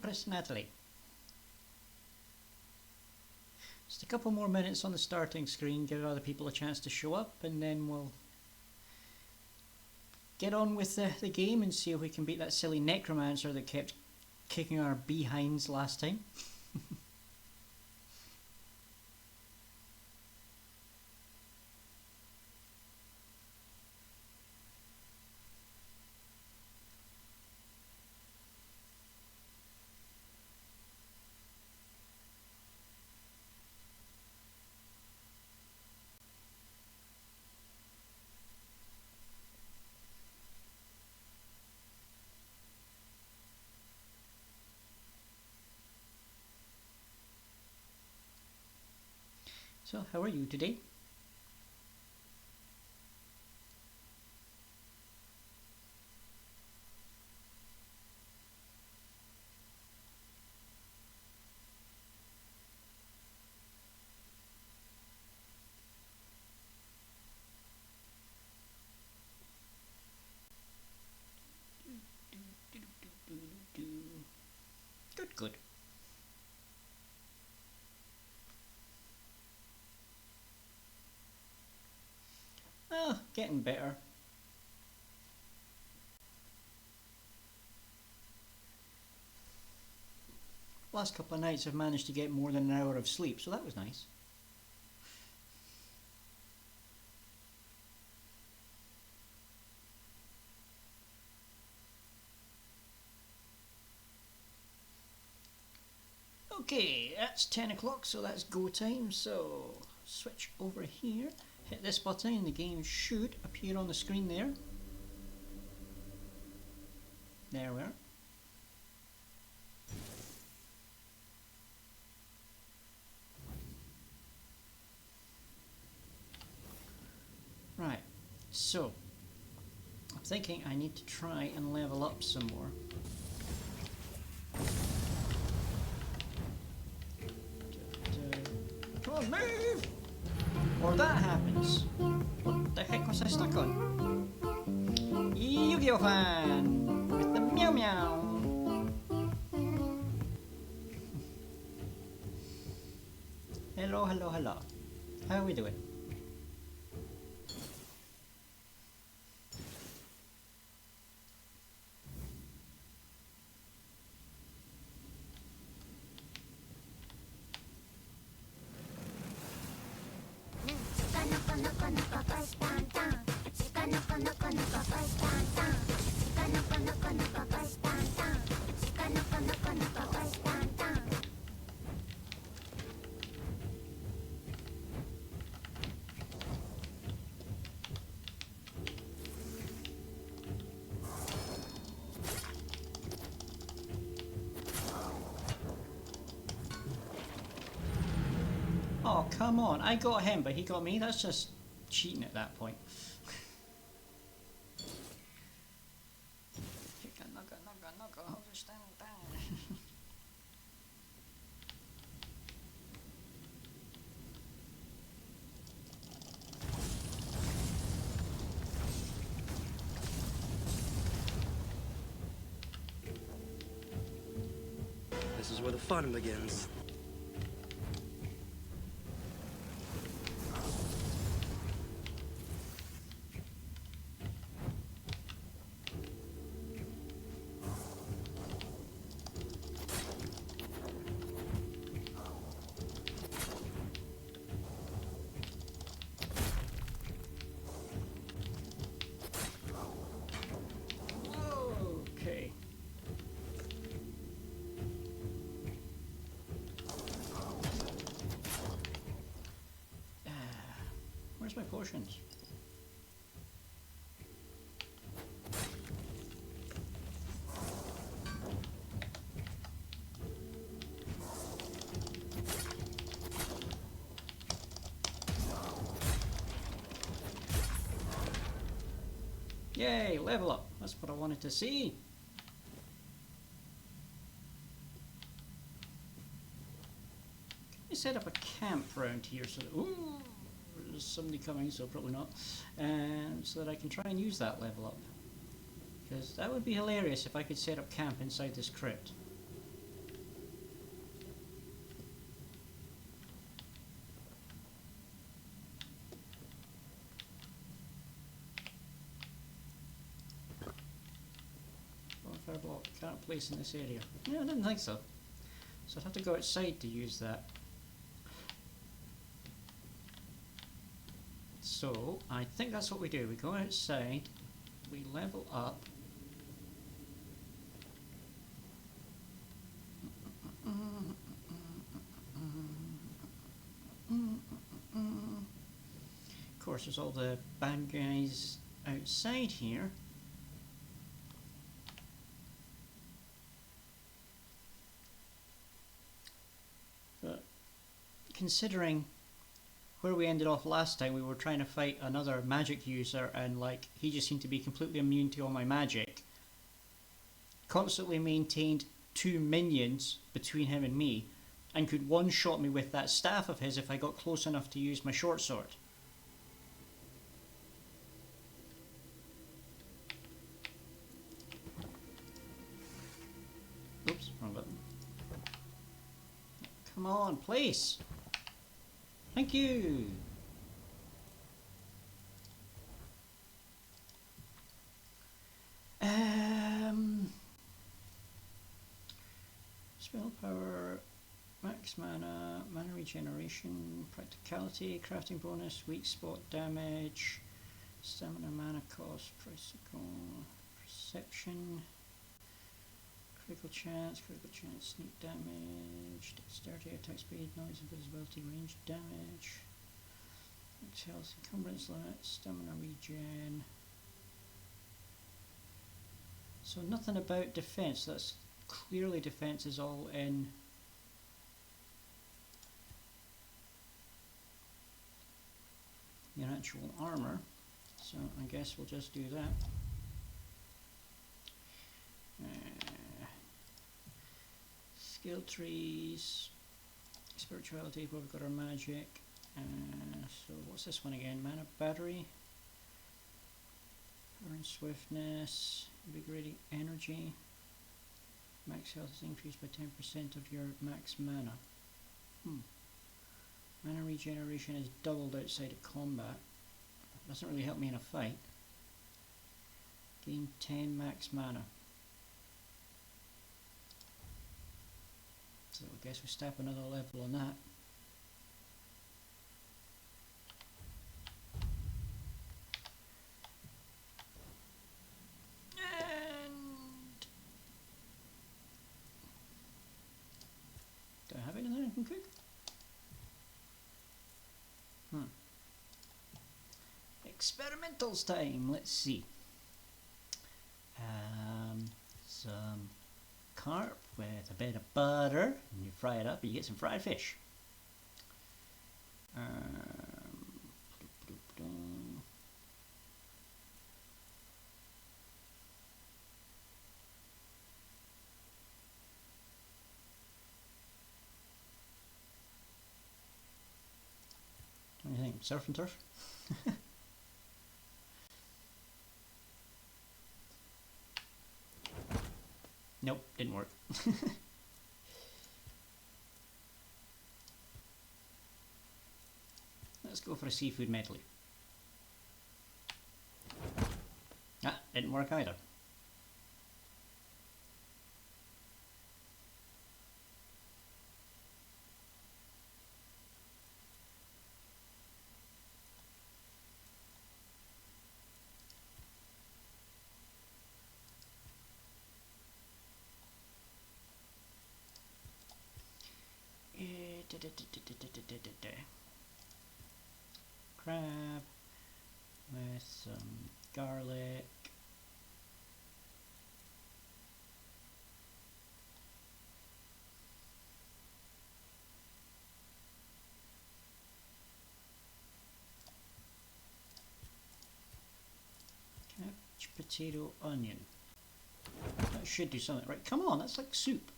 Empress Natalie. Just a couple more minutes on the starting screen, give other people a chance to show up, and then we'll get on with the game and see if we can beat that silly necromancer that kept kicking our behinds last time. So, how are you today? Good, good. Oh, getting better. Last couple of nights I've managed to get more than an hour of sleep, so that was nice. Okay, that's 10 o'clock, so that's go time. So switch over here, hit this button, and the game should appear on the screen there. There we are. Right, so I'm thinking I need to try and level up some more. Come on, move! Or that happens. What the heck was I stuck on? Yu-Gi-Oh fan with the meow meow. Hello, hello, hello. How are we doing? Oh, come on. I got him, but he got me. That's just cheating at that point. This is where the fun begins. Okay. Where's my potions? Yay, level up. That's what I wanted to see. Can you set up a camp around here so that, ooh, there's somebody coming, so probably not, so that I can try and use that level up. Because that would be hilarious if I could set up camp inside this crypt. fire block. Can't place in this area. No, I didn't think so. So I'd have to go outside to use that. So I think that's what we do. We go outside, we level up. Of course, there's all the bad guys outside here. But considering where we ended off last time, we were trying to fight another magic user and like he just seemed to be completely immune to all my magic. Constantly maintained 2 minions between him and me and could one-shot me with that staff of his if I got close enough to use my short sword. Oops, wrong button. Come on, place! Thank you! Spell power, max mana, mana regeneration, practicality, crafting bonus, weak spot damage, stamina, mana cost, perception, critical chance, sneak damage, dexterity, attack speed, noise, invisibility, range damage, health, encumbrance limit, stamina regen. So nothing about defense. That's clearly defense is all in your actual armor. So I guess we'll just do that. Skill trees, spirituality, we've got our magic. So what's this one again? Mana battery, power and swiftness, invigorating energy. Max health is increased by 10% of your max mana. Mana regeneration is doubled outside of combat. Doesn't really help me in a fight. Gain 10 max mana. So I guess we step another level on that. And do I have anything I can cook? Experimentals time. Let's see. Some carp with a bit of butter, and you fry it up, and you get some fried fish. What do you think? Surf and turf? Nope, didn't work. Let's go for a seafood medley. Ah, didn't work either. Crab with some garlic. Cabbage, potato, onion. That should do something. Right, come on, that's like soup.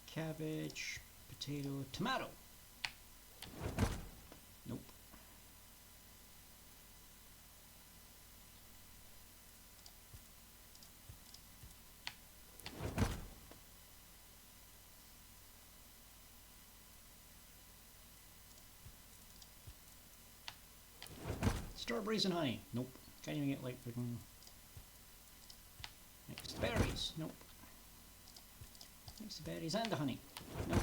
Cabbage, potato, tomato. Nope. Strawberries and honey. Nope. Can't even get like freaking next berries. Nope. Next the berries and the honey. Nope.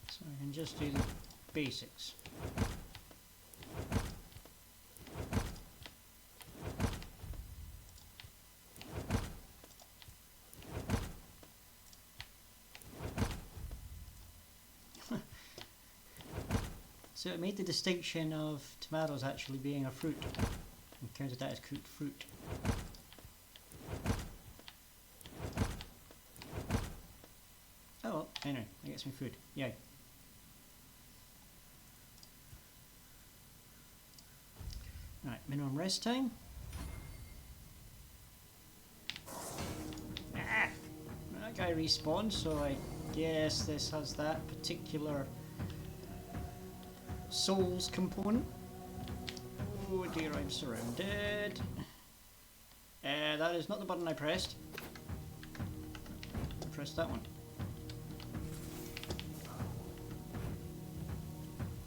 So I can just do the basics. So it made the distinction of tomatoes actually being a fruit and counted that as cooked fruit. Oh well, anyway, I get some food. Yay. Alright, minimum rest time. Ah! That guy respawned, so I guess this has that particular souls component. Oh dear, I'm surrounded. That is not the button I pressed. I pressed that one.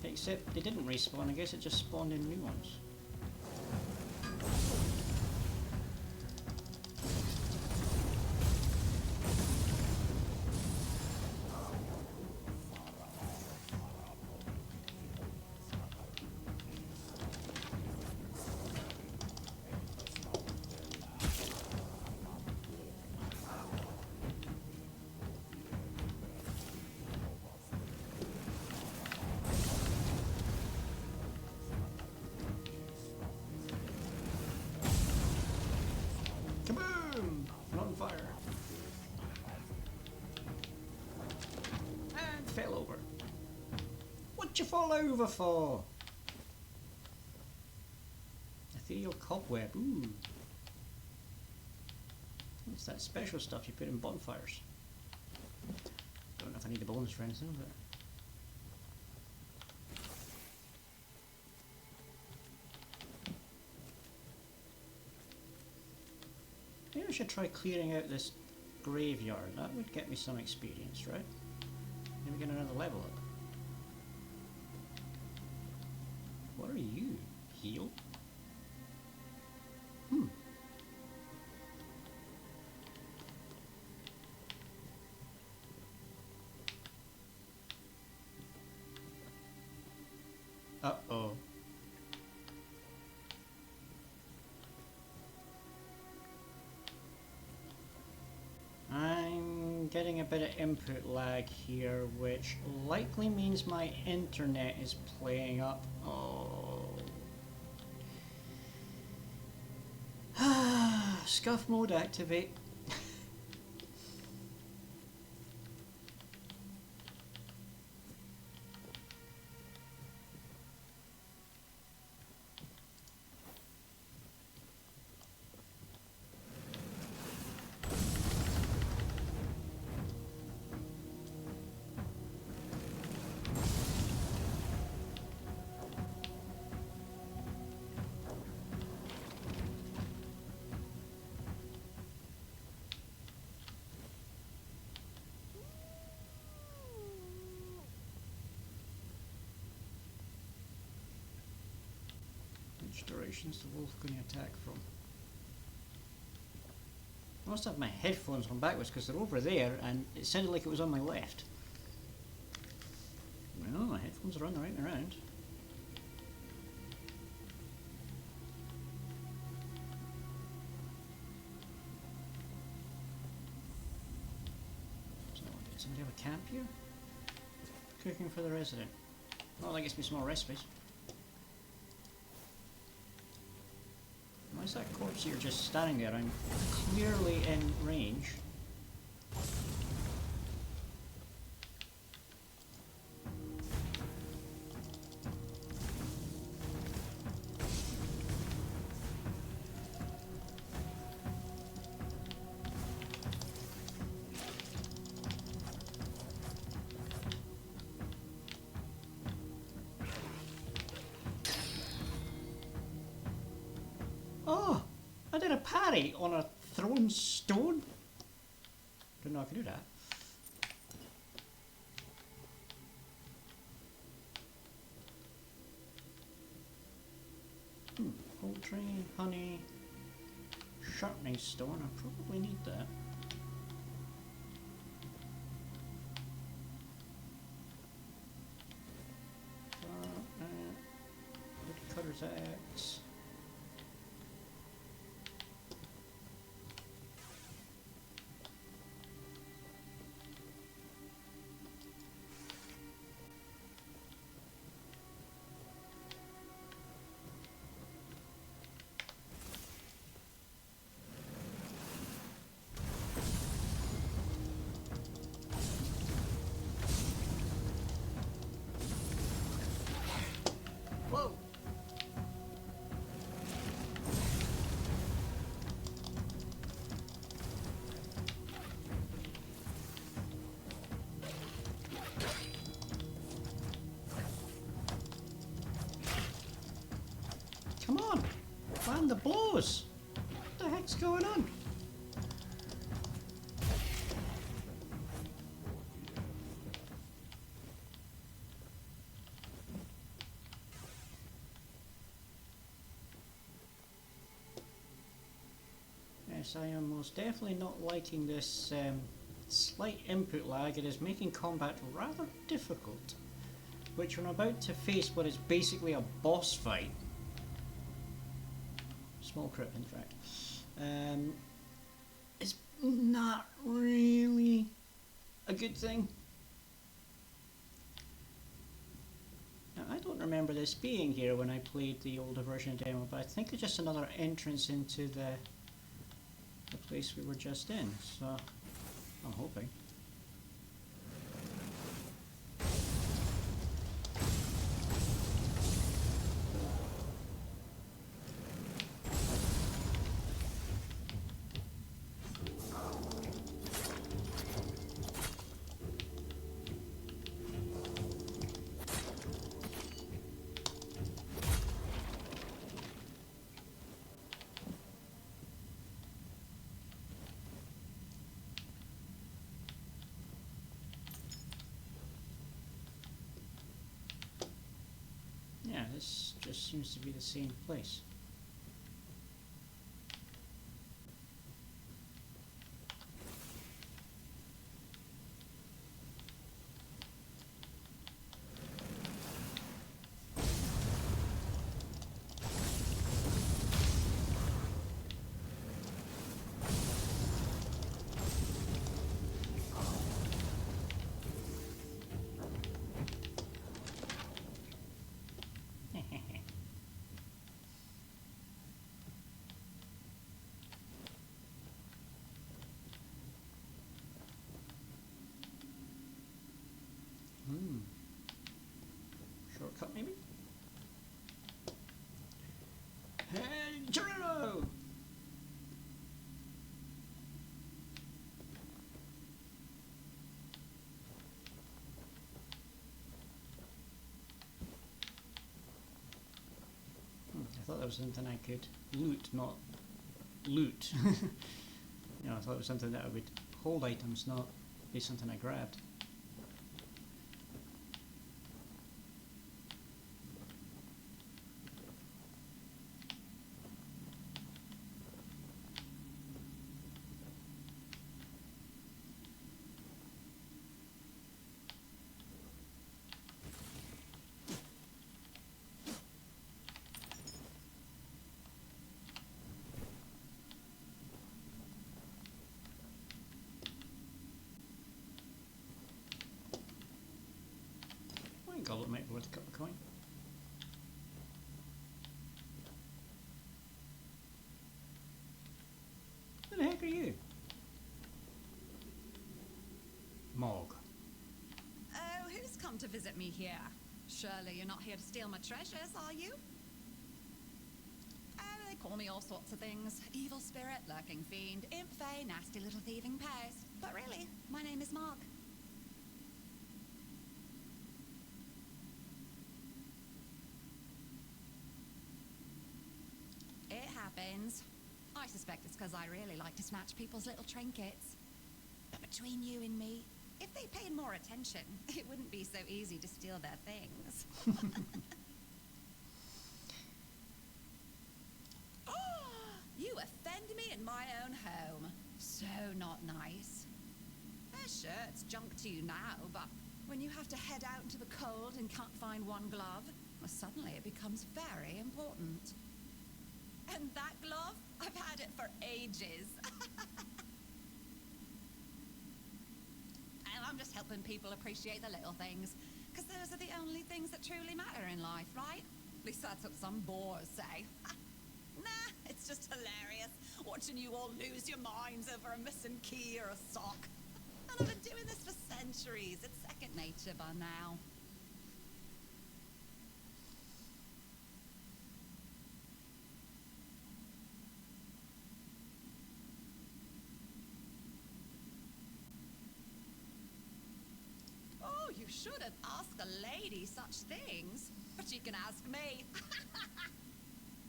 Except they didn't respawn, I guess it just spawned in new ones. Kaboom! I'm on fire. And fell over. What'd you fall over for? Ethereal cobweb. Ooh. What's that special stuff you put in bonfires? Don't know if I need a bonus for anything, but... maybe I should try clearing out this graveyard. That would get me some experience, right? Maybe get another level up. What are you? Heal? Uh-oh. I'm getting a bit of input lag here, which likely means my internet is playing up. Oh. Scuff mode activate. Which direction's the wolf going to attack from? I must have my headphones on backwards because they're over there and it sounded like it was on my left. Well, my headphones are on the right way around. So, did somebody have a camp here? Cooking for the resident. Oh, that gets me some more rest space. Why is that corpse here just standing there? I'm clearly in range. carry on a thrown stone? Didn't know I could do that. Poultry, honey, sharpening stone. I probably need that. Woodcutter's axe. Whoa! Come on! Land the blows! What the heck's going on? Yes, I am most definitely not liking this slight input lag. It is making combat rather difficult. Which when I'm about to face what is basically a boss fight. Small crit, in fact. It's not really a good thing. Now, I don't remember this being here when I played the older version of demo, but I think it's just another entrance into the place we were just in, so I'm hoping. Yeah, this just seems to be the same place. Shortcut maybe? Hey, Geronimo! I thought that was something I could loot, not loot. You know, I thought it was something that I would hold items, not be something I grabbed. Goblet might be worth a cup of coin. Who the heck are you? Mog. Oh, who's come to visit me here? Surely you're not here to steal my treasures, are you? Oh, they call me all sorts of things. Evil spirit, lurking fiend, imp fae, nasty little thieving pest. But really, my name is Mark. It happens. I suspect it's because I really like to snatch people's little trinkets. But between you and me, if they paid more attention, it wouldn't be so easy to steal their things. You offend me in my own home. So not nice. Sure, it's junk to you now, but when you have to head out into the cold and can't find one glove, well, suddenly it becomes very important. And that glove, I've had it for ages. And I'm just helping people appreciate the little things, because those are the only things that truly matter in life, right? At least that's what some bores say. Nah, it's just hilarious, watching you all lose your minds over a missing key or a sock. And I've been doing this for centuries. It's second nature by now. Oh, you shouldn't ask a lady such things, but you can ask me.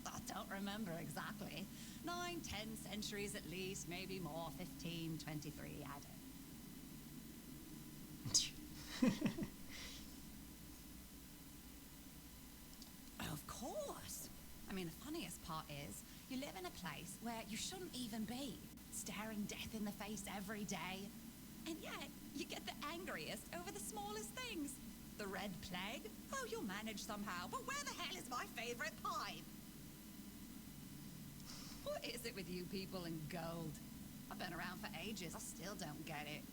I don't remember exactly. 9, 10 centuries at least, maybe more, 15, 23, I don't. Of course. I mean, the funniest part is, you live in a place where you shouldn't even be, staring death in the face every day. And yet, you get the angriest over the smallest things. The Red Plague? Oh, you'll manage somehow, but where the hell is my favorite pie? What is it with you people and gold? I've been around for ages, I still don't get it.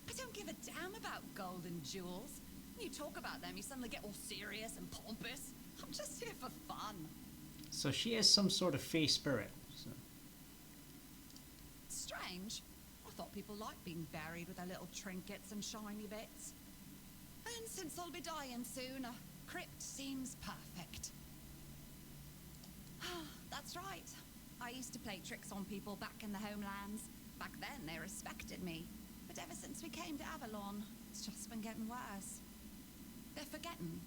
I don't give a damn about gold and jewels. When you talk about them, you suddenly get all serious and pompous. I'm just here for fun. So she is some sort of fey spirit. So. Strange. I thought people liked being buried with their little trinkets and shiny bits. And since I'll be dying soon, a crypt seems perfect. That's right. I used to play tricks on people back in the homelands. Back then, they respected me. But ever since we came to Avalon, it's just been getting worse. They're forgetting.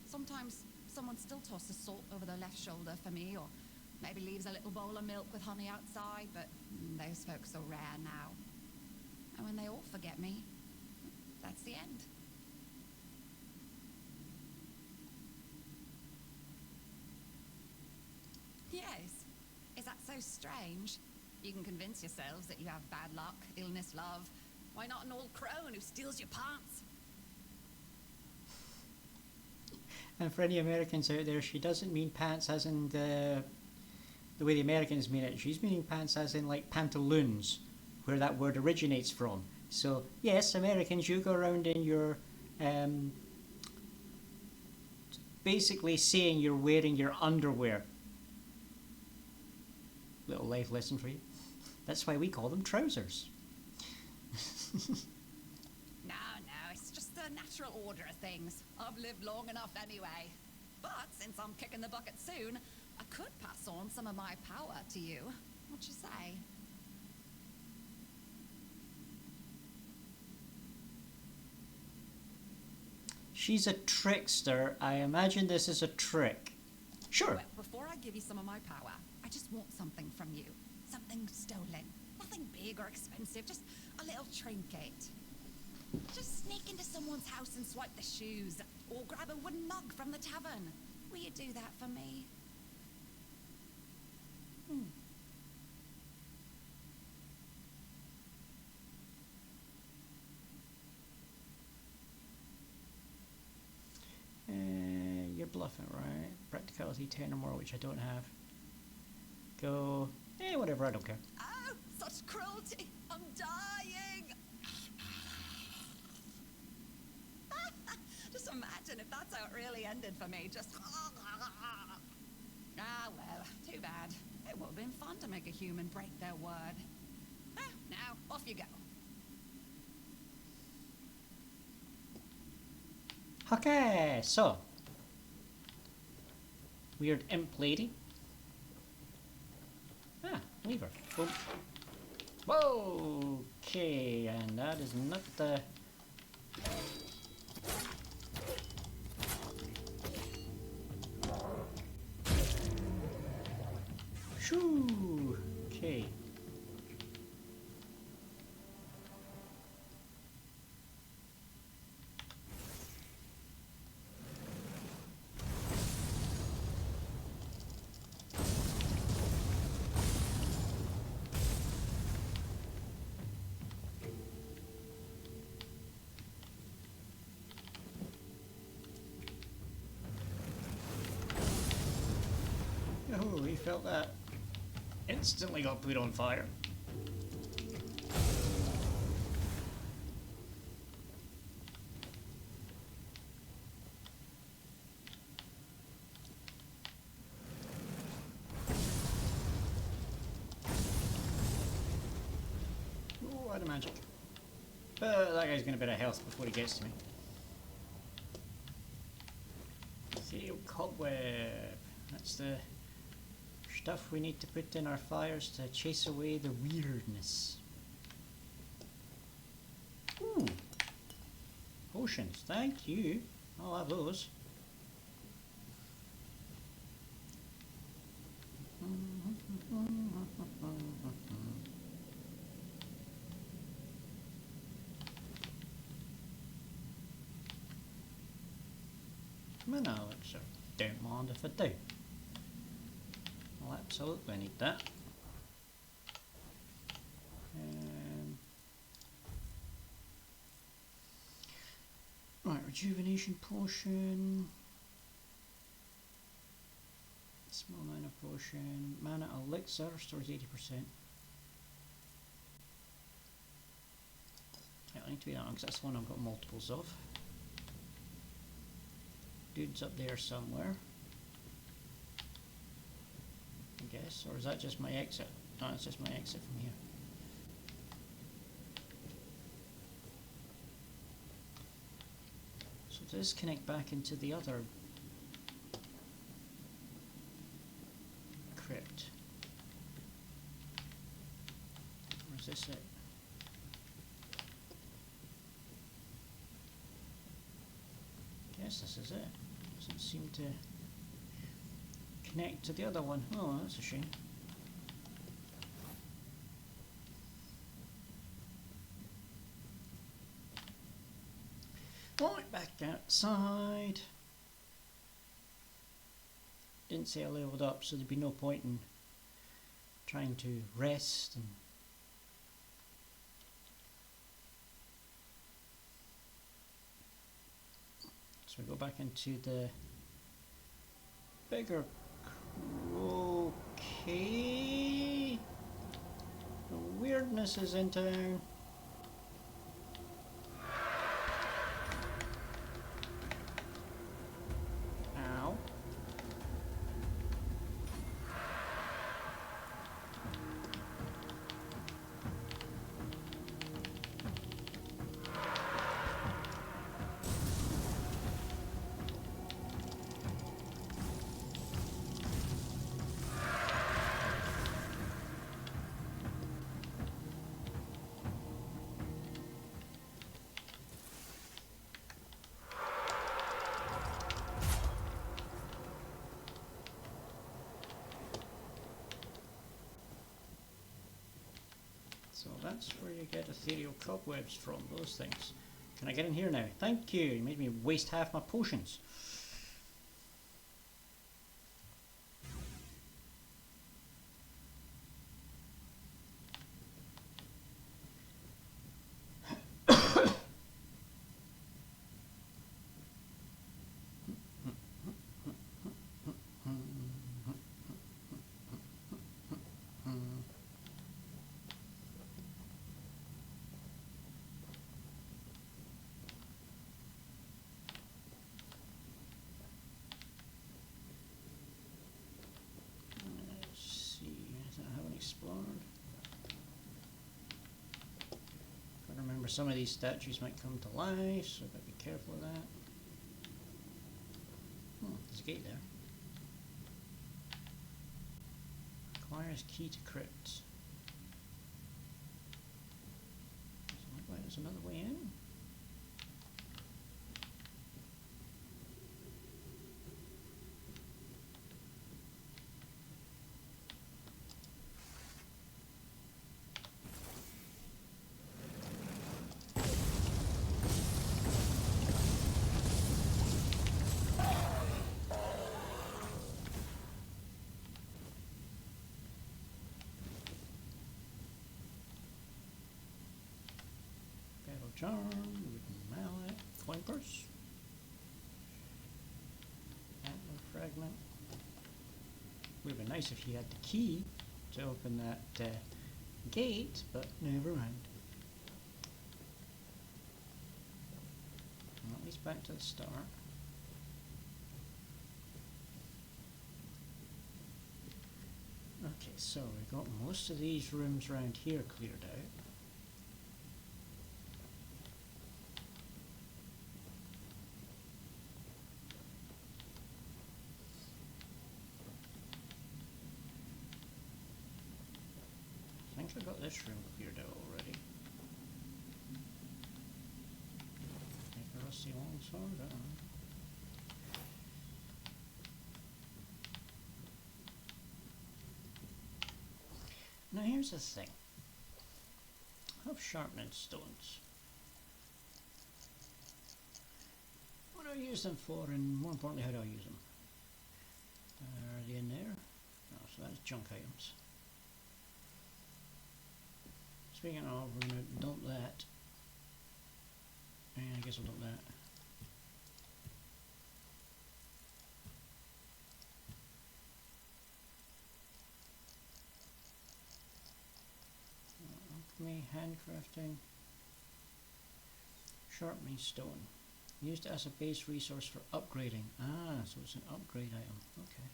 Sometimes someone still tosses salt over their left shoulder for me, or maybe leaves a little bowl of milk with honey outside, but those folks are rare now. And when they all forget me, that's the end. Yes. Is that so strange? You can convince yourselves that you have bad luck, illness, love. Why not an old crone who steals your pants? And for any Americans out there, she doesn't mean pants as in the way the Americans mean it. She's meaning pants as in like pantaloons, where that word originates from. So yes, Americans, you go around in your basically saying you're wearing your underwear. Little life lesson for you. That's why we call them trousers. No, it's just the natural order of things. I've lived long enough anyway. But since I'm kicking the bucket soon, I could pass on some of my power to you. What you say? She's a trickster. I imagine this is a trick. Sure. Well, before I give you some of my power, I just want something from you. Something stolen. Nothing big or expensive, just a little trinket. Just sneak into someone's house and swipe the shoes, or grab a wooden mug from the tavern. Will you do that for me? You're bluffing, right? Practicality 10 or more, which I don't have. Go. Whatever, I don't care. Oh, such cruelty! I'm dying! Just imagine if that's how it really ended for me. Just. Ah, well, too bad. It would have been fun to make a human break their word. Now, off you go. Okay, so. Weird imp lady. Lever. Boom. Whoa! Okay, and that is not the... Shoo! Okay. Okay. Oh, he felt that. Instantly got put on fire. Oh, out of magic. But that guy's going to be out of health before he gets to me. Ethereal cobweb. That's the stuff we need to put in our fires to chase away the weirdness. Ooh. Potions, thank you. I'll have those. Mana elixir. Don't mind if I do. I'll absolutely need that. Right, rejuvenation potion. Small mana potion. Mana elixir restores 80%. Yeah, I need to be that one because that's the one I've got multiples of. Dude's up there somewhere. I guess, or is that just my exit? No, it's just my exit from here. So does this connect back into the other crypt? Or is this it? Guess this is it. Doesn't seem to connect to the other one. Oh, that's a shame. Right, back outside. Didn't say I leveled up, so there'd be no point in trying to rest and so we go back into the bigger. Okay, the weirdness is in town. Ow. So that's where you get ethereal cobwebs from, those things. Can I get in here now? Thank you, you made me waste half my potions. Explored. Gotta remember some of these statues might come to life, so gotta be careful of that. Oh, there's a gate there. Requires key to crypts. There's another way in. charm, wooden mallet, coin purse, antler fragment. Would have been nice if he had the key to open that gate, but never mind. Well, at least back to the start. Okay, so we've got most of these rooms around here cleared out. I think I got this room cleared out already. Take a rusty longsword, I don't know. Now here's the thing. I have sharpening stones. What do I use them for, and more importantly, how do I use them? Are they in there? No, so that's junk items. Speaking of, we're going to dump that. And I guess I'll dump that. Alchemy, handcrafting, sharpening stone. Used as a base resource for upgrading. Ah, so it's an upgrade item. Okay.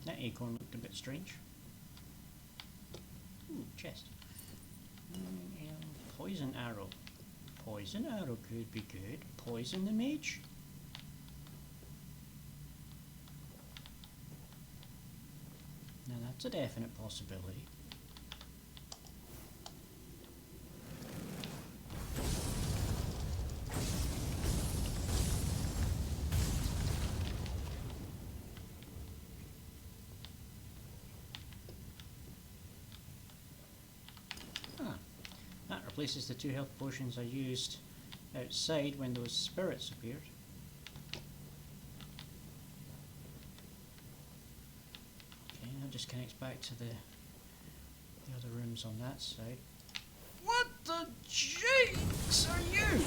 That acorn looked a bit strange. Ooh, chest. Poison arrow. Poison arrow could be good. Poison the mage? Now that's a definite possibility. Replaces the 2 health potions I used outside when those spirits appeared. Okay, that just connects back to the other rooms on that side. What the jinx are you?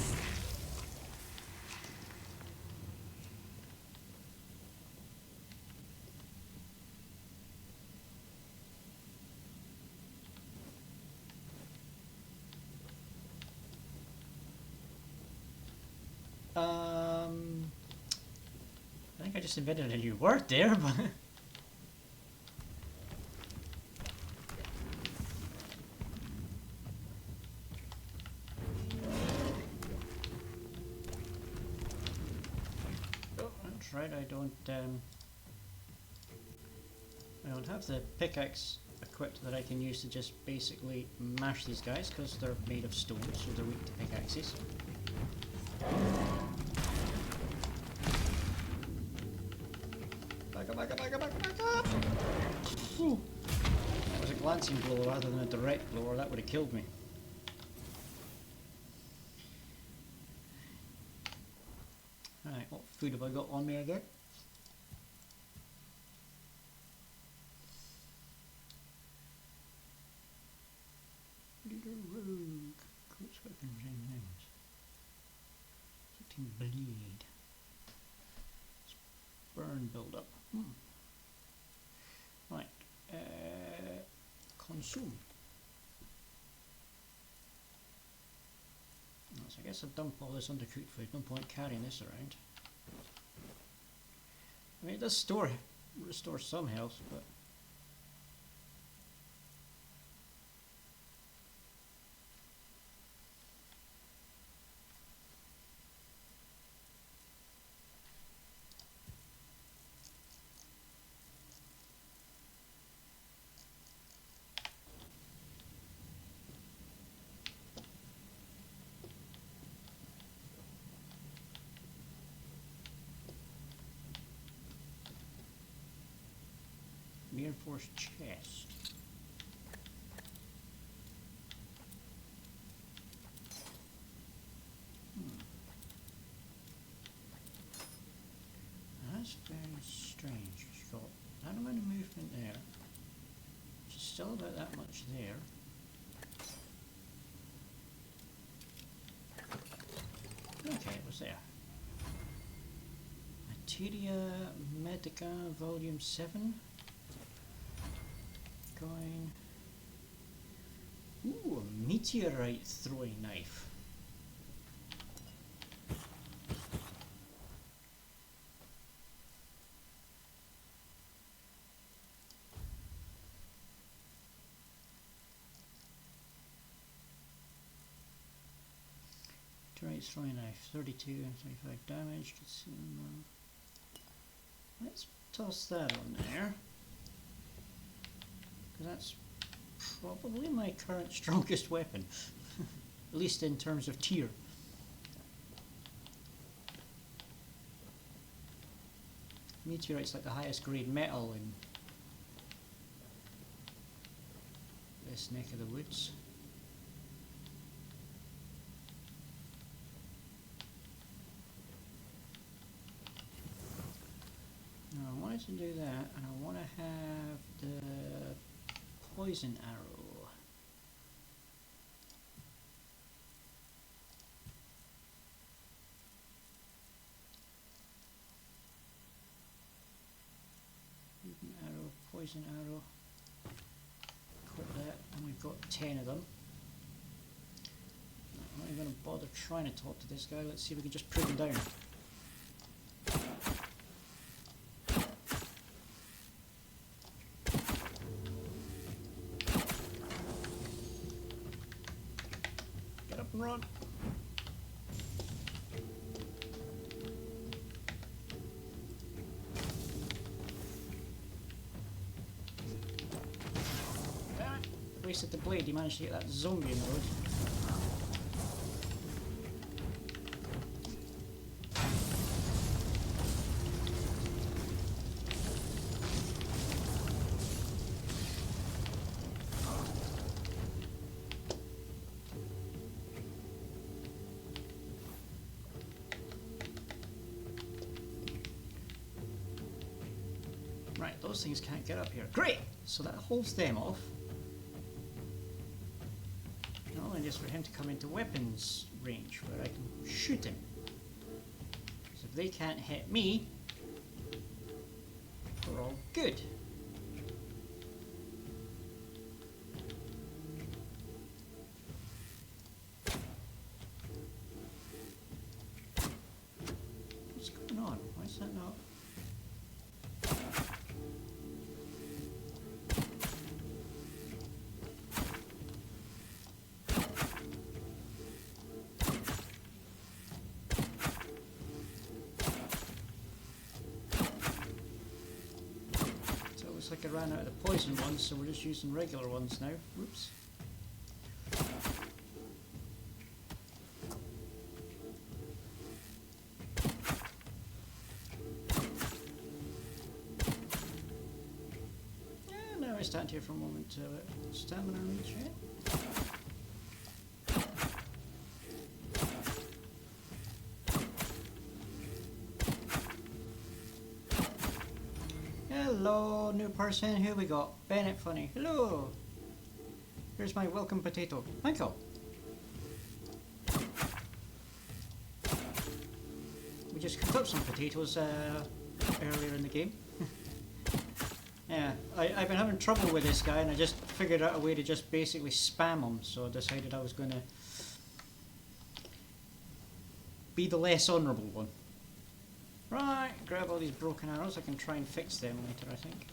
I think I just invented a new word there, but oh, that's right. I don't have the pickaxe equipped that I can use to just basically mash these guys because they're made of stone, so they're weak to pickaxes. Back up! Whew. That was a glancing blow rather than a direct blow, or that would have killed me. Alright, what food have I got on me again? Leader rogue. Coats, weapons, and names. Inflicting bleed. Burn build up. Right. Consume. So I guess I'll dump all this undercooked food. No point carrying this around. I mean, it does restore some health, but reinforced chest. That's very strange. She's got that amount of movement there. She's still about that much there. Okay, it was there. Materia Medica Volume 7. Going. Ooh, a meteorite throwing knife. Meteorite throwing knife, 32 and 25 damage. Let's toss that on there. Because that's probably my current strongest weapon. At least in terms of tier. Meteorite's like the highest grade metal in this neck of the woods. Now I wanted to do that, and I want to have the poison arrow. Arrow, poison arrow. Equip that, and we've got 10 of them. I'm not even going to bother trying to talk to this guy. Let's see if we can just put him down. Get up and run. Wasted the blade, he managed to get that zombie in the road. Right, those things can't get up here. Great! So that holds them off. Just for him to come into weapons range where I can shoot him. So if they can't hit me, we're all good. What's going on? Why is that not? Like I ran out of the poison ones, so we're just using regular ones now. Whoops. Yeah, now I stand here for a moment to stamina recheck. Hello, new person. Who we got? Bennett Funny. Hello. Here's my welcome potato, Michael. We just cooked up some potatoes earlier in the game. Yeah, I've been having trouble with this guy, and I just figured out a way to just basically spam him. So I decided I was going to be the less honourable one. Right, grab all these broken arrows. I can try and fix them later, I think.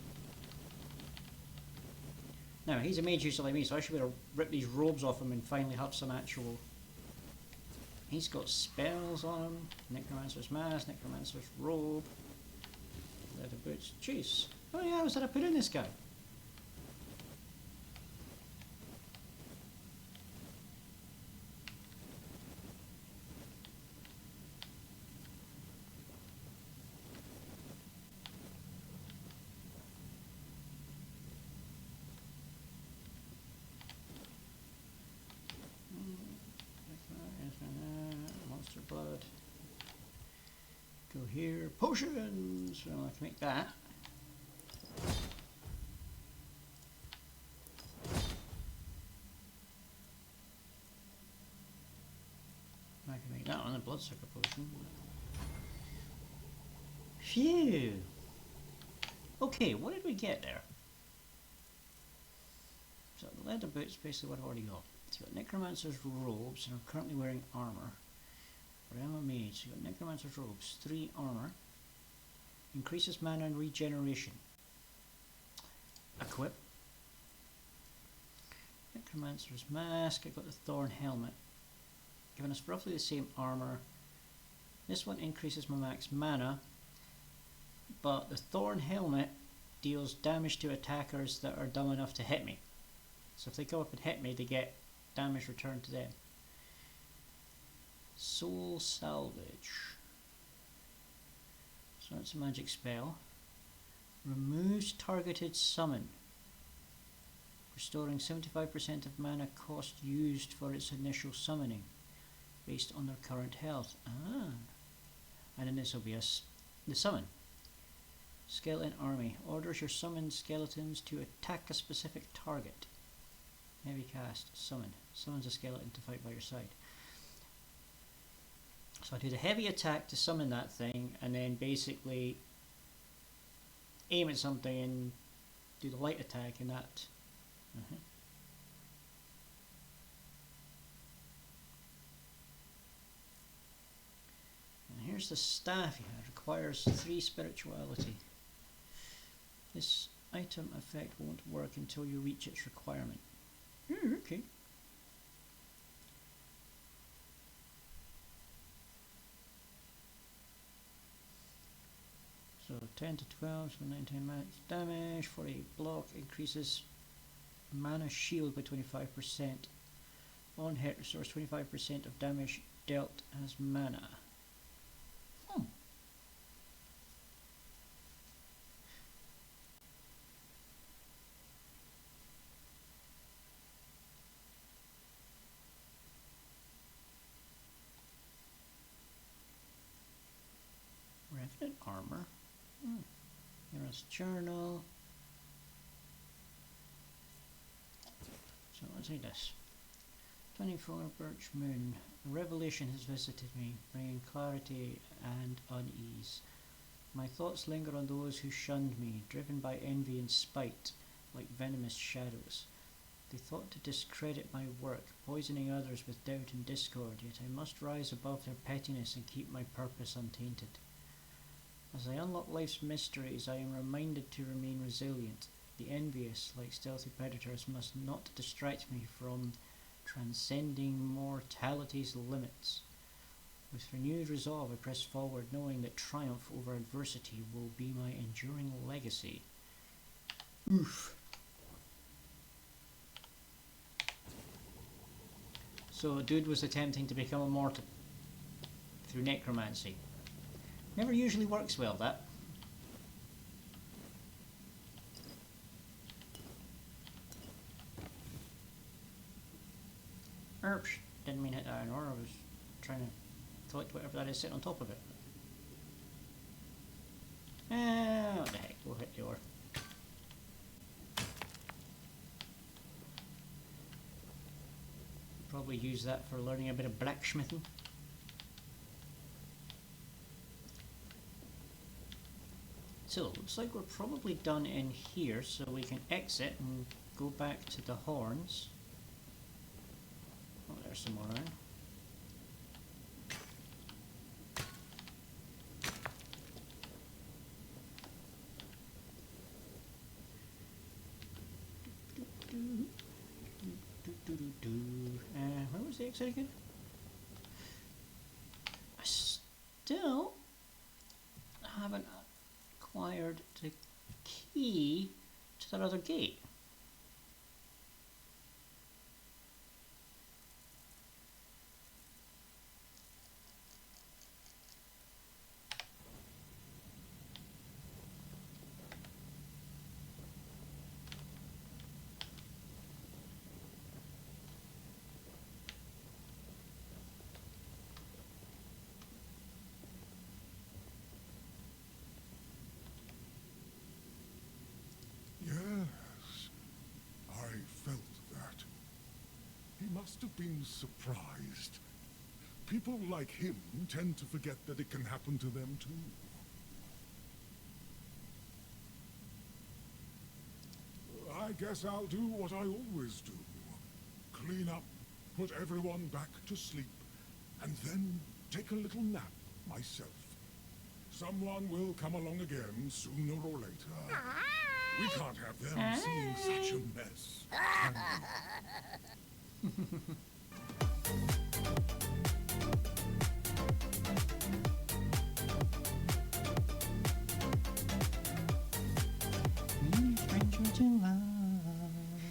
Now, he's a mage user like me, so I should be able to rip these robes off him and finally have some actual... He's got spells on him. Necromancer's mask, Necromancer's robe. Leather boots. Jeez. Oh yeah, was that I put in this guy? Monster blood. Go here, potions. Well, I can make that. I can make that one, a bloodsucker potion. Phew! Okay, what did we get there? So the leather boots, basically what I've already got. So we've got Necromancer's robes, and I'm currently wearing armour. But I am a mage, so you've got Necromancer's robes, 3 armour. Increases mana and regeneration. Equip. Necromancer's mask, I got the Thorn helmet. Giving us roughly the same armour. This one increases my max mana, but the Thorn helmet deals damage to attackers that are dumb enough to hit me. So if they come up and hit me, they get damage returned to them. Soul Salvage. So that's a magic spell. Removes targeted summon, restoring 75% of mana cost used for its initial summoning, based on their current health. Ah. And then this will be the summon. Skeleton Army. Orders your summoned skeletons to attack a specific target. Heavy cast. Summon. Summons a skeleton to fight by your side. So I do the heavy attack to summon that thing, and then basically aim at something and do the light attack and that. And here's the staff you have. Requires 3 spirituality. This item effect won't work until you reach its requirement. Okay. So 10 to 12, so 19 max damage, 40 block, increases mana shield by 25%. On hit, restores 25% of damage dealt as mana. Revenant armor. Hero's journal. So let's read this. 24 Birch Moon. A revelation has visited me, bringing clarity and unease. My thoughts linger on those who shunned me, driven by envy and spite, like venomous shadows. They thought to discredit my work, poisoning others with doubt and discord, yet I must rise above their pettiness and keep my purpose untainted. As I unlock life's mysteries, I am reminded to remain resilient. The envious, like stealthy predators, must not distract me from transcending mortality's limits. With renewed resolve, I press forward, knowing that triumph over adversity will be my enduring legacy. Oof. So, dude was attempting to become immortal through necromancy. Never usually works well, that. Oops, didn't mean hit that iron ore, I was trying to collect whatever that is sitting on top of it. What the heck, we'll hit the ore. Probably use that for learning a bit of blacksmithing. So, looks like we're probably done in here, so we can exit and go back to the horns. Oh, there's some more iron. Where was the exit again? I still haven't acquired the key to that other gate. must have been surprised. People like him tend to forget that it can happen to them too. I guess I'll do what I always do. Clean up, put everyone back to sleep, and then take a little nap myself. Someone will come along again sooner or later. We can't have them seeing such a mess. Stranger to love,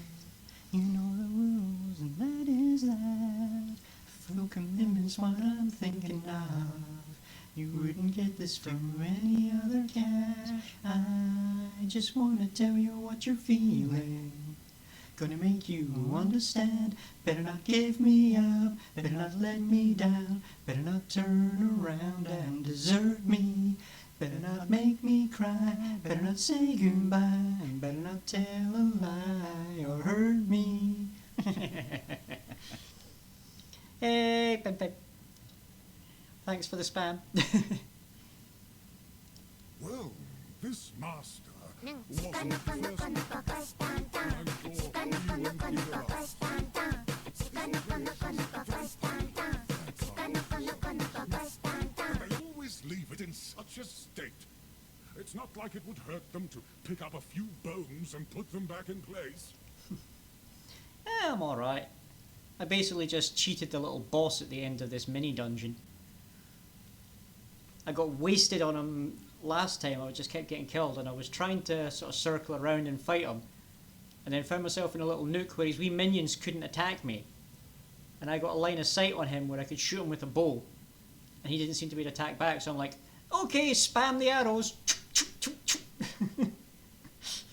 you know the rules, and that is that. Full commitment's what I'm thinking of. You wouldn't get this from any other cat. I just wanna tell you what you're feeling. Gonna make you understand. Better not give me up. Better not let me down. Better not turn around and desert me. Better not make me cry. Better not say goodbye. And better not tell a lie or hurt me. Hey, Pip Pip. Thanks for the spam. Well, this master wasn't the first one. I'm sure you won't give it up. They always leave it in such a state. It's not like it would hurt them to pick up a few bones and put them back in place. I'm alright. I basically just cheated the little boss at the end of this mini dungeon. I got wasted on him last time. I just kept getting killed, and I was trying to sort of circle around and fight him, and then found myself in a little nook where his wee minions couldn't attack me, and I got a line of sight on him where I could shoot him with a bow, and he didn't seem to be able to attack back, so I'm like, okay, spam the arrows.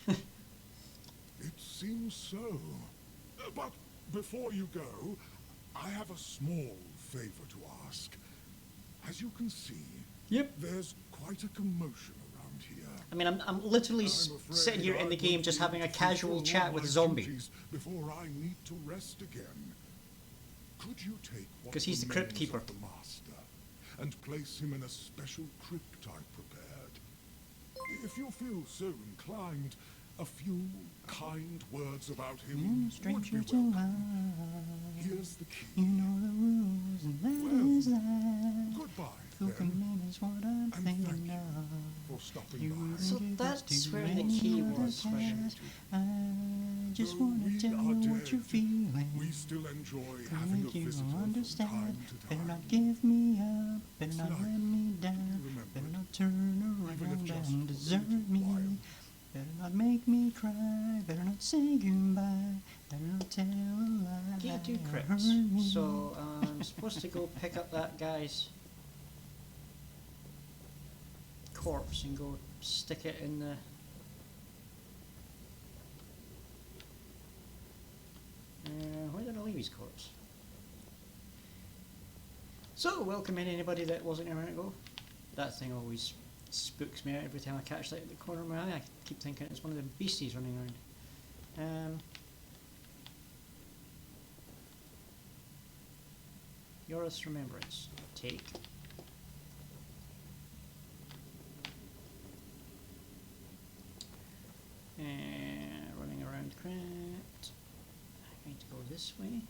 It seems so. But before you go, I have a small favor to ask. As you can see, Yep. there's quite a commotion around here. I mean, I'm literally sitting here in the game just having a casual chat with a zombie. Before I need to rest again. Could you take what 'Cause he's the crypt remains keeper. of the master and place him in a special crypt I prepared? If you feel so inclined, a few kind words about him would be Stranger to welcome. love, Here's the key. you know the rules, and that Well, is that. Goodbye, Full then, commitment's what I'm and thank thinking you of. for stopping You by. wouldn't So do this that's to where the any key other was, cat. right? I just Though wanna we tell are you what you're dead, feeling. We still enjoy To having a make you visitor from time understand. to Better time. not give me up. Better It's not life. let me down. Remember Better it. not turn Even if around just and for a desert little me. while. Better not make me cry. Better not say goodbye. Better not tell a lie. Yeah, do Ah, crits. uh-huh. hurt me. So I'm supposed to go pick up that guy's corpse and go stick it in the. Where did I leave his corpse? So, welcome in anybody that wasn't here a minute ago. That thing always spooks me out every time I catch that at the corner of my eye. I keep thinking it's one of the beasties running around. Yoris Remembrance. Take. Running around crypt. I'm going to go this way.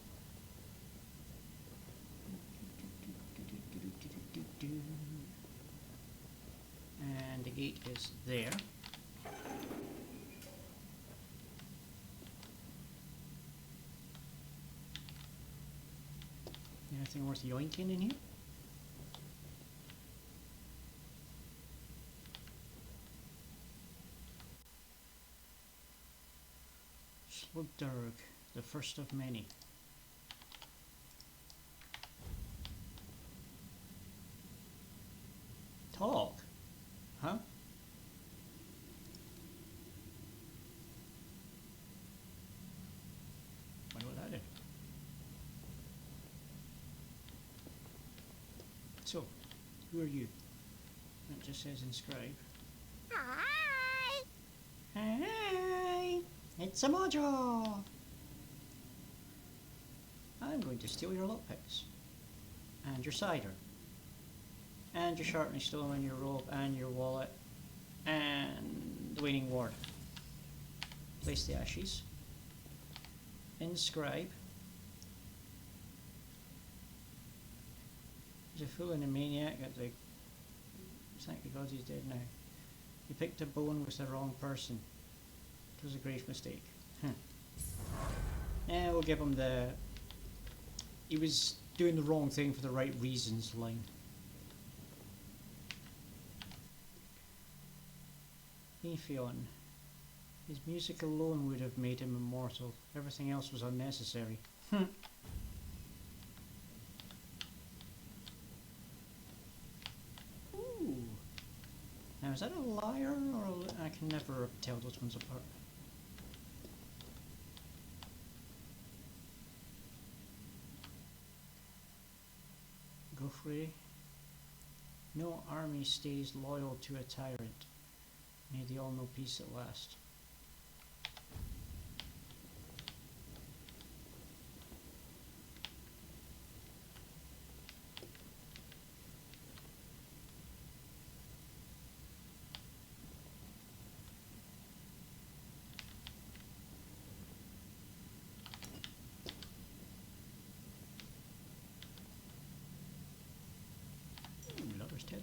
And the gate is there. Anything worth yoinking in here? Slugdurg, the first of many. Talk? Huh? Wonder what that is. So, who are you? That just says inscribe. Hi! Hi! It's a Mojo! Hi I'm going to steal your lockpicks. And your cider. And your sharpening stone and your rope and your wallet. And the waning ward. Place the ashes. Inscribe. He's a fool and a maniac at the... Thank the gods he's dead now. You picked a bone with the wrong person. It was a grave mistake. Yeah, we'll give him the... He was doing the wrong thing for the right reasons line. Aephion. His music alone would have made him immortal. Everything else was unnecessary. Ooh. Now is that a liar or I can never tell those ones apart. Gofre. No army stays loyal to a tyrant. May they all know peace at last. Lover's tether.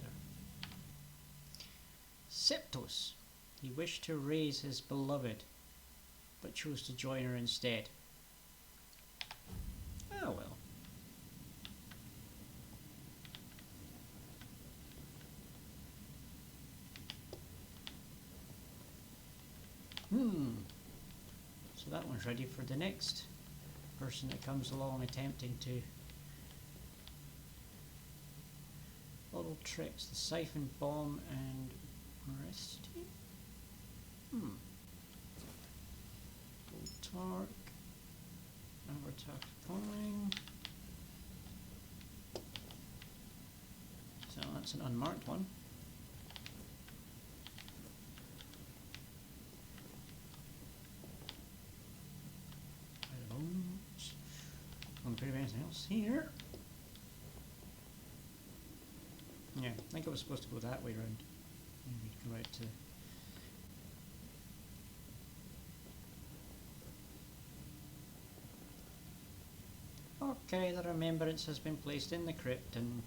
Septos. He wished to raise his beloved, but chose to join her instead. Oh well. So that one's ready for the next person that comes along attempting to bottle tricks, the siphon bomb and Resty? Voltark. Overtalk calling. So that's an unmarked one. Don't put anything else here. Yeah, I think it was supposed to go that way around. Maybe go out to... Okay, the remembrance has been placed in the crypt and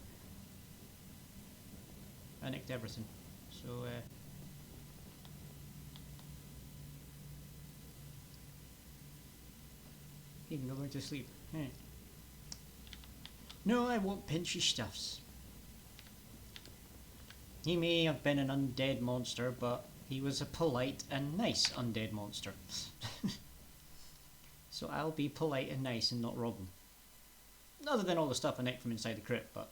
I nicked everything. So, he can go back to sleep. No, I won't pinch his stuffs. He may have been an undead monster, but he was a polite and nice undead monster. So I'll be polite and nice and not rob him. Other than all the stuff I nicked from inside the crypt, but...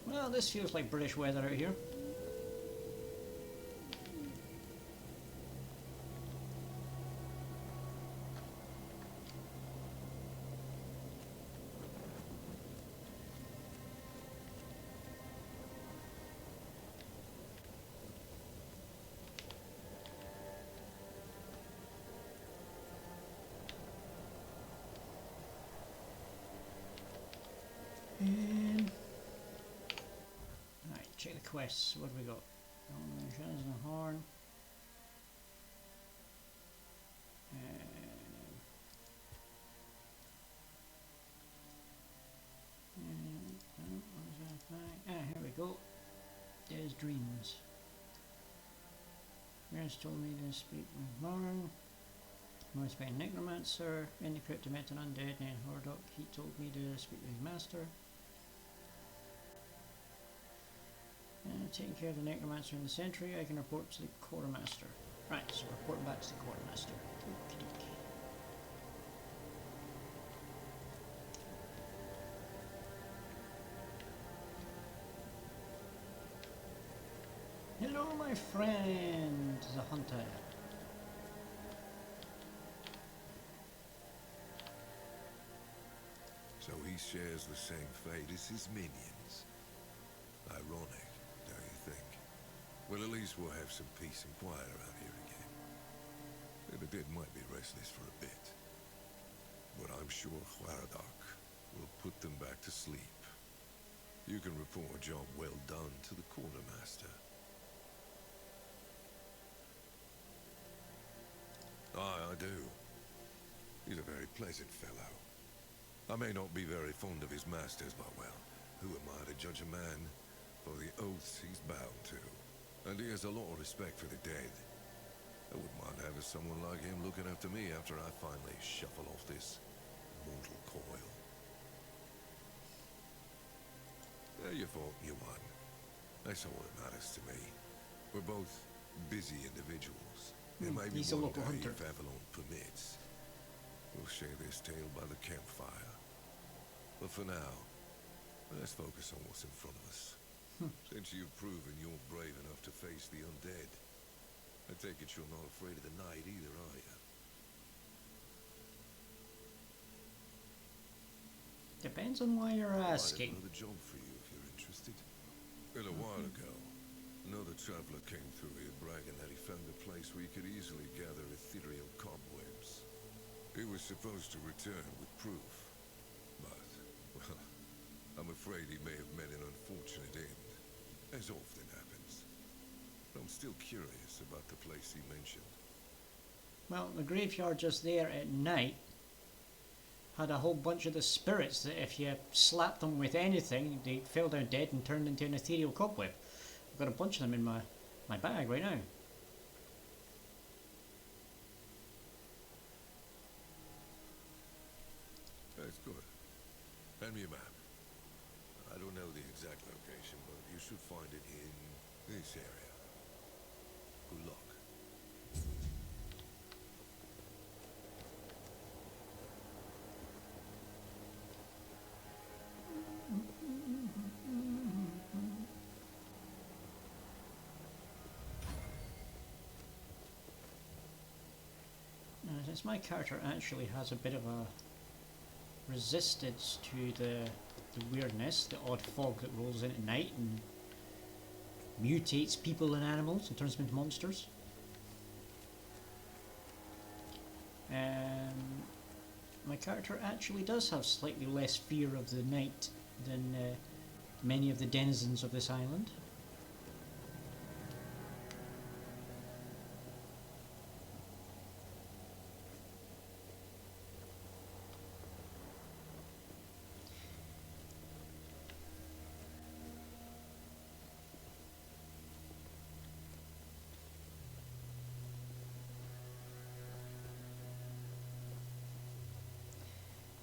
Well, this feels like British weather out here. Check the quests. What have we got? Shadows and the Horn. Here we go. There's dreams. Rance told me to speak with Marn. Must be a necromancer. In the crypt I met an undead named Hordok. He told me to speak with his master. Taking care of the necromancer in the sentry, I can report to the quartermaster. Right, so reporting back to the quartermaster. Okie dokie. Hello, my friend, the hunter. So he shares the same fate as his minions. Ironic, don't you think? Well, at least we'll have some peace and quiet around here again. The dead might be restless for a bit, but I'm sure Huaradak will put them back to sleep. You can report a job well done to the quartermaster. Aye, I do. He's a very pleasant fellow. I may not be very fond of his masters, but well, who am I to judge a man for the oaths he's bound to? And he has a lot of respect for the dead. I wouldn't mind having someone like him looking after me after I finally shuffle off this mortal coil. You fought, you won. That's all that matters to me. We're both busy individuals. And maybe He's a one local day, hunter. if Avalon permits, we'll share this tale by the campfire. But for now, let's focus on what's in front of us. Since you've proven you're brave enough to face the undead, I take it you're not afraid of the night either, are you? Depends on why you're I have asking. another job for you if you're interested. A little while ago, another traveler came through here bragging that he found a place where you could easily gather ethereal cobwebs. He was supposed to return with proof, but, well, I'm afraid he may have met an unfortunate end, as often happens. I'm still curious about the place he mentioned. Well, the graveyard just there at night had a whole bunch of the spirits that if you slapped them with anything, they fell down dead and turned into an ethereal cobweb. I've got a bunch of them in my bag right now. That's good. Hand me a map. I don't know the exact location, but you should find it in this area. Good luck. Since my character actually has a bit of a resistance to the weirdness, the odd fog that rolls in at night and mutates people and animals and turns them into monsters. My character actually does have slightly less fear of the night than many of the denizens of this island.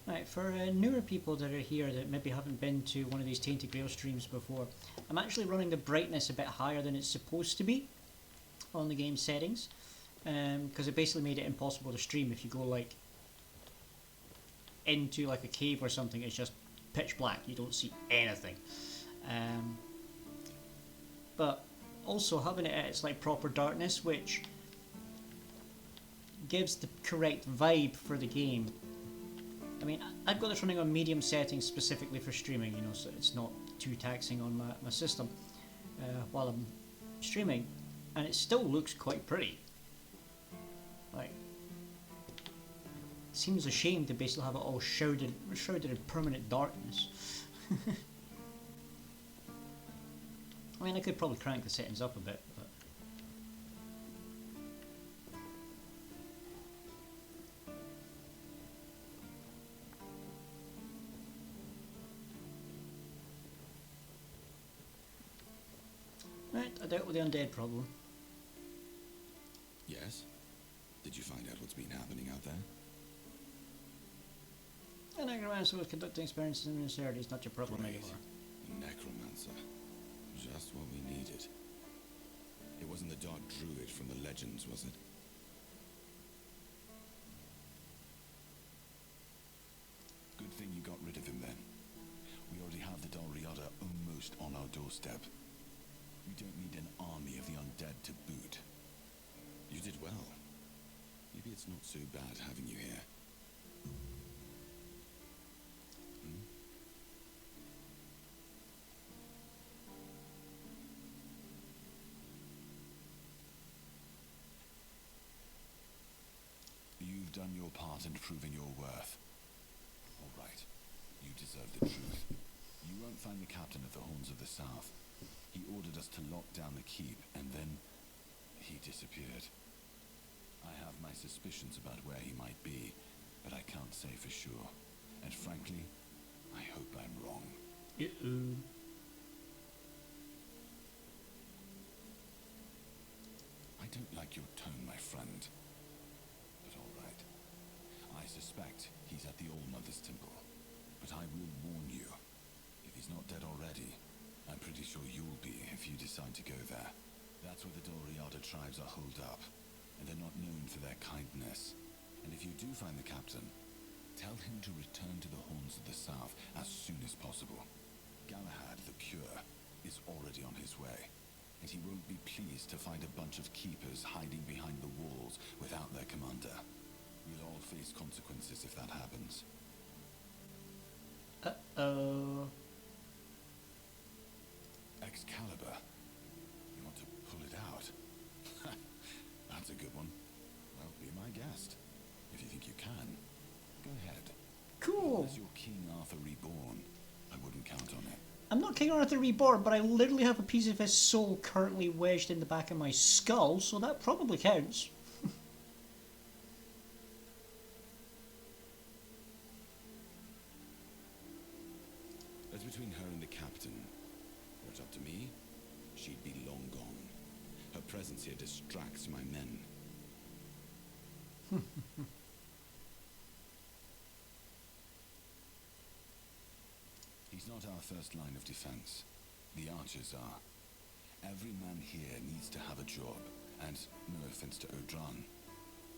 Right, for newer people that are here that maybe haven't been to one of these Tainted Grail streams before, I'm actually running the brightness a bit higher than it's supposed to be on the game settings, because it basically made it impossible to stream. If you go like into like a cave or something, it's just pitch black, you don't see anything. But also having it at its like proper darkness, which gives the correct vibe for the game. I mean, I've got this running on medium settings specifically for streaming, you know, so it's not too taxing on my system while I'm streaming, and it still looks quite pretty. Like, it seems a shame to basically have it all shrouded in permanent darkness. I mean, I could probably crank the settings up a bit, but... Right, I dealt with the undead problem. Yes? Did you find out what's been happening out there? A necromancer was conducting experiments in this area is not your problem Great. anymore. A necromancer. Just what we needed. It wasn't the dark druid from the legends, was it? Good thing you got rid of him then. We already have the Dalriada almost on our doorstep. We don't need an army of the undead to boot. You did well. Maybe it's not so bad having you here. done your part in proving your worth. All right. You deserve the truth. You won't find the captain at the Horns of the South. He ordered us to lock down the keep, and then he disappeared. I have my suspicions about where he might be, but I can't say for sure. And frankly, I hope I'm wrong. Uh-oh. I don't like your tone, my friend. But all right. I suspect he's at the All-Mother's Temple. But I will warn you. If he's not dead already, I'm pretty sure you'll be if you decide to go there. That's where the Doriada tribes are holed up, and they're not known for their kindness. And if you do find the captain, tell him to return to the Horns of the South as soon as possible. Galahad, the Cure, is already on his way, and he won't be pleased to find a bunch of keepers hiding behind the walls without their commander. We'll all face consequences if that happens. Uh-oh. Excalibur. You want to pull it out? That's a good one. Well, be my guest. If you think you can, go ahead. Cool. Unless you're King Arthur reborn, I wouldn't count on it. I'm not King Arthur Reborn, but I literally have a piece of his soul currently wedged in the back of my skull, so that probably counts. That's between her and the captain. Were it up to me, she'd be long gone. Her presence here distracts my men. He's not our first line of defense. The archers are. Every man here needs to have a job, and no offense to Odran,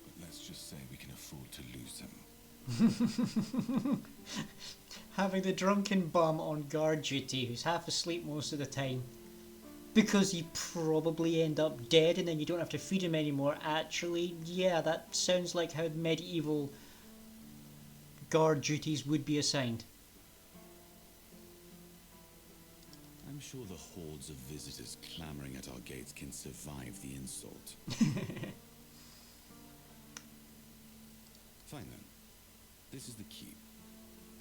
but let's just say we can afford to lose him. Having the drunken bum on guard duty who's half asleep most of the time because he probably end up dead and then you don't have to feed him anymore. Actually, yeah, that sounds like how medieval guard duties would be assigned. I'm sure the hordes of visitors clamoring at our gates can survive the insult. Fine then. This is the keep.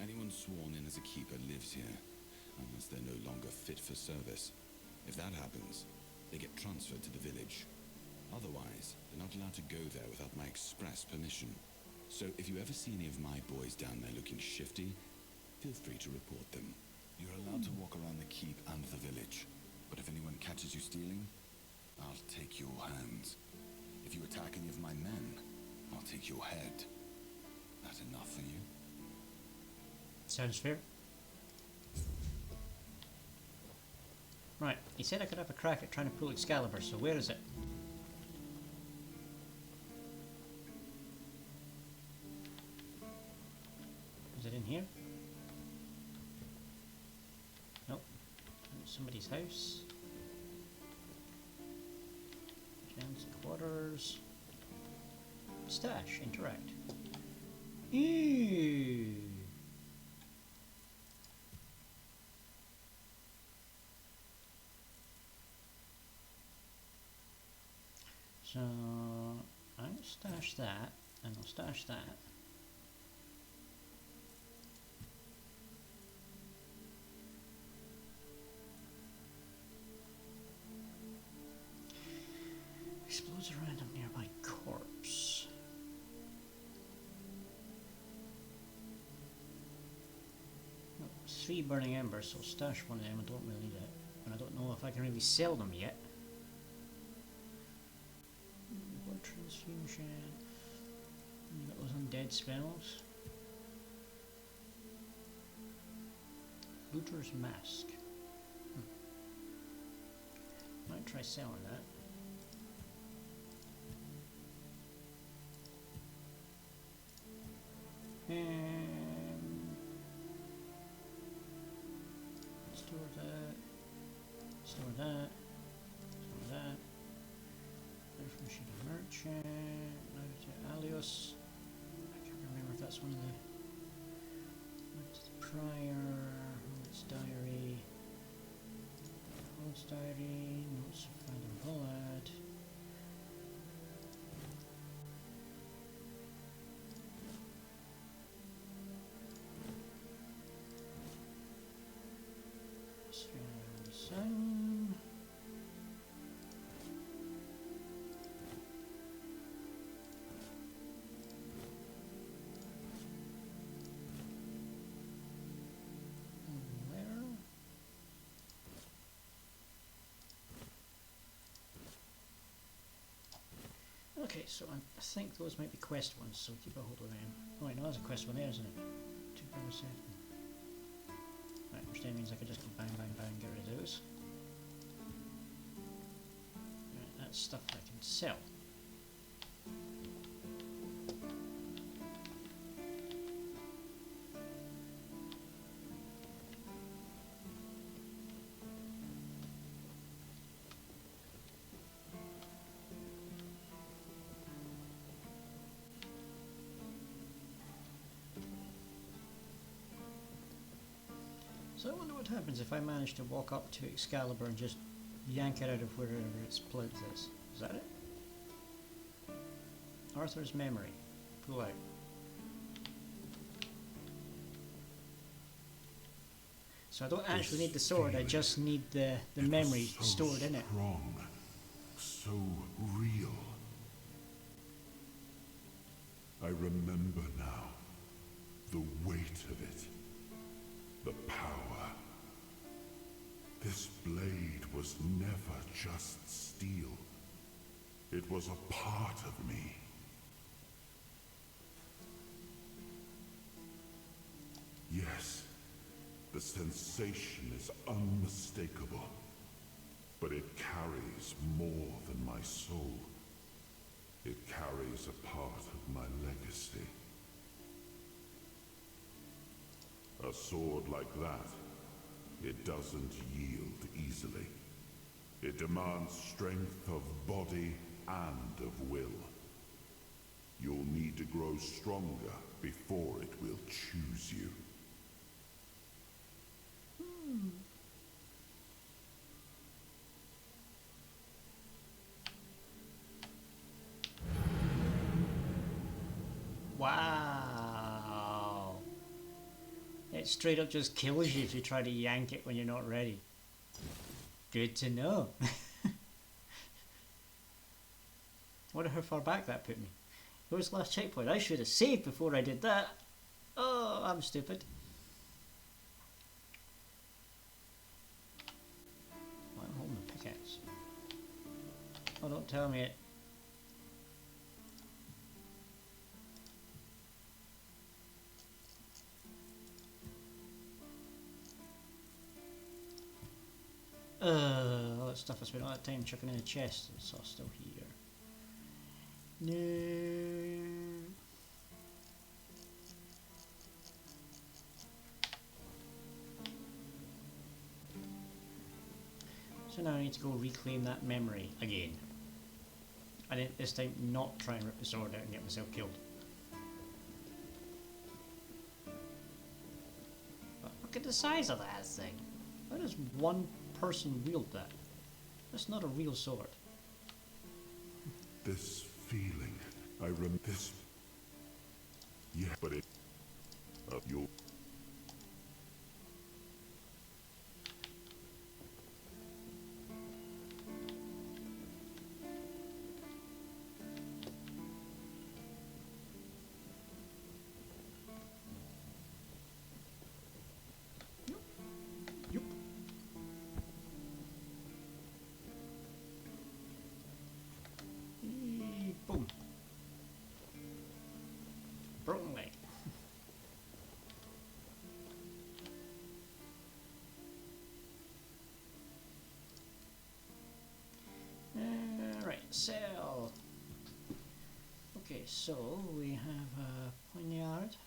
Anyone sworn in as a keeper lives here, unless they're no longer fit for service. If that happens, they get transferred to the village. Otherwise, they're not allowed to go there without my express permission. So if you ever see any of my boys down there looking shifty, feel free to report them. You're allowed to walk around the keep and the village, but if anyone catches you stealing, I'll take your hands. If you attack any of my men, I'll take your head. That enough for you? Sounds fair. Right, he said I could have a crack at trying to pull Excalibur, so where is it? Is it in here? Nope. Somebody's house. Jen's quarters. Stash, interact. Ew. So I'm going to stash that, and I'll stash that. Explodes a random nearby corpse. Oh, 3 burning embers, so stash one of them. I don't really need it, and I don't know if I can really sell them yet. Blood transfusion. You got those undead spells. Looter's Mask. Might try selling that. Store that. Store that. Store that. There's machine merchant. Alios. I can't remember if that's one of the. That's the prior. Holds diary. Holds diary. Notes of Phantom Bullet. Okay, so I think those might be quest ones, so keep a hold of them. Oh wait, no, there's a quest one there, isn't it? 2.7. Right, which then means I could just go bang, bang, bang, get rid of those. Right, that's stuff I can sell. So I wonder what happens if I manage to walk up to Excalibur and just yank it out of wherever its plinth is. Is that it? Arthur's memory. Pull out. So I don't actually need the sword, I just need the memory stored in it. Strong, so real. I remember now the weight of it, the power. This blade was never just steel. It was a part of me. Yes, the sensation is unmistakable, but it carries more than my soul. It carries a part of my legacy. A sword like that, it doesn't yield easily. It demands strength of body and of will. You'll need to grow stronger before it will choose you. Wow. It straight up just kills you if you try to yank it when you're not ready. Good to know. Wonder how far back that put me. Where's the last checkpoint? I should have saved before I did that. Oh, I'm stupid. I'm holding the pickaxe. Oh, don't tell me it. All that stuff I spent all that time chucking in a chest. It's all still here. No. So now I need to go reclaim that memory again. And this time not try and rip the sword out and get myself killed. But look at the size of that thing. How does one person wield that? That's not a real sword. This feeling, I remember this. Yeah, but it. You'll. Yup. Boom. Broken leg. Right, sell. Okay, so we have a poignard.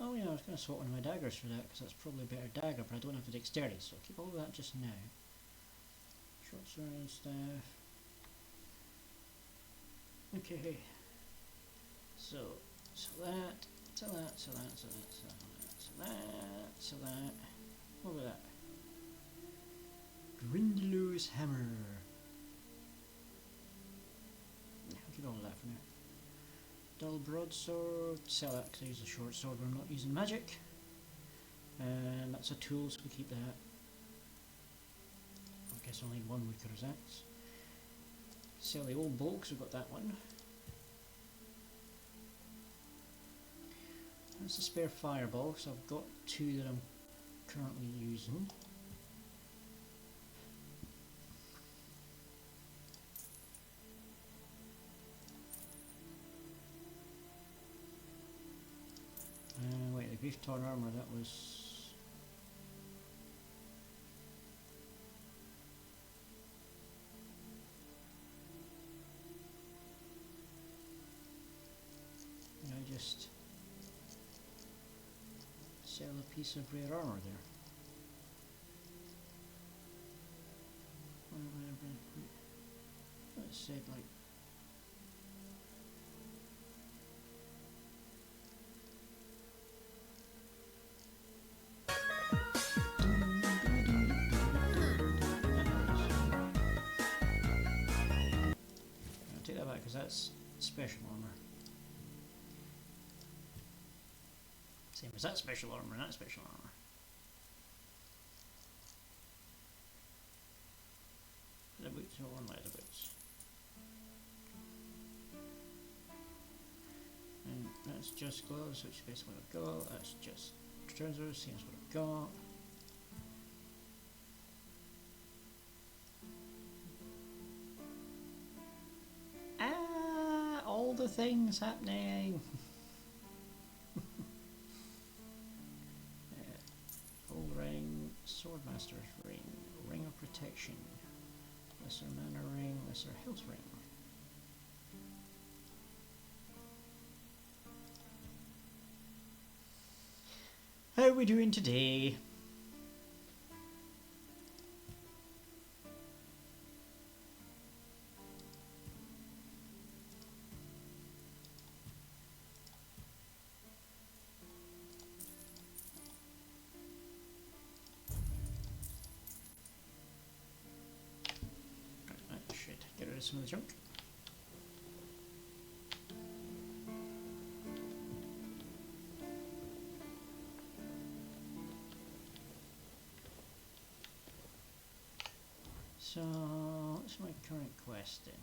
Oh yeah, I was going to swap one of my daggers for that because that's probably a better dagger, but I don't have the dexterity, so I'll keep all of that just now. Short sword and staff. Okay, so that, so that, so that, so that, so that, so that, so that. What was that? Grindelows hammer. Yeah, I'll keep all of that for now. Dull broadsword, sell that because I use a short sword when I'm not using magic. And that's a tool, so we keep that. guess I'll need one wicker axe. Sell the old bolt, 'cause we've got that one. That's a spare fireball, so I've got 2 that I'm currently using. Wait, the grief torn armor, that was... Did I just sell a piece of rare armor there? It said like... I'll take that back because that's special armor. Same as that special armor and that special armor. Leather boots or one leather boots. And that's just gloves, which is basically what I've got. That's just trousers, same as what I've got. All the things happening. Gold ring, swordmaster's ring, ring of protection, lesser mana ring, lesser health ring. How are we doing today? Get rid of some of the junk. So, what's my current quest then?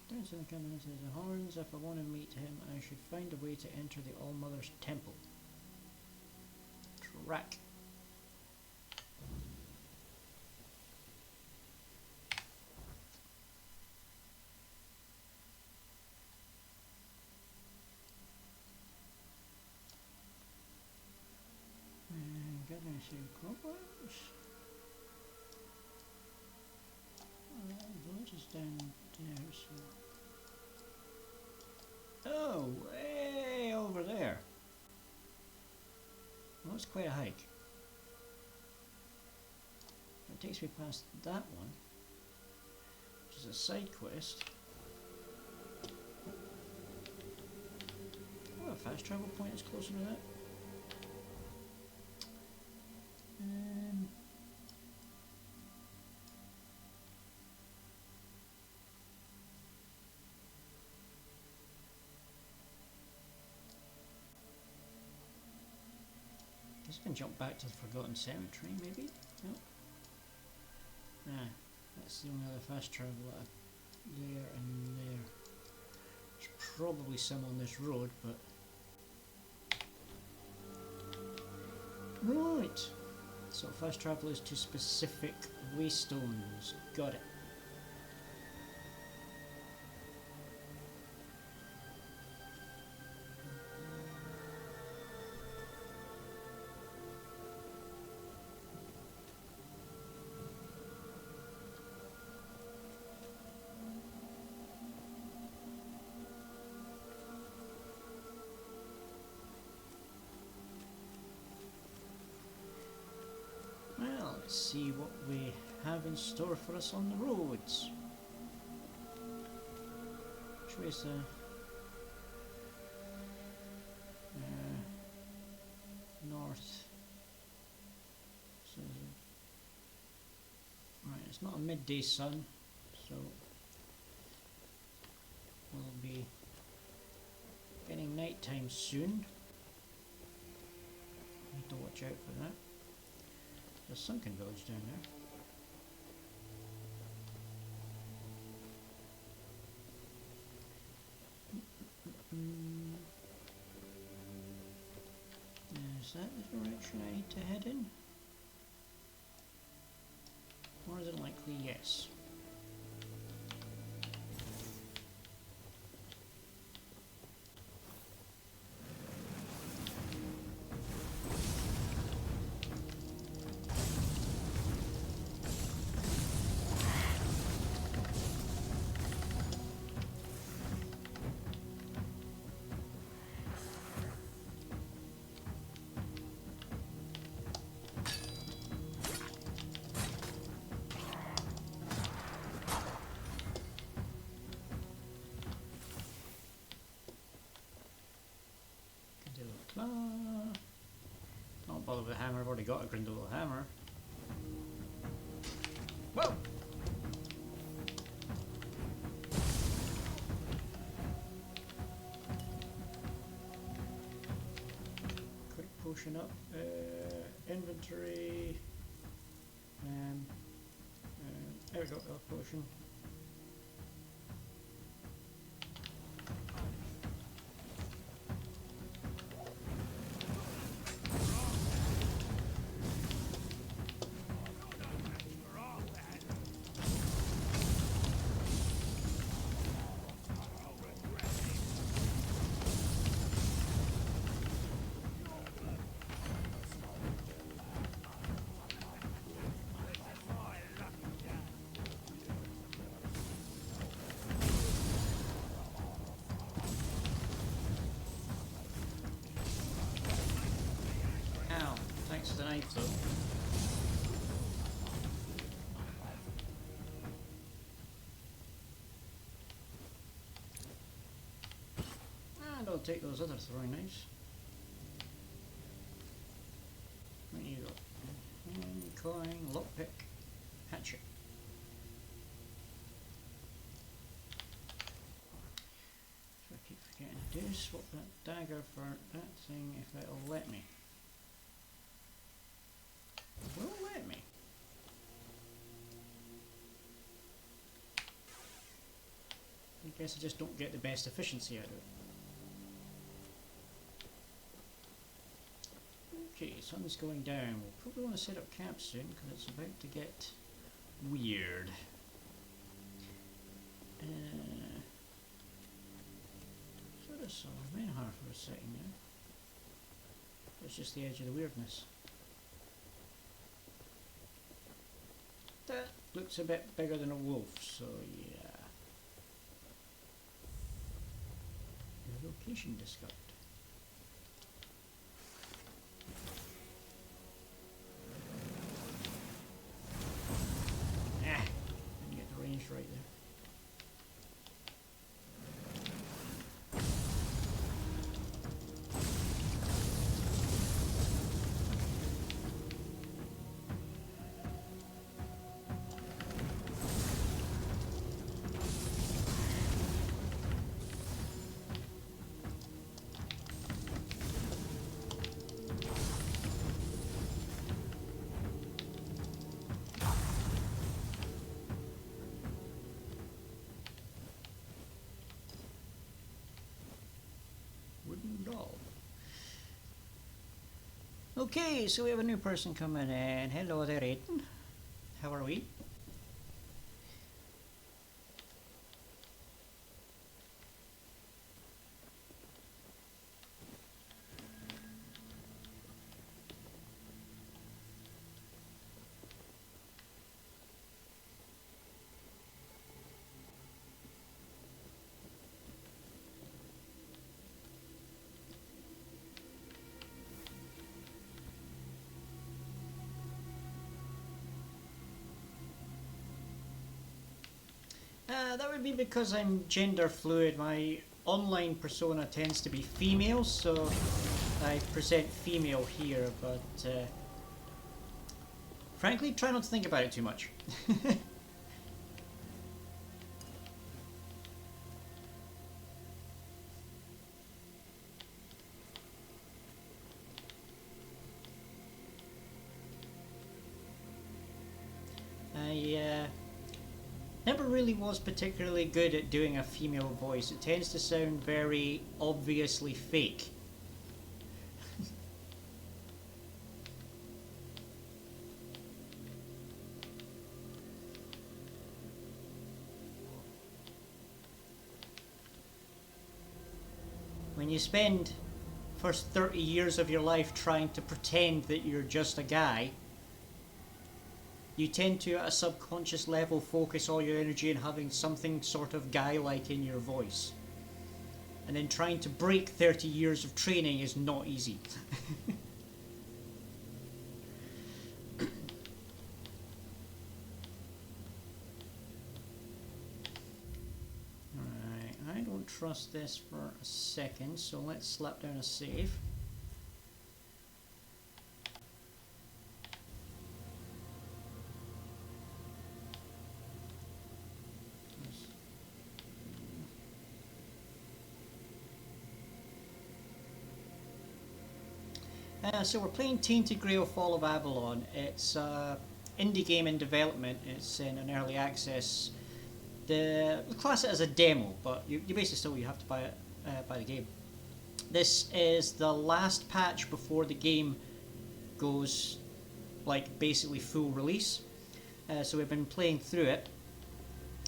Down to the combination of the horns. If I want to meet him, I should find a way to enter the All-Mother's temple. Track. Goodness, you cobwebs. The village is down there, so... Oh, way over there. Well, that's quite a hike. It takes me past that one, which is a side quest. Oh, a fast travel point is closer to that. Guess I can jump back to the Forgotten Cemetery, maybe? No. Nah, that's the only other fast travel there and there. There's probably some on this road, but... Right! So fast travel is to specific waystones. Got it. Let's see what we have in store for us on the roads. Which way is the... north. So, right, it's not a midday sun, so we'll be getting nighttime soon. Need to watch out for that. a sunken village down there. Is that the direction I need to head in? More than likely, yes. Don't bother with the hammer, I've already got a Grindel hammer. Whoa! Quick potion up, inventory, there we go, a potion. Thanks for the knife though. And I'll take those other throwing knives. What do you got? Coin, lockpick, hatchet. So I keep forgetting to do, swap that dagger for that thing if it'll let me. Will let me. I guess I just don't get the best efficiency out of it. Okay, sun's going down. We'll probably want to set up camp soon because it's about to get weird. Sort of saw Menhar for a second there. It's just the edge of the weirdness. That looks a bit bigger than a wolf, so yeah. The location discovered. Didn't get the range right there. Doll. Okay, so we have a new person coming in. Hello there, Aiden. How are we? That would be because I'm gender fluid. My online persona tends to be female, so I present female here, but frankly, try not to think about it too much. never really was particularly good at doing a female voice. It tends to sound very obviously fake. When you spend first 30 years of your life trying to pretend that you're just a guy, you tend to, at a subconscious level, focus all your energy on having something sort of guy-like in your voice. And then trying to break 30 years of training is not easy. Alright, I don't trust this for a second, so let's slap down a save. So we're playing Tainted Grail Fall of Avalon. It's an indie game in development. It's in an early access. The class it as a demo, but you basically still you have to buy it, buy the game. This is the last patch before the game goes like basically full release. So we've been playing through it.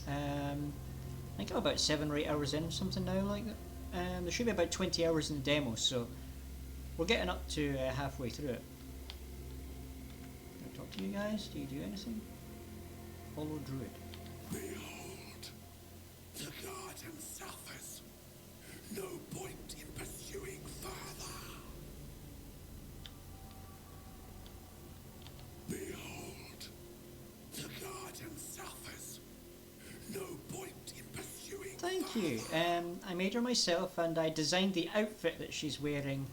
I think I'm about 7 or 8 hours in, something now like that. There should be about 20 hours in the demo, so we're getting up to halfway through it. Can I talk to you guys? Do you do anything? Follow Druid. Behold, the garden suffers. No point in pursuing further. Behold, the garden suffers. No point in pursuing Thank you. I made her myself and I designed the outfit that she's wearing.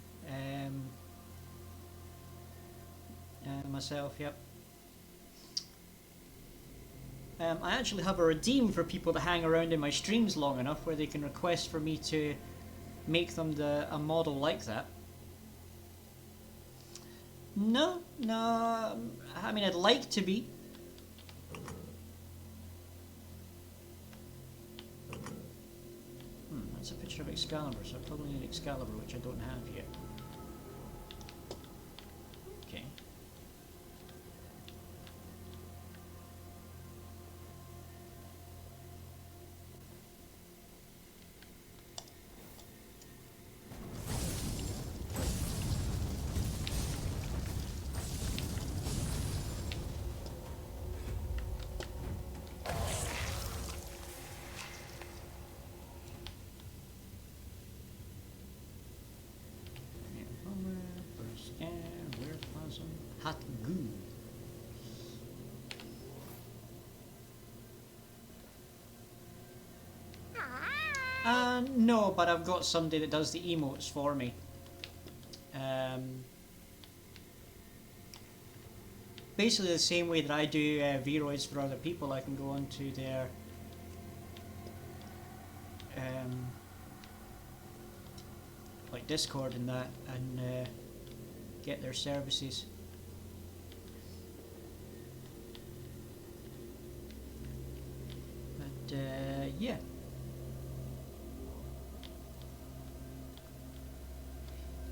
Myself, yep. I actually have a redeem for people to hang around in my streams long enough where they can request for me to make them a model like that. No, I mean I'd like to be. That's a picture of Excalibur, so I probably need Excalibur, which I don't have yet. Okay. Hot goo. No, but I've got somebody that does the emotes for me. Basically the same way that I do Vroids for other people, I can go onto their like Discord and that and get their services. But yeah.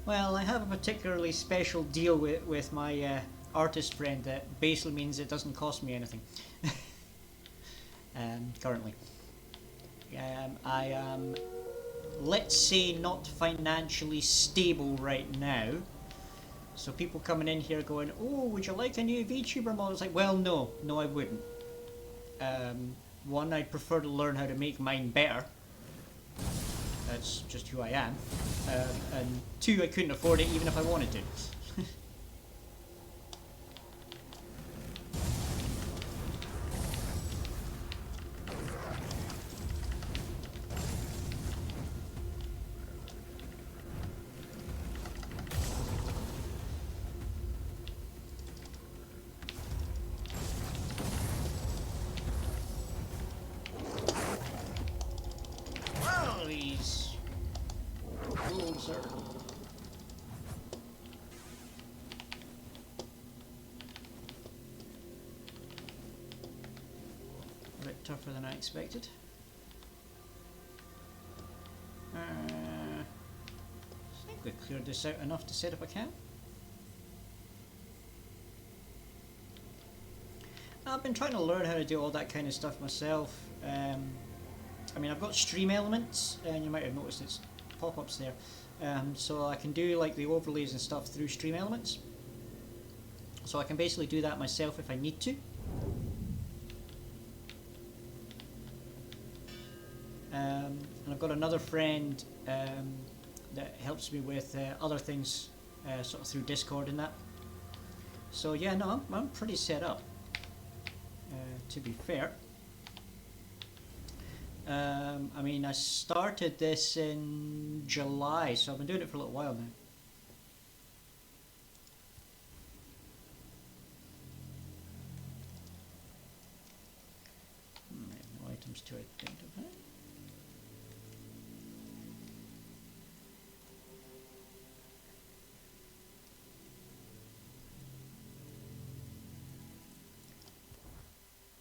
Well, I have a particularly special deal with my artist friend that basically means it doesn't cost me anything. Currently. I am, let's say, not financially stable right now. So people coming in here going, oh, would you like a new VTuber model? It's like, well, no, I wouldn't. One, I'd prefer to learn how to make mine better. That's just who I am. And two, I couldn't afford it even if I wanted to. tougher than I expected. I think we've cleared this out enough to set up a camp. I've been trying to learn how to do all that kind of stuff myself. I mean, I've got stream elements, and you might have noticed it's pop-ups there. So I can do like the overlays and stuff through stream elements. So I can basically do that myself if I need to. And I've got another friend that helps me with other things sort of through Discord and that. So yeah, no, I'm pretty set up, to be fair. I mean, I started this in July, so I've been doing it for a little while now. No items to identify.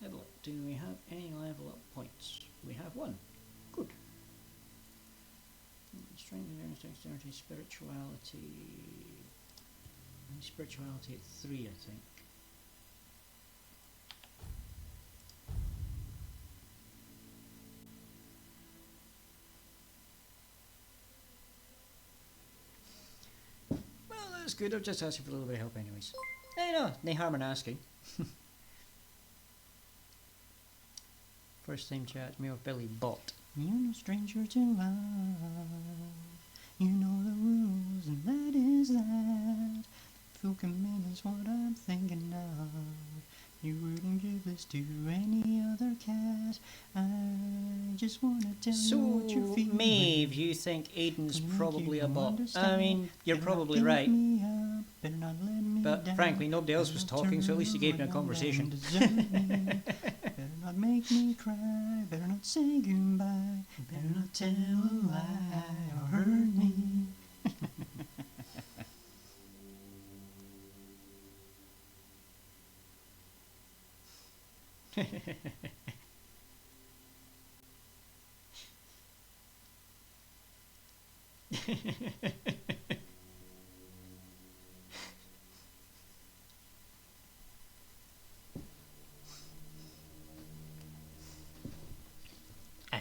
Level up. Do we have any level up points? We have one. Good. Strength, endurance, dexterity, spirituality. Spirituality at 3, I think. Well, that's good. I've just asked you for a little bit of help anyways. No harm in asking. First time chat, me with Billy Bot. You're no stranger to love. You know the rules, and that is that. Full commitment's what I'm thinking of. You wouldn't give this to any other cat. I just wanna tell you what you're feeling. So, Maeve, you think Aiden's probably a bot? I mean, you're probably right. But frankly, nobody else was talking, so at least you gave me a conversation. Better not make me cry, better not say goodbye, better not tell a lie or hurt me.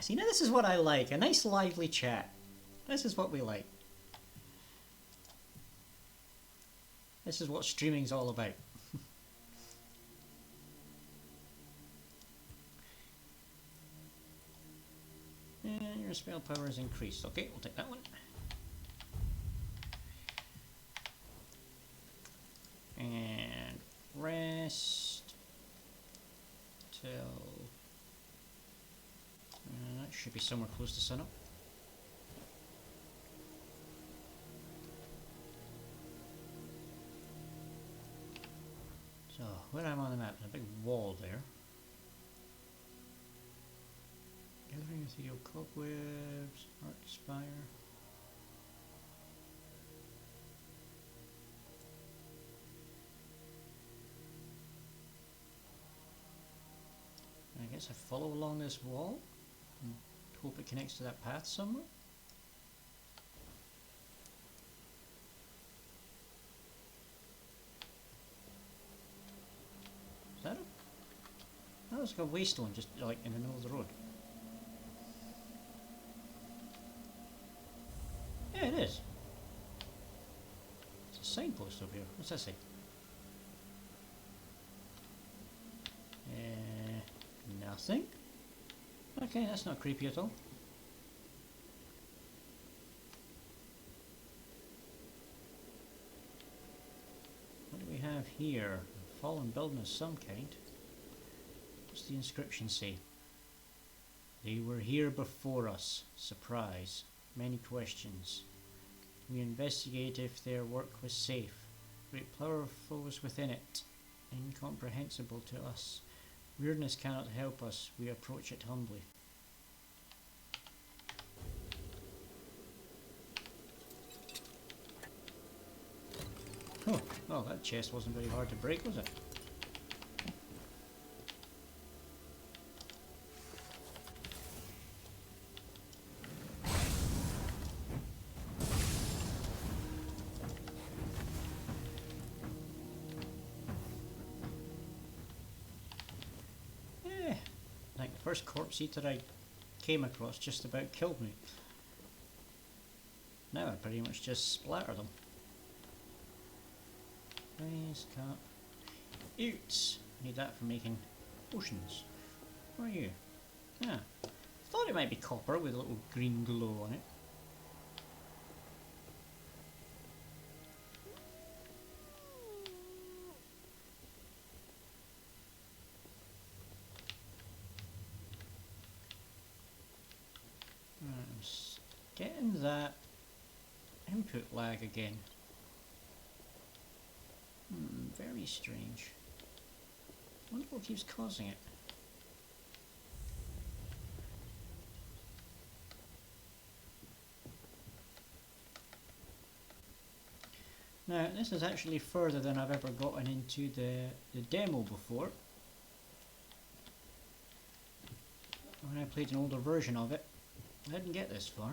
See, now this is what I like, a nice lively chat. This is what we like. This is what streaming's all about. And your spell power is increased. Okay, we'll take that one. And rest till that should be somewhere close to sunup. So where I'm on the map, there's a big wall there. Gathering ethereal cobwebs, art spire. I guess I follow along this wall and hope it connects to that path somewhere. Is that it? That looks like a wasteland just like in the middle of the road. Yeah, it is. It's a signpost over here. What's that say? Nothing. Okay, that's not creepy at all. What do we have here? A fallen building of some kind. What's the inscription say? They were here before us. Surprise. Many questions. We investigate if their work was safe. Great power flows within it. Incomprehensible to us. Weirdness cannot help us. We approach it humbly. Oh, well, that chest wasn't very hard to break, was it? first corpse eater I came across just about killed me. Now I pretty much just splatter them. Nice cut. Oots! Need that for making potions. Where are you? Yeah. Thought it might be copper with a little green glow on it. I'm getting that input lag again. Very strange. Wonder what keeps causing it. Now, this is actually further than I've ever gotten into the demo before. When I played an older version of it, I didn't get this far.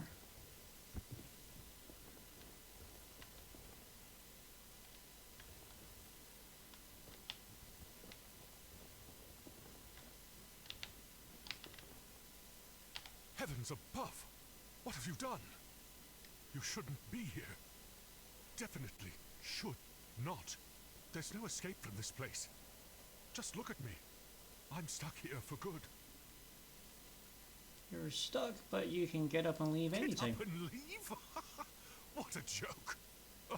Heavens above! What have you done? You shouldn't be here. Definitely should not. There's no escape from this place. Just look at me. I'm stuck here for good. You're stuck, but you can get up and leave anytime. Get up and leave? What a joke.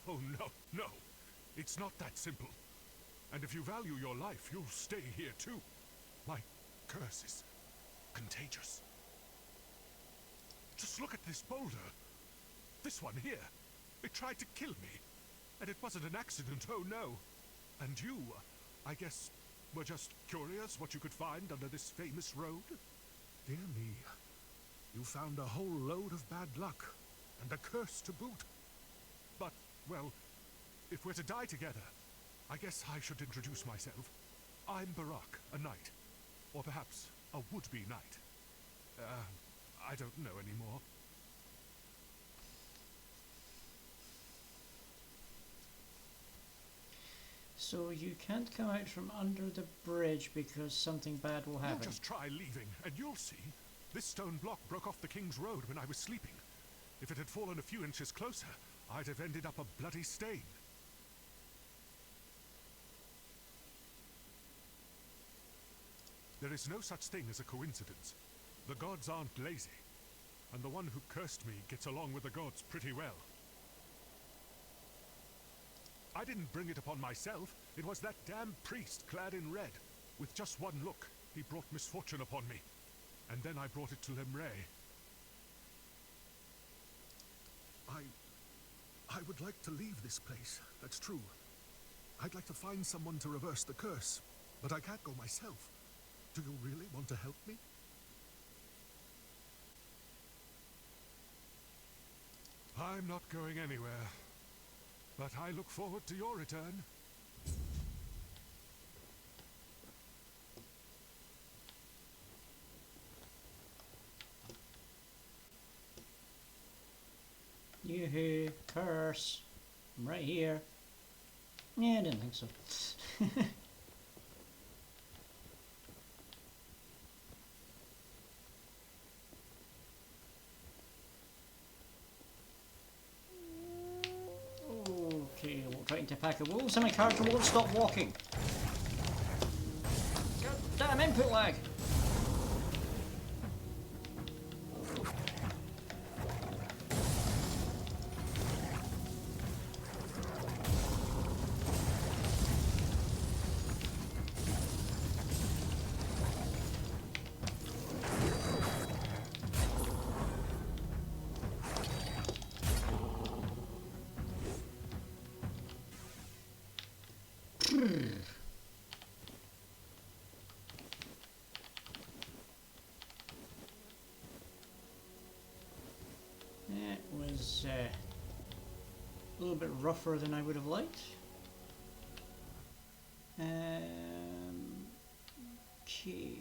Oh, no, no. It's not that simple. And if you value your life, you'll stay here too. My curse is contagious. Just look at this boulder. This one here. It tried to kill me. And it wasn't an accident, oh no. And you, I guess, were just curious what you could find under this famous road? Dear me. You found a whole load of bad luck. And a curse to boot. But, well, if we're to die together, I guess I should introduce myself. I'm Barak, a knight. Or perhaps a would-be knight. I don't know anymore. So you can't come out from under the bridge because something bad will happen. You just try leaving, and you'll see. This stone block broke off the King's Road when I was sleeping. If it had fallen a few inches closer, I'd have ended up a bloody stain. There is no such thing as a coincidence. The gods aren't lazy. And the one who cursed me gets along with the gods pretty well. I didn't bring it upon myself. It was that damn priest clad in red. With just one look, he brought misfortune upon me. And then I brought it to Lemray. I would like to leave this place, that's true. I'd like to find someone to reverse the curse, but I can't go myself. Do you really want to help me? I'm not going anywhere, but I look forward to your return. Yoo-hoo, curse. I'm right here. Yeah, I didn't think so. Okay, we're trying to pack a wolves and my character won't stop walking. God damn input lag! That was a little bit rougher than I would have liked. Okay.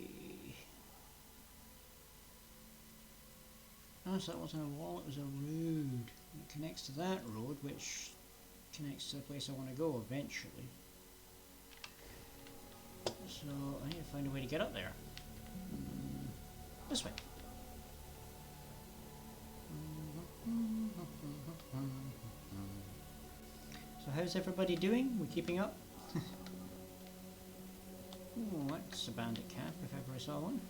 Oh, so that wasn't a wall, it was a road. It connects to that road, which connects to the place I want to go eventually. So I need to find a way to get up there. This way. So how's everybody doing? We keeping up? Oh, that's a bandit camp if ever I saw one.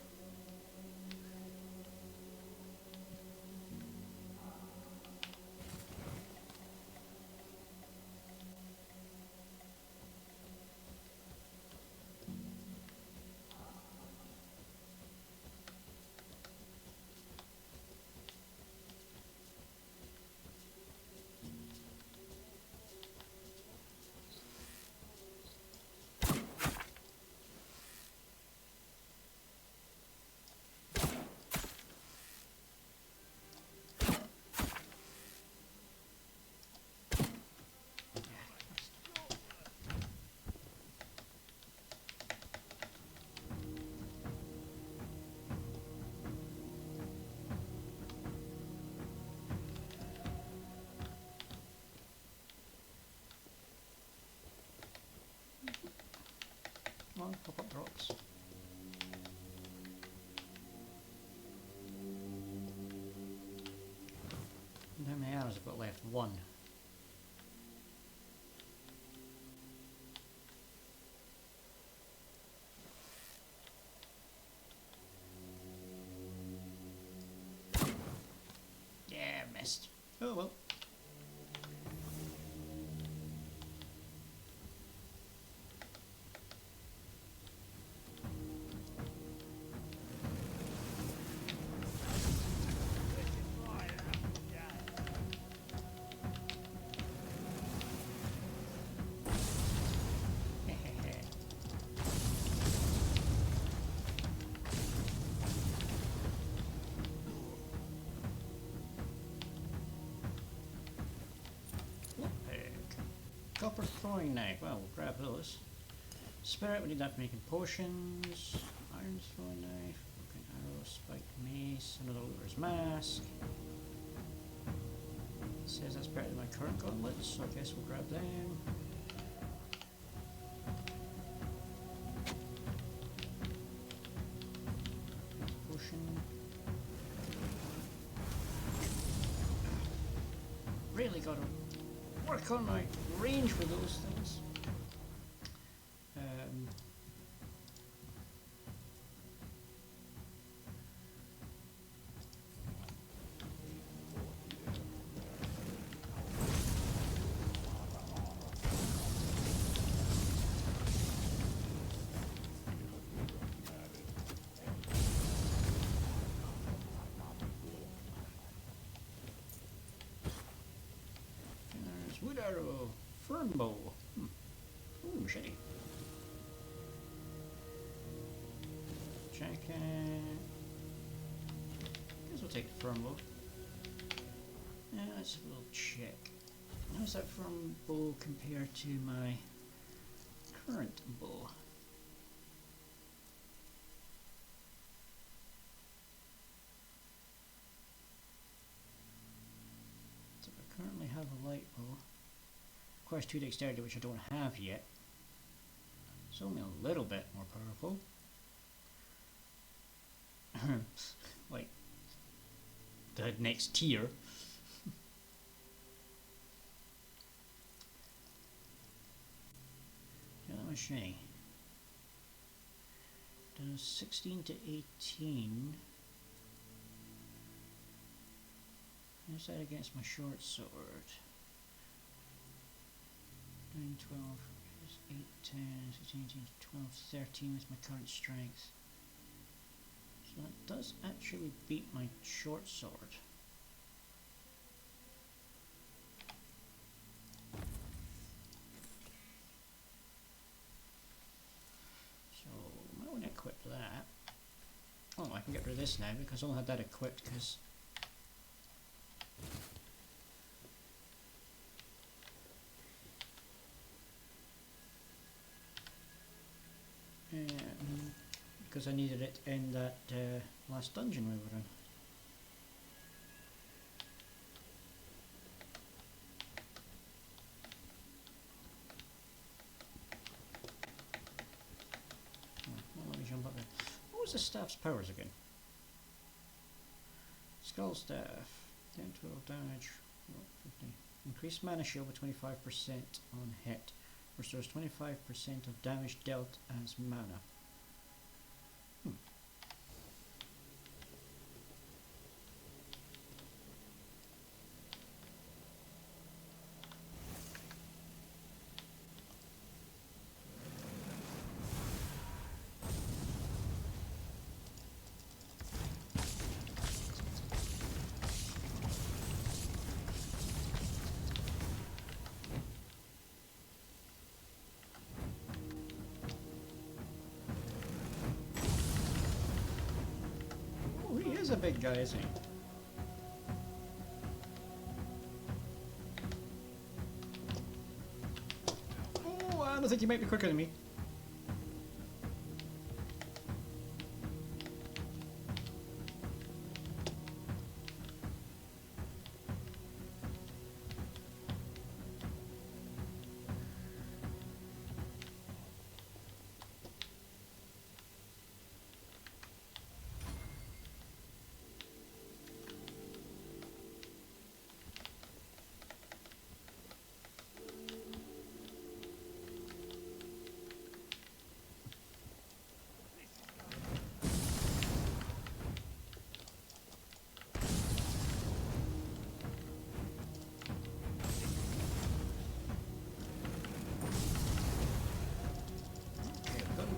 Come on, pop up rocks. And how many arrows I've got left? One. Yeah, missed. Oh well. Copper throwing knife. Well, we'll grab those. Spirit, we need that for making potions. Iron throwing knife. Broken arrow, spiked mace, another looter's mask. It says that's better than my current gauntlets, so I guess we'll grab them. Potion. Really gotta work on my range with those things. Wood arrow, fern bow. Ooh, machete. Check it. Guess we'll take the fern bow. Yeah, let's have a little check. How's that fern bow compared to my current bow? So I currently have a light bow. Requires 2 dexterity, which I don't have yet. It's only a little bit more powerful. Like the next tier. Yeah, that was shiny. Does 16 to 18. How's that against my short sword? 9, 12, 8, 10, 16, 18, 12, 13 with my current strength. So that does actually beat my short sword. So I might want to equip that. Oh, I can get rid of this now because I only had that equipped because because I needed it in that last dungeon we were in. Oh, well, let me jump up there. What was the staff's powers again? Skull Staff. 10, 12 damage. Oh, 50. Increased mana shield by 25% on hit. Restores 25% of damage dealt as mana. A big guy, isn't he? Oh, I don't think he might be quicker than me.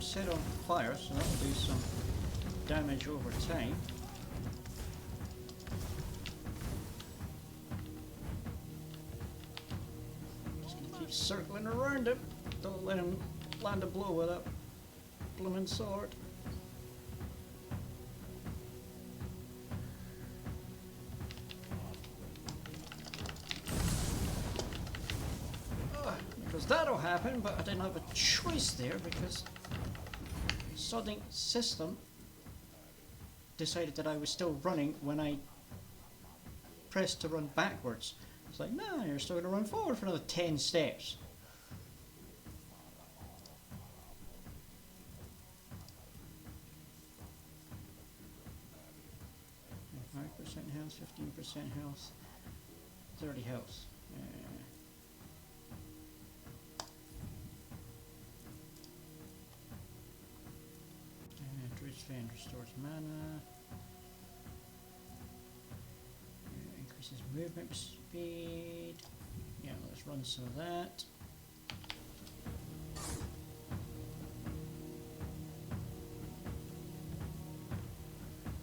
Set on fire, so that'll do some damage over time. Just gonna keep circling around him. Don't let him land a blow with that blooming sword. Because that'll happen, but I didn't have a choice there because sodding system decided that I was still running when I pressed to run backwards. It's like, no, you're still going to run forward for another 10 steps. %, health, 15% health, 30 health. Fan restores mana. Increases movement speed. Yeah, let's run some of that.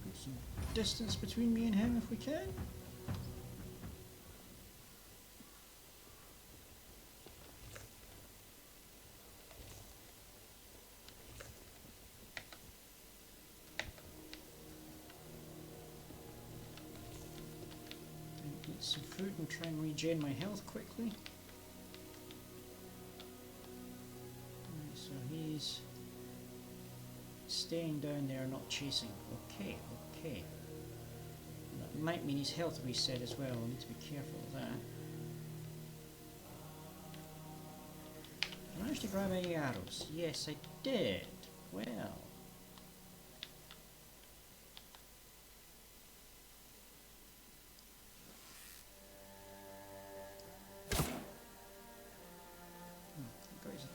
Put some distance between me and him if we can. Some food and try and regen my health quickly. Right, so he's staying down there, not chasing. Okay, okay. That might mean his health reset as well. I need to be careful of that. Managed to grab any arrows? Yes, I did. Well.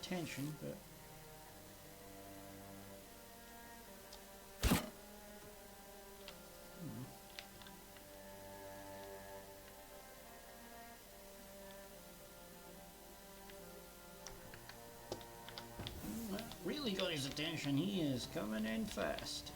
Attention, but that really got his attention. He is coming in fast.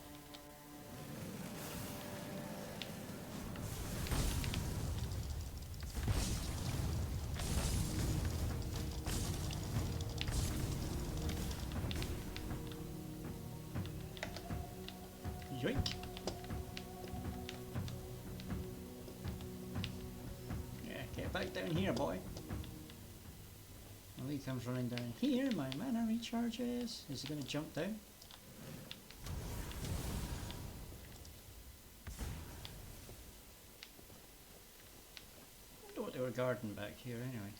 Yoink. Yeah, get back down here, boy. Well, he comes running down here. My mana recharges. Is he going to jump down? I wonder what they were guarding back here anyway.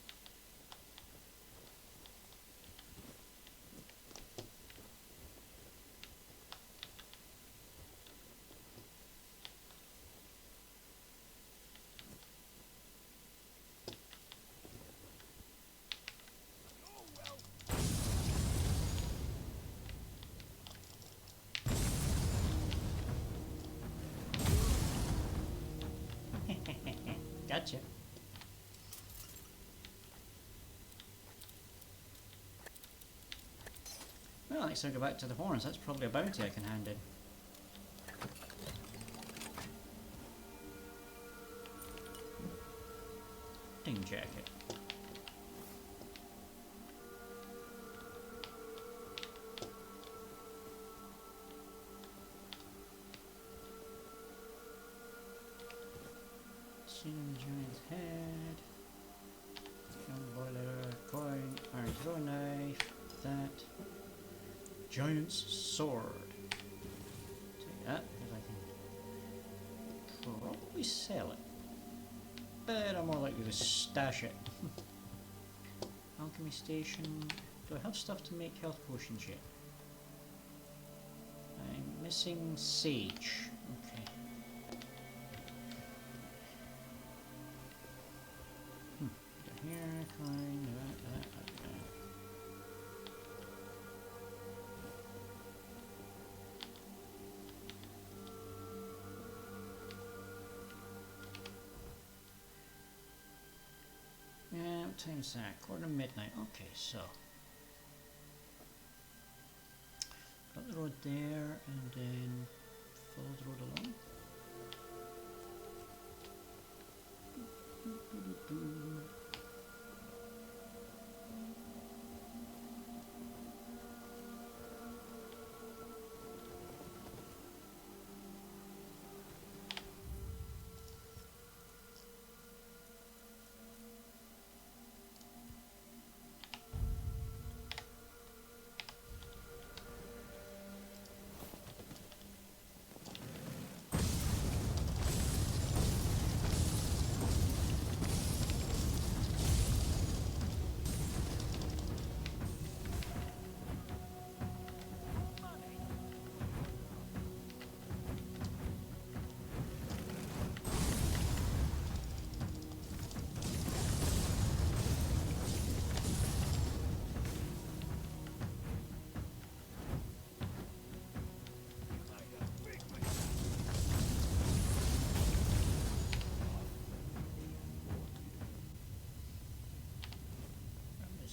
Gotcha. Well, next I go back to the horns. That's probably a bounty I can hand in. Ding jacket. Seen giant's head. Young boiler, coin, iron throwing knife, that. Giant's sword. Take that, because I can probably sell it. But I'm more likely to stash it. Alchemy station. Do I have stuff to make health potions yet? I'm missing sage. Okay. Here, coin, that. Yeah, what time is that? midnight. Okay, so got the road there, and then follow the road along.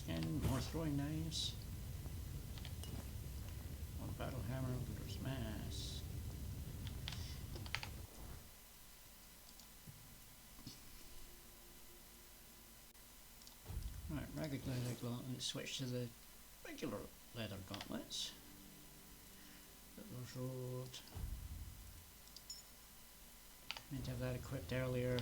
And more throwing knives. One battle hammer, looter's mass. Right, ragged leather gauntlets. Switch to the regular leather gauntlets. Those rolled. Meant to have that equipped earlier.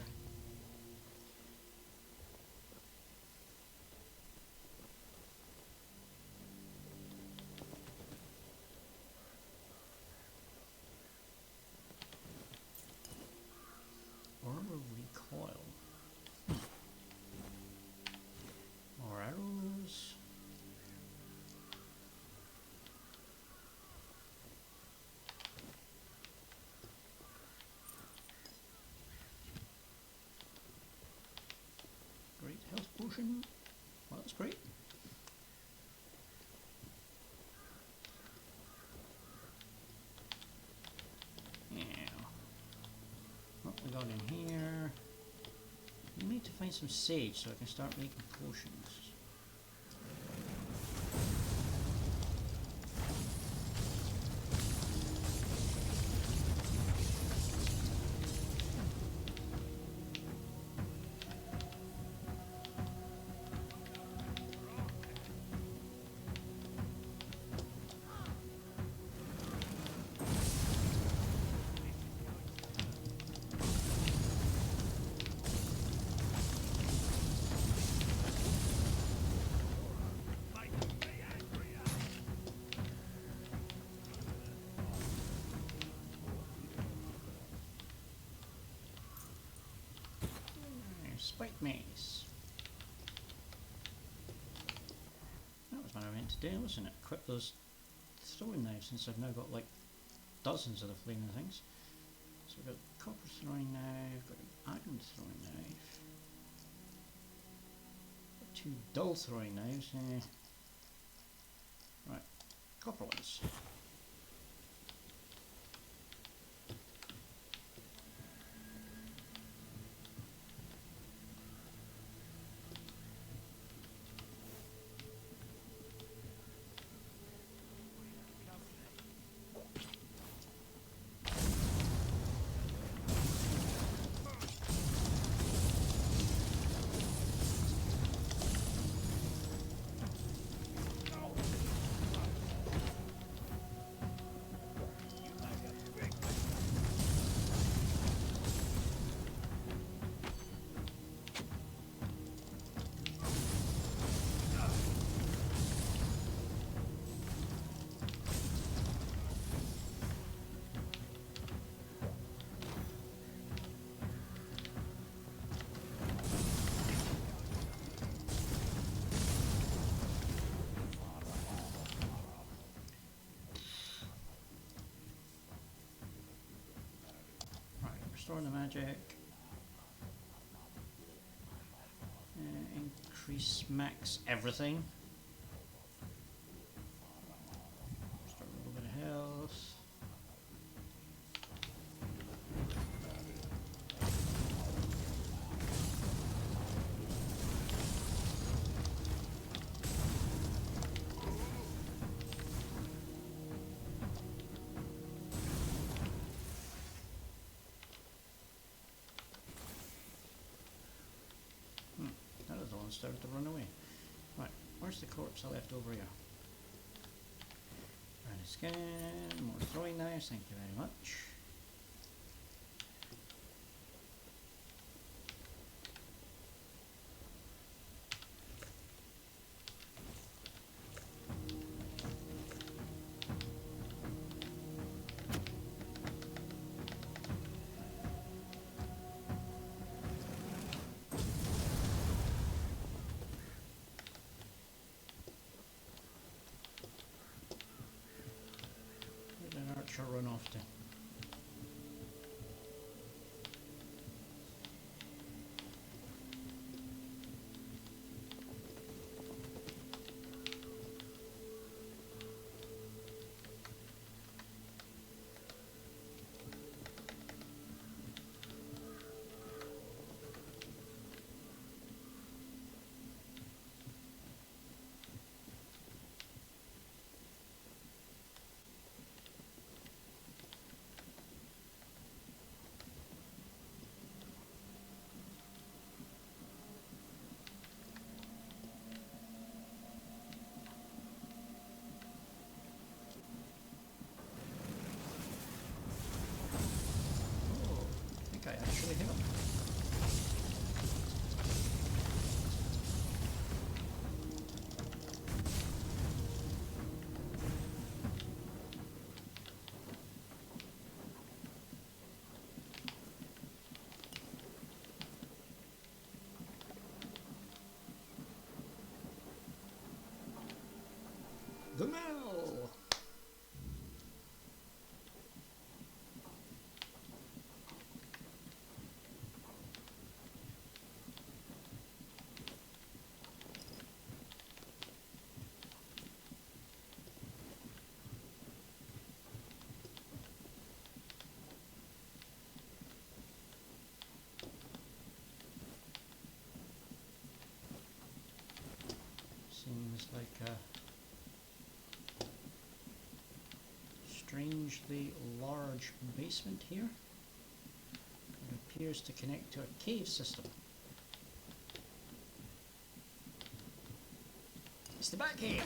Recoil. More arrows. Great health potion. Well, that's great. What we got in here? We need to find some sage so I can start making potions. Spike mace. That was what I meant to do, wasn't it? Equip those throwing knives, since I've now got like dozens of the flaming things. So we've got copper throwing knife, got an iron throwing knife, got two dull throwing knives. Right, copper ones. Restoring the magic. Increase max everything. Restore a little bit of health. That was the one that started to run away. Right, where's the corpse I left over here? Run a scan, more throwing knives, thank you very much. Where did an archer run off to? I think I actually hit him. The mill! Seems like a strangely large basement here. It appears to connect to a cave system. It's the back cave!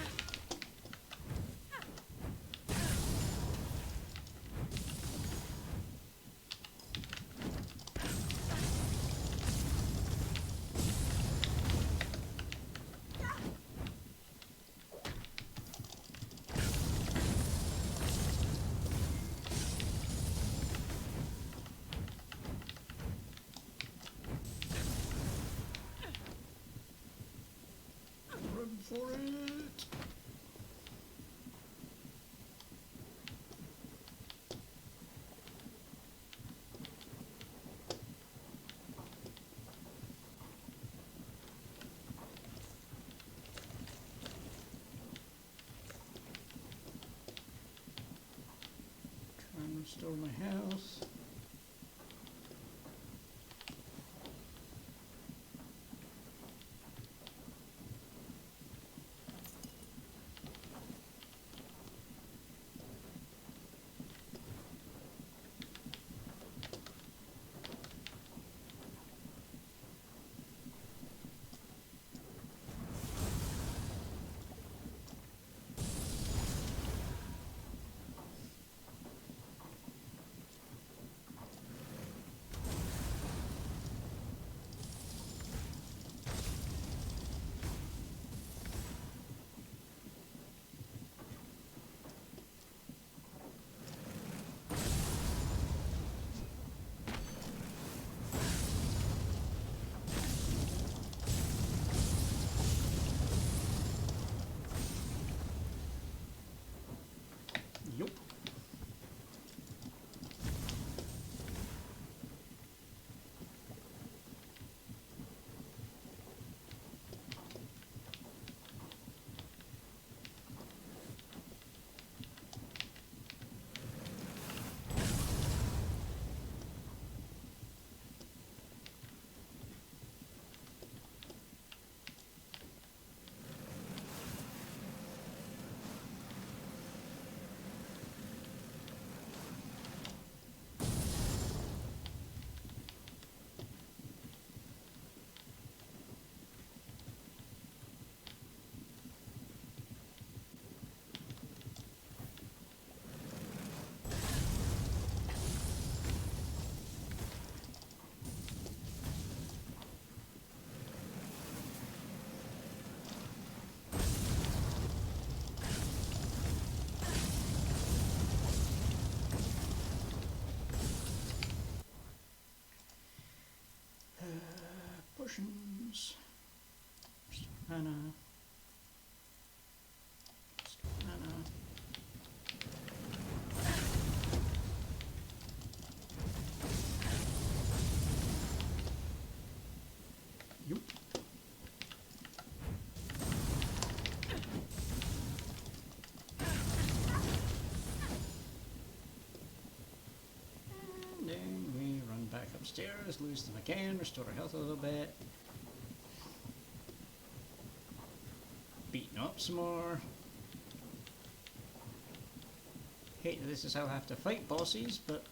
Run for it! Try and restore my health. potions. Restore mana. Restore mana. Yup. And then we run back upstairs, lose them again, restore our health a little bit. Beating up some more. Hate that this is how I have to fight bosses, but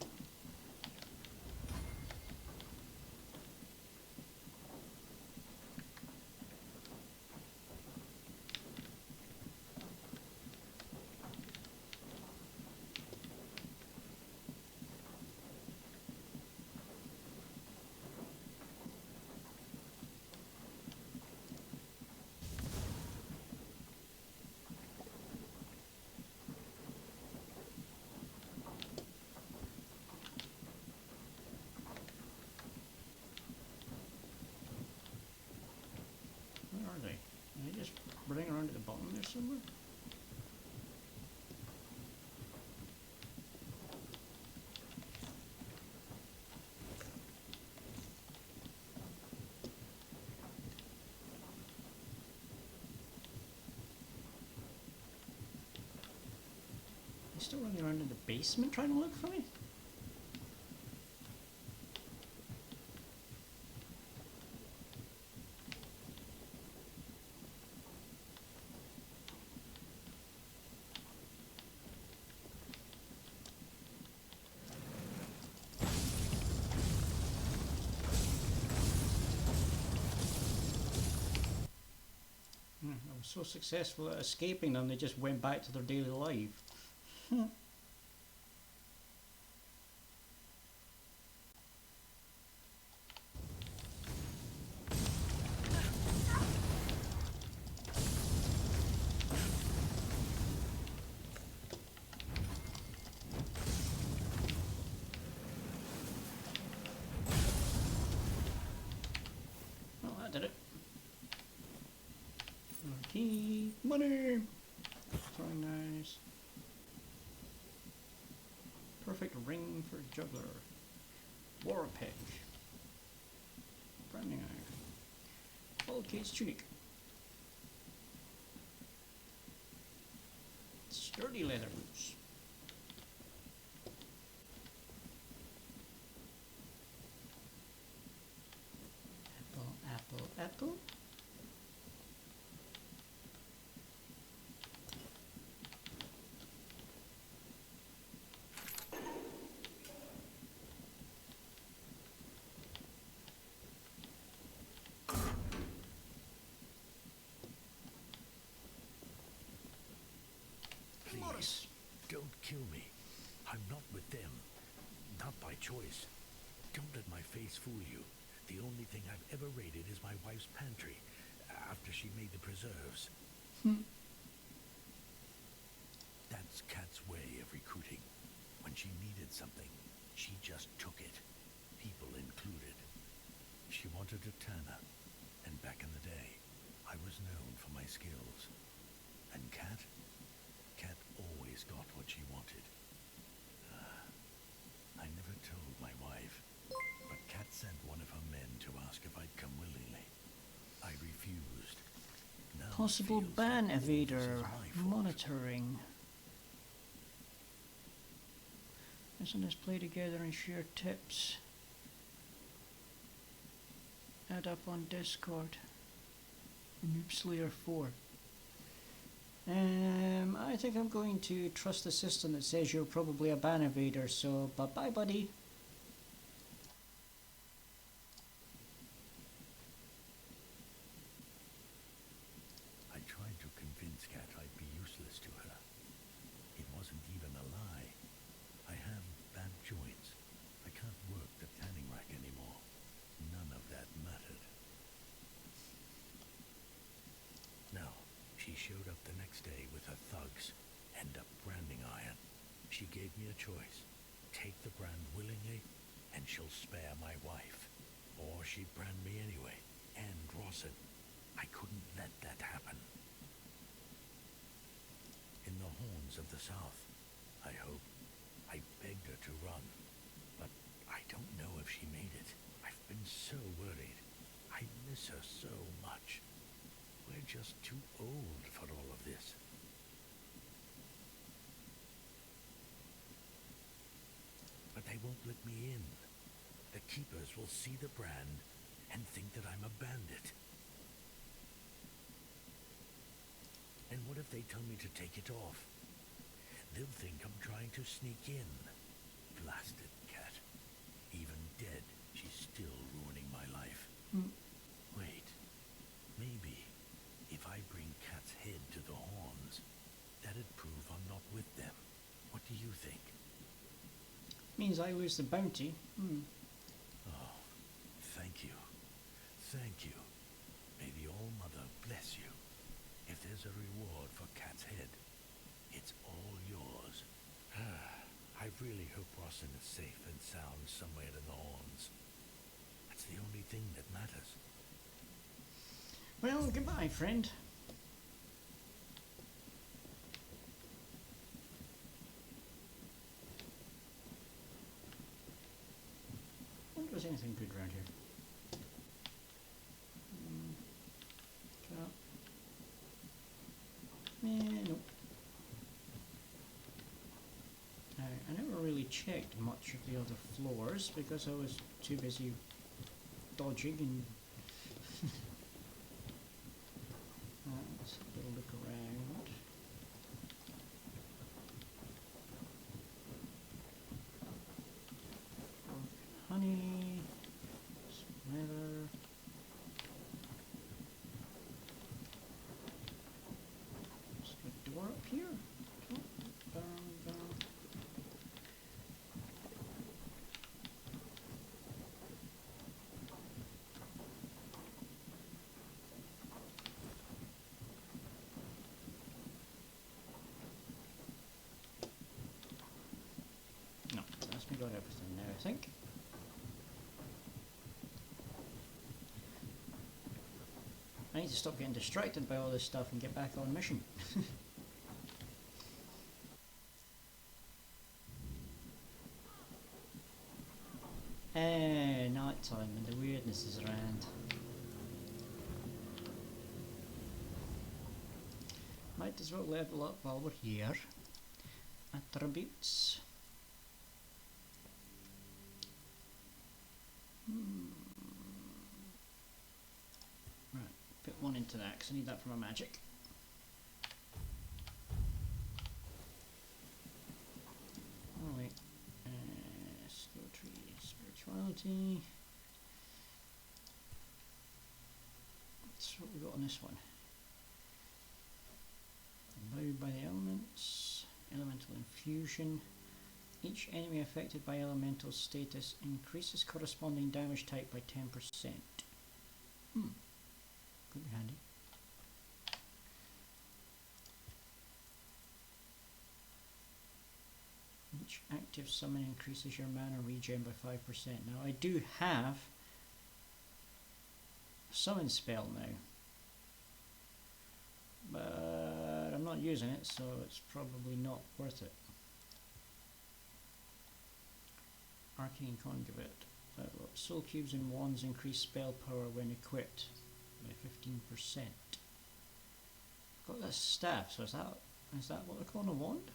where are they? Are they just running around at the bottom there somewhere? They still running around in the basement trying to look for me? I was so successful at escaping them, they just went back to their daily life. Well, that did it. Key, money, throwing knives. Perfect ring for juggler. War pick. Branding iron. All case tunic. Sturdy leather boots. Apple, apple, apple. Please, don't kill me. I'm not with them. Not by choice. Don't let my face fool you. The only thing I've ever raided is my wife's pantry, after she made the preserves. That's Kat's way of recruiting. When she needed something, she just took it. People included. She wanted a Tana, and back in the day, I was known for my skills. And Kat always got what she wanted. I never told my wife, but Kat sent one of her men to ask if I'd come willingly. I refused. Now Possible it feels ban like all this evader is my fault. monitoring. Let's play together and share tips. Add up on Discord. Noob Slayer 4. I think I'm going to trust the system that says you're probably a ban evader, so bye-bye, buddy. I tried to convince Kat I'd be useless to her. It wasn't even a lie. I have bad joints. I can't work the tanning rack anymore. None of that mattered. No, she showed up the next day with her thugs and a branding iron. She gave me a choice. Take the brand willingly, and she'll spare my wife. Or she'd brand me anyway, and Rawson. I couldn't let that happen. In the horns of the south, I hope. I begged her to run, but I don't know if she made it. I've been so worried. I miss her so much. We're just too old for all of this. But they won't let me in. The keepers will see the brand and think that I'm a bandit. And what if they tell me to take it off? They'll think I'm trying to sneak in. Blasted cat. Even dead, she's still ruining my life. Wait. Maybe if I bring Cat's head to the horns, that'd prove I'm not with them. What do you think? Means I lose the bounty. Oh, thank you. Thank you. May the All-Mother bless you. If there's a reward for Cat's head, it's all yours. I really hope Rawson is safe and sound somewhere in the horns. That's the only thing that matters. Well, goodbye, friend. I wonder if there's anything good around here. Nope. I never really checked much of the other floors because I was too busy dodging and let's have a little look around. Honey, some leather. Is there a door up here? Oh, down. No, that's me got everything there, I think. I need to stop getting distracted by all this stuff and get back on mission. Night time and the weirdness is around. Might as well level up while we're here. Attributes. Right, put one into that because I need that for my magic. Oh wait, skill tree, spirituality. That's what we got on this one. Imbued by the elements, elemental infusion. Each enemy affected by elemental status increases corresponding damage type by 10%. Could be handy. Each active summon increases your mana regen by 5%. Now I do have a summon spell now, but I'm not using it, so it's probably not worth it. Arcane Conduit. Soul cubes and wands increase spell power when equipped by 15%. Got this staff, so is that what they're calling a wand?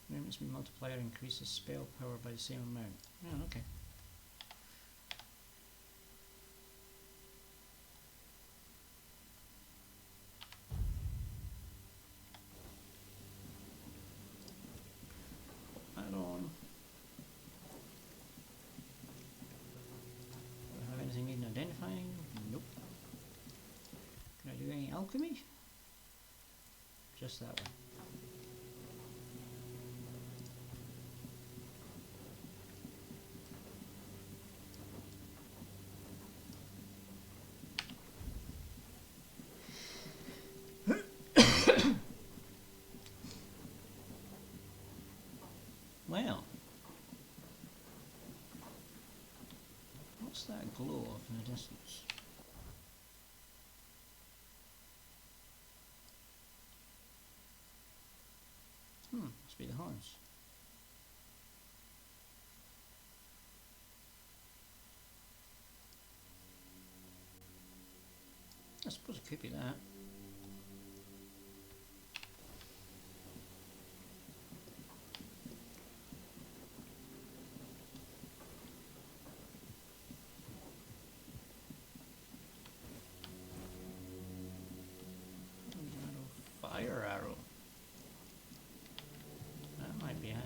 Remembrance multiplier increases spell power by the same amount. Oh, okay. Add on. Do I have anything needing identifying? Nope. Can I do any alchemy? Just that one. Well, that glow off in the distance? Must be the horns. I suppose it could be that. Fire arrow. That might be handy.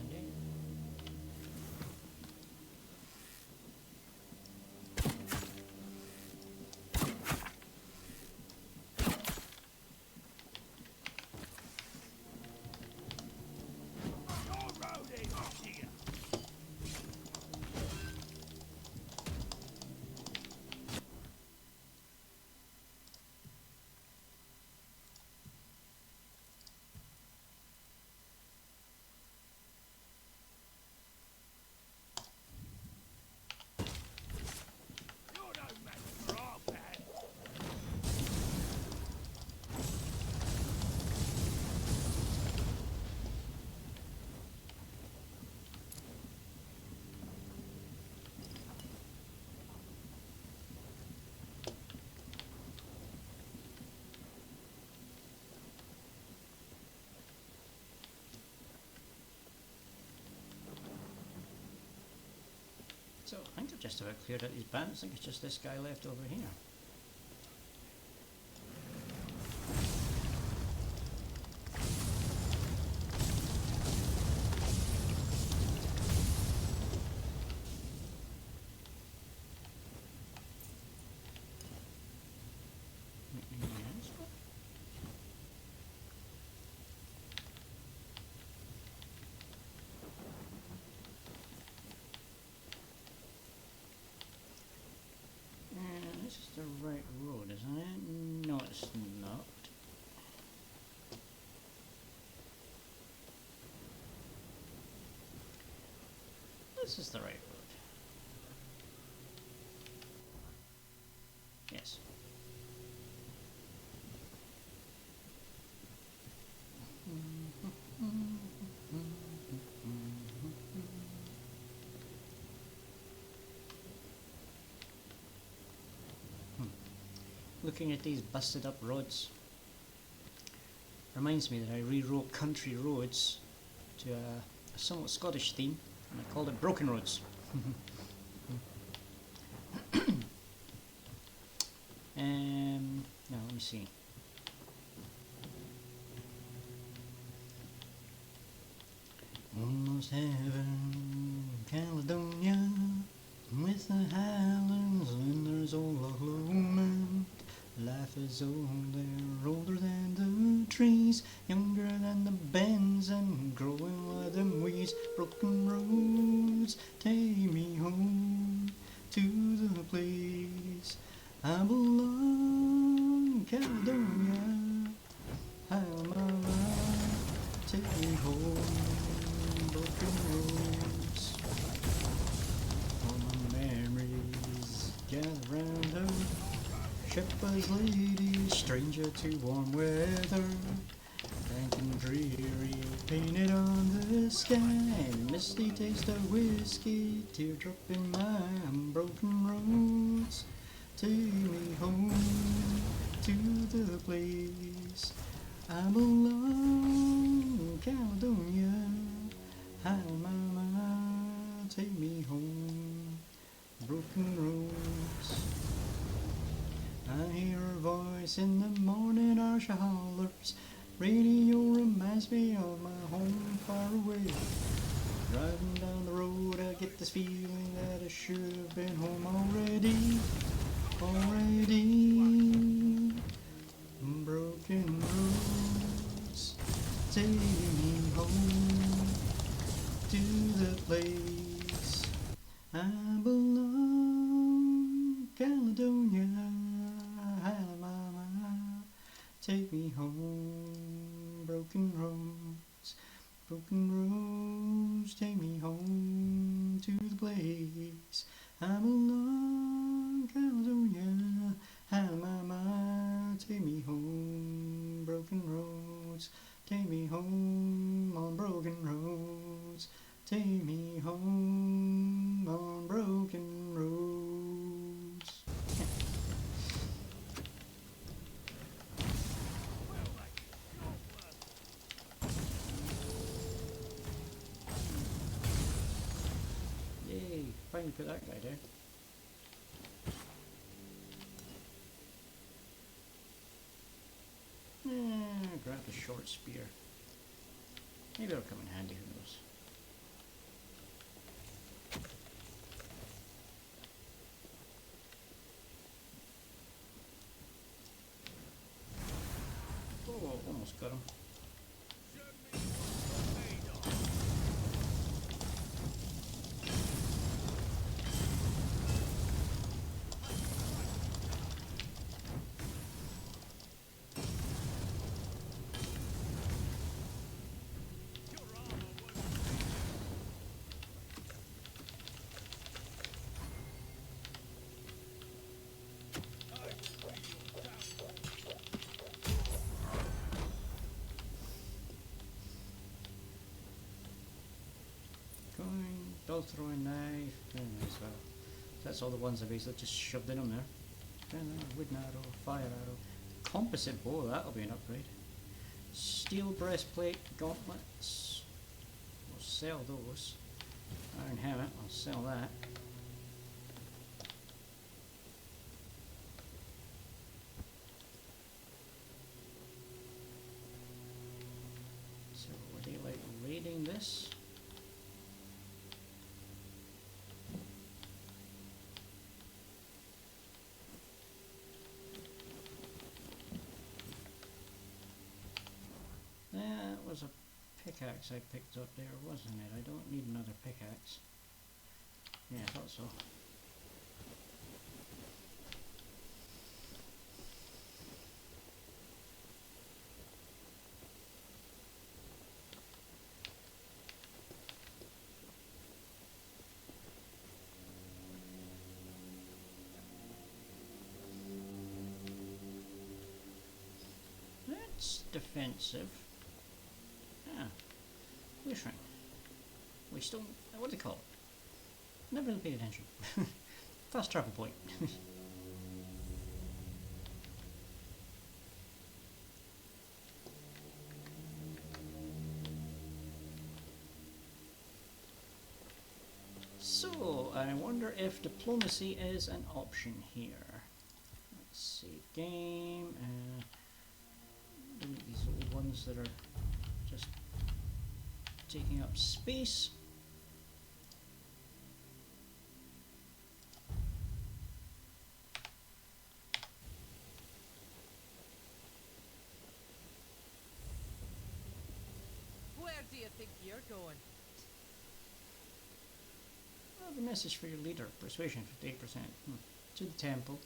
So I think I've just about cleared out these bandits. I think it's just this guy left over here. This is the right road, isn't it? No, it's not. This is the right road. Yes. Looking at these busted up roads reminds me that I rewrote Country Roads to a somewhat Scottish theme, and I called it Broken Roads. Now let me see. Almost heaven, Caledonia, with the Highlands when there's all a Lomond. Life is older than the trees, younger than the bends, and growing with them weeds. Broken roads, take me home to the place I belong. Caledonia, hi mama, take me home. Broken roads, all my memories gather round her. Shepherd's lady, stranger to warm weather, dank and dreary, painted on the sky, misty taste of whiskey, teardrop in my broken roads. Take me home to the place I belong, Caledonia. Hi mama, take me home, broken roads. I hear her voice in the morning, or she hollers. Radio reminds me of my home far away. Driving down the road, I get this feeling that I should have been home already. Broken roads, take me home to the place I belong, Caledonia. Hi mama, take me home. Broken roads, take me home to the place I belong. Take me home on broken roads. Take me home on broken roads. Yay, finally put that guy down. Grab the short spear. Maybe it'll come in handy, who knows. Oh, almost got him. Dull throwing knife, very nice. Well, that's all the ones I basically just shoved in them there. Wooden arrow, fire arrow, composite bow, that'll be an upgrade. Steel breastplate, gauntlets, we'll sell those. Iron helmet, I'll sell that. So, would they like raiding this? That was a pickaxe I picked up there, wasn't it? I don't need another pickaxe. Yeah, I thought so. That's defensive. Ah, wish ring. We still, what do they call it? Never really paid attention. Fast travel point. So, I wonder if diplomacy is an option here. Let's see, game, delete these old ones that are just taking up space. Where do you think you're going? Oh, the message for your leader. Persuasion 58%. To the temple.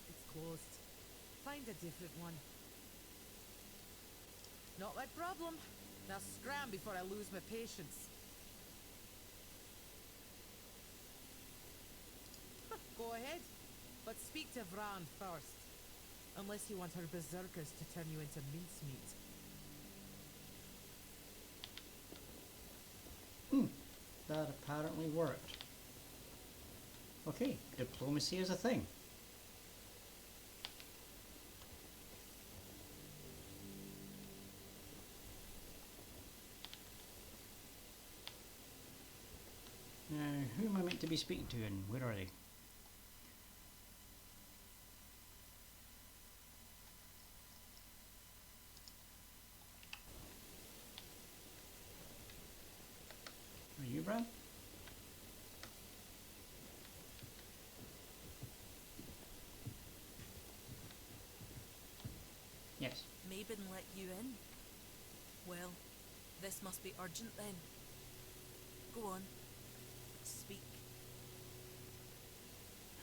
It's closed. Find a different one. Not my problem. Now scram before I lose my patience. Go ahead, but speak to Vran first. Unless you want her berserkers to turn you into mincemeat. That apparently worked. Okay, diplomacy is a thing. Now, who am I meant to be speaking to and where are they? Are you Brad? Yes. Mabon let you in? Well, this must be urgent then. Go on. Speak.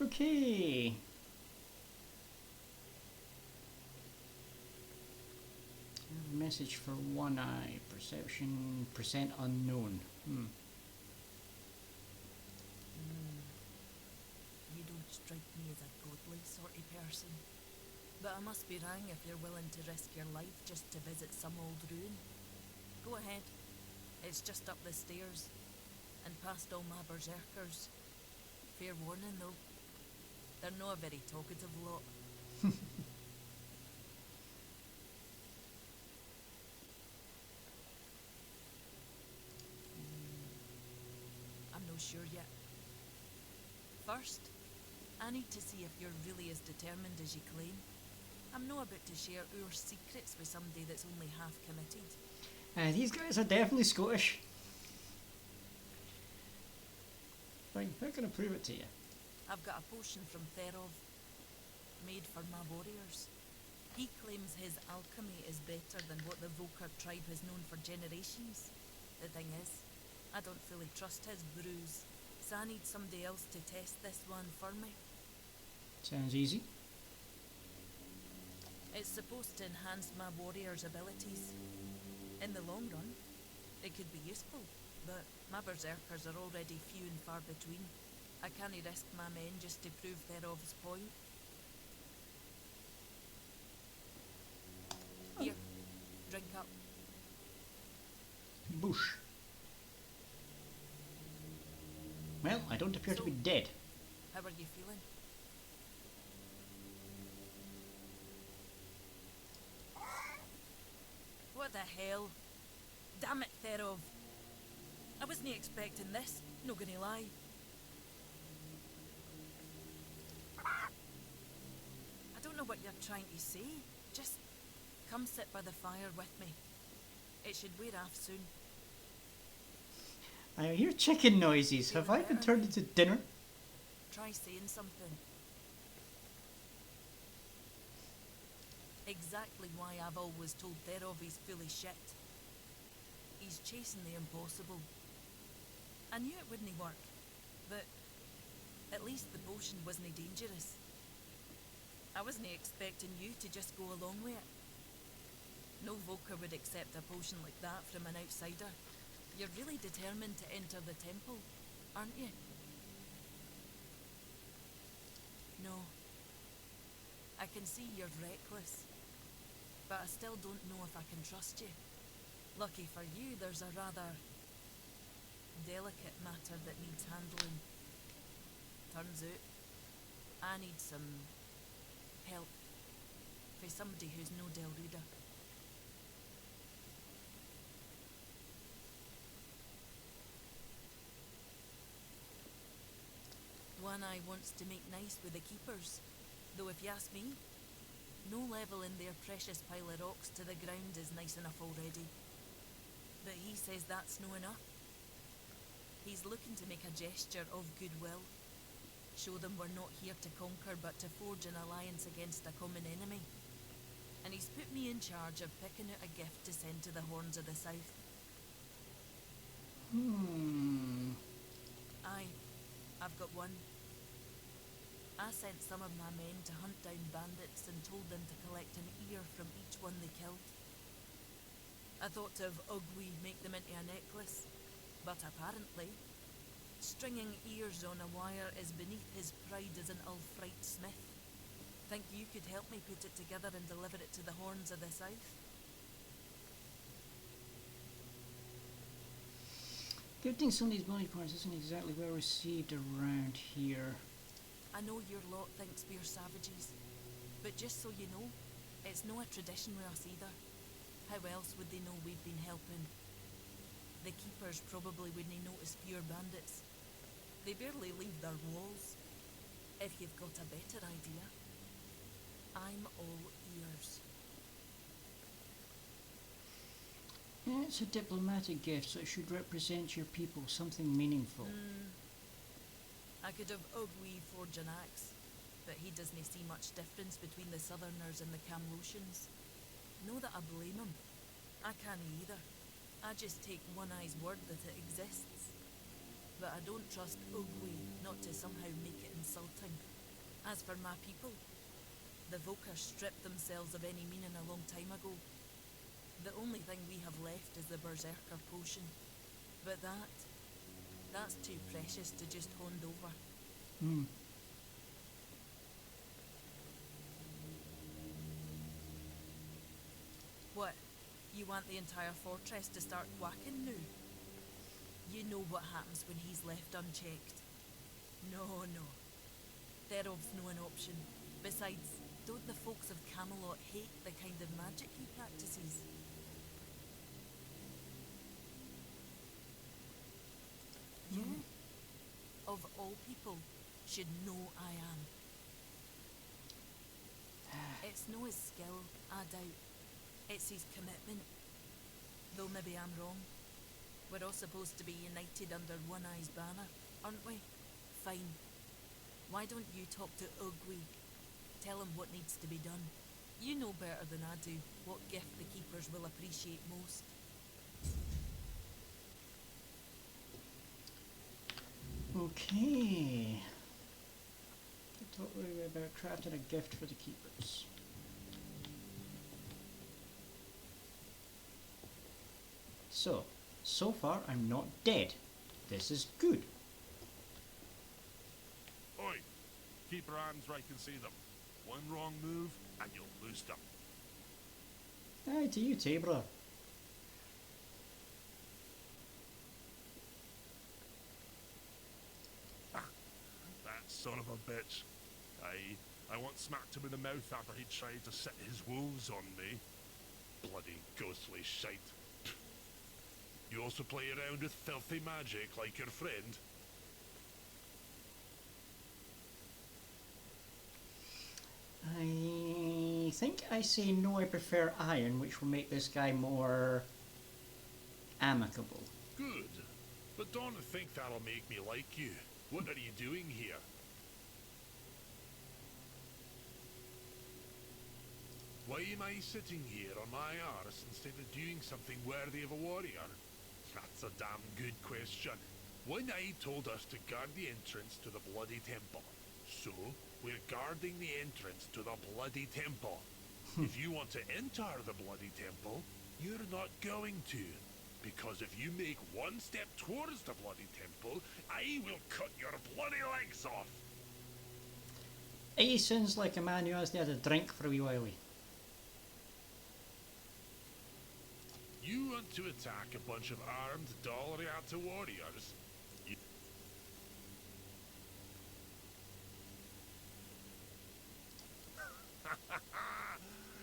Okay. Message for One Eye. Perception percent unknown. You don't strike me as a godly sort of person. But I must be wrong if you're willing to risk your life just to visit some old ruin. Go ahead. It's just up the stairs, and past all my berserkers. Fair warning, though. They're not a very talkative lot. I'm no sure yet. First, I need to see if you're really as determined as you claim. I'm not about to share our secrets with somebody that's only half committed. These guys are definitely Scottish. Fine, how can I prove it to you? I've got a potion from Therov, made for my warriors. He claims his alchemy is better than what the Volker tribe has known for generations. The thing is, I don't fully trust his brews, so I need somebody else to test this one for me. Sounds easy. It's supposed to enhance my warriors' abilities. In the long run, it could be useful, but my berserkers are already few and far between. I can't risk my men just to prove Therov's point. Here, drink up. Bush. Well, I don't appear to be dead. How are you feeling? What the hell? Damn it, Therov. I wasn't expecting this, not gonna lie. I don't know what you're trying to say. Just come sit by the fire with me. It should wear off soon. I hear chicken noises. Have I been turned into dinner? Try saying something. Exactly why I've always told Therov he's full of shit. He's chasing the impossible. I knew it wouldn't work, but at least the potion wasn't dangerous. I wasn't expecting you to just go along with it. No Volker would accept a potion like that from an outsider. You're really determined to enter the temple, aren't you? No. I can see you're reckless, but I still don't know if I can trust you. Lucky for you, there's a rather delicate matter that needs handling. Turns out, I need some help for somebody who's no Del Reader. One eye wants to make nice with the keepers, though if you ask me, no level in their precious pile of rocks to the ground is nice enough already. But he says that's no enough. He's looking to make a gesture of goodwill. Show them we're not here to conquer, but to forge an alliance against a common enemy. And he's put me in charge of picking out a gift to send to the Horns of the South. Aye, I've got one. I sent some of my men to hunt down bandits and told them to collect an ear from each one they killed. I thought of Ugwi make them into a necklace, but apparently, stringing ears on a wire is beneath his pride as an Ulfrite smith. Think you could help me put it together and deliver it to the Horns of the South? Gifting somebody's body parts isn't exactly well received around here. I know your lot thinks we're savages, but just so you know, it's no a tradition with us either. How else would they know we've been helping? The keepers probably wouldn't notice fewer bandits. They barely leave their walls. If you've got a better idea, I'm all ears. Yeah, it's a diplomatic gift, so it should represent your people, something meaningful. I could have Ugwi forge an axe, but he doesn't see much difference between the Southerners and the Camrotians. No that I blame him. I can't either. I just take one eye's word that it exists. But I don't trust Ugwi not to somehow make it insulting. As for my people, the Volker stripped themselves of any meaning a long time ago. The only thing we have left is the Berserker potion. But that's too precious to just hand over. What? You want the entire fortress to start quacking now? You know what happens when he's left unchecked. No, no. Thereof's no an option. Besides, don't the folks of Camelot hate the kind of magic he practices? You, of all people, should know I am. It's no his skill, I doubt. It's his commitment. Though maybe I'm wrong. We're all supposed to be united under One Eye's banner, aren't we? Fine. Why don't you talk to Ugwig? Tell him what needs to be done. You know better than I do what gift the keepers will appreciate most. Okay. Talk about crafting a gift for the keepers. So far I'm not dead. This is good. Oi! Keep your hands where I can see them. One wrong move and you'll lose them. Aye, to you, Tabra. That son of a bitch. I once smacked him in the mouth after he tried to set his wolves on me. Bloody ghostly shite. You also play around with filthy magic like your friend? I think I say no, I prefer iron, which will make this guy more amicable. Good. But don't think that'll make me like you. What are you doing here? Why am I sitting here on my arse instead of doing something worthy of a warrior? That's a damn good question. One Eye told us to guard the entrance to the Bloody Temple. So, we're guarding the entrance to the Bloody Temple. If you want to enter the Bloody Temple, you're not going to. Because if you make one step towards the Bloody Temple, I will cut your bloody legs off. He sounds like a man who hasn't had a drink for a wee while. You want to attack a bunch of armed Dalriata warriors?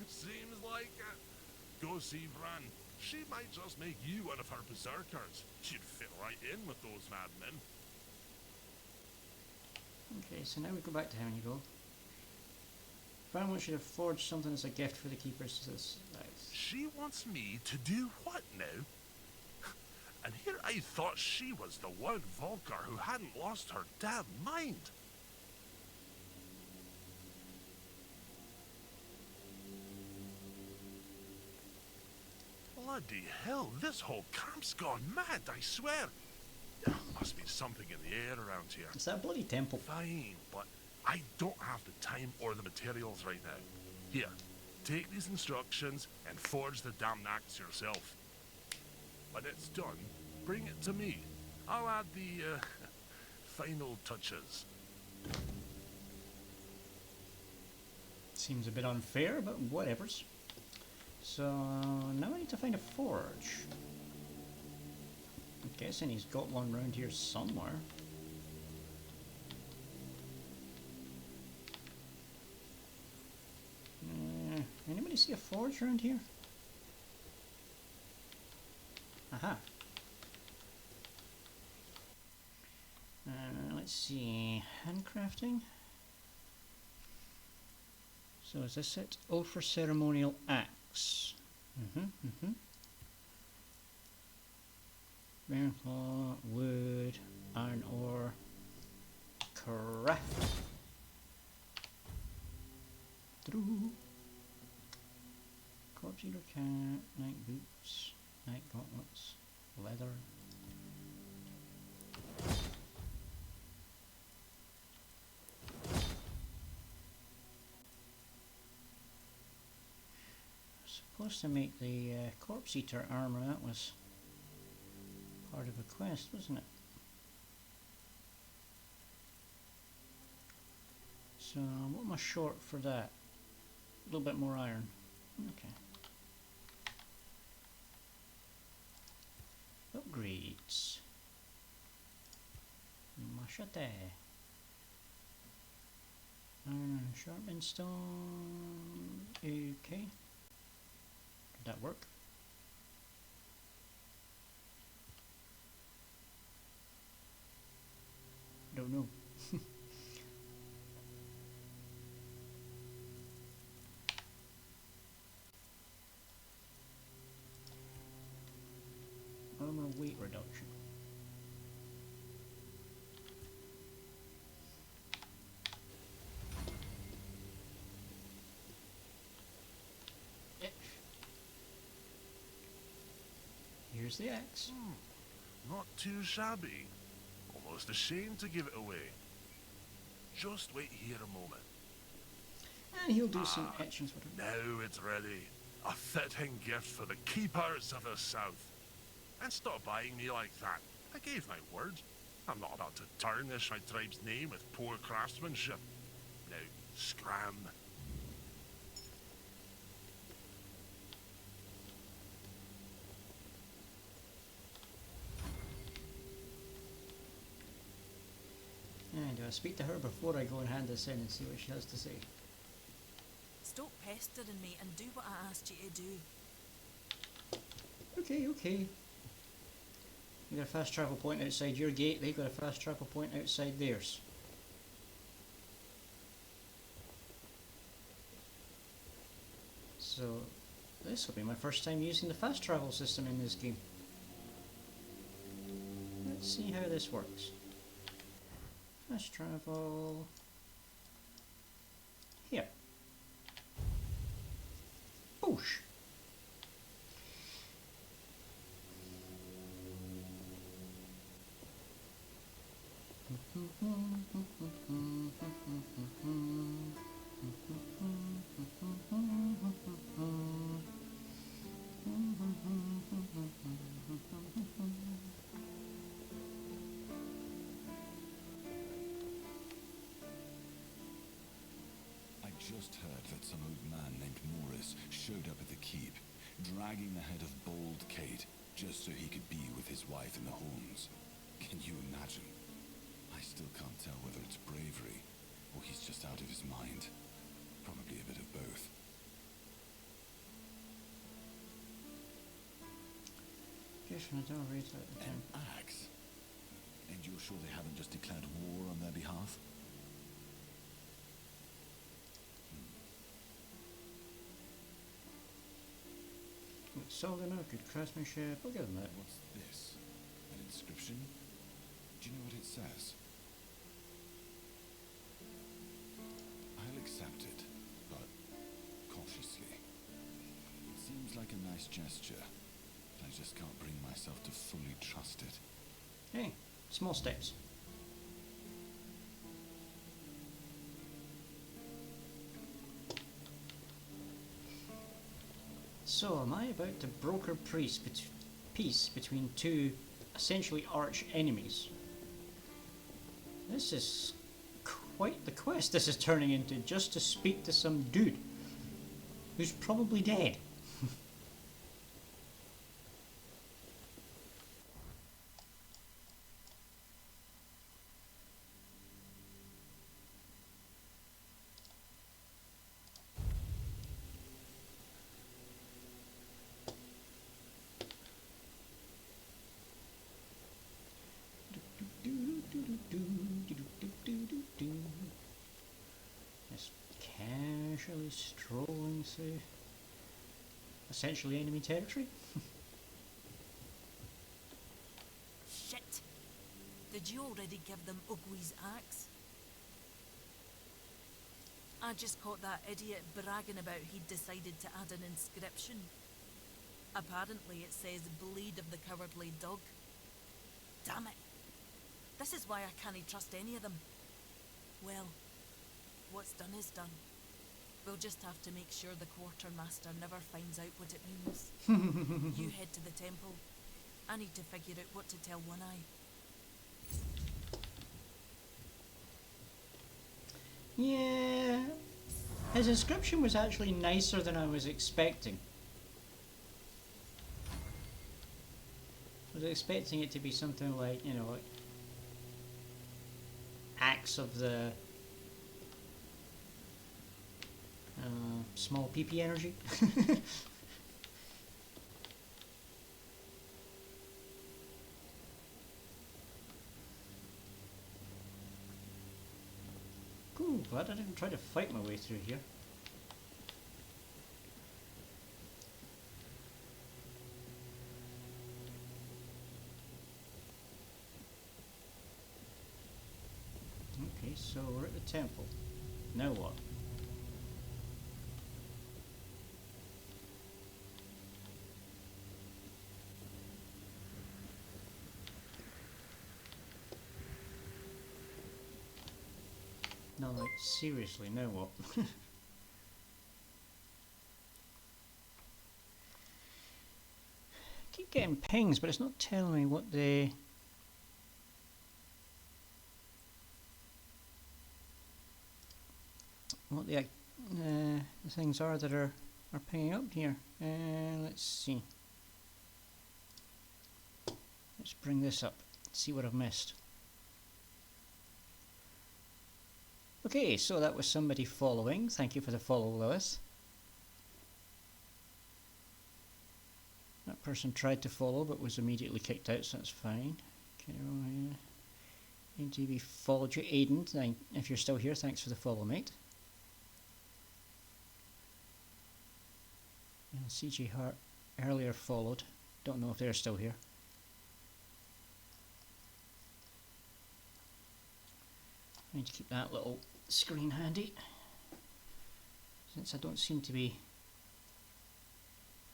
Seems like it. Go see Vran. She might just make you one of her berserkers. She'd fit right in with those madmen. Okay, so now we go back to having you go. Vran wants you to forge something as a gift for the keepers. She wants me to do what now? And here I thought she was the one Volker who hadn't lost her damn mind. Bloody hell, this whole camp's gone mad, I swear. There must be something in the air around here. It's that bloody temple. Fine, but I don't have the time or the materials right now. Here, take these instructions and forge the damn axe yourself. When it's done, bring it to me. I'll add the, final touches. Seems a bit unfair, but whatevers. So, now I need to find a forge. I'm guessing he's got one round here somewhere. Anybody see a forge around here? Aha. Let's see. Handcrafting. So is this it? Oh, for ceremonial axe. Iron claw, wood, iron ore, craft. Through. Corpse eater cat, night boots, night gauntlets, leather. Supposed to make the corpse eater armor. That was part of a quest, wasn't it? So what am I short for that? A little bit more iron. Okay. Upgrades. Machete. Iron and sharpened stone. Okay. Did that work? Don't know. Armor weight reduction. Here's the axe. Not too shabby. Almost ashamed to give it away. Just wait here a moment. And he'll do some etchings with it. Now it's ready. A fitting gift for the keepers of the South. And stop buying me like that. I gave my word. I'm not about to tarnish my tribe's name with poor craftsmanship. Now, scram. And do I speak to her before I go and hand this in and see what she has to say? Stop pestering me and do what I asked you to do. Okay, okay. You got a fast travel point outside your gate, they got a fast travel point outside theirs. So, this will be my first time using the fast travel system in this game. Let's see how this works. Fast travel... here. Boosh! I just heard that some old man named Morris showed up at the keep, dragging the head of Bald Kate, just so he could be with his wife in the homes. Can you imagine? I still can't tell whether it's bravery, or he's just out of his mind. Probably a bit of both. An axe? And you're sure they haven't just declared war on their behalf? Solid enough, good craftsmanship, I'll give them that. What's this? An inscription? Do you know what it says? I'll accept it, but cautiously. It seems like a nice gesture, but I just can't bring myself to fully trust it. Hey, small steps. So, am I about to broker peace between two essentially arch enemies? This is quite the quest this is turning into, just to speak to some dude who's probably dead. Just casually strolling through essentially enemy territory. Shit! Did you already give them Ugwi's axe? I just caught that idiot bragging about he'd decided to add an inscription. Apparently it says Bleed of the Cowardly Dog. Damn it! This is why I can't trust any of them. Well, what's done is done. We'll just have to make sure the quartermaster never finds out what it means. You head to the temple. I need to figure out what to tell One Eye. Yeah, his inscription was actually nicer than I was expecting. was expecting it to be something like, you know, like Acts of the small PP energy. Cool, glad I didn't try to fight my way through here. Okay, so we're at the temple. Now what? No, like, seriously, now what? Keep getting pings, but it's not telling me what the things are that are pinging up here. Let's see. Let's bring this up. See what I've missed. Okay, so that was somebody following. Thank you for the follow, Lewis. That person tried to follow but was immediately kicked out, so that's fine. Okay, AGB followed you. Aiden, if you're still here, thanks for the follow, mate. And CG Hart earlier followed. Don't know if they're still here. I need to keep that little screen handy, since I don't seem to be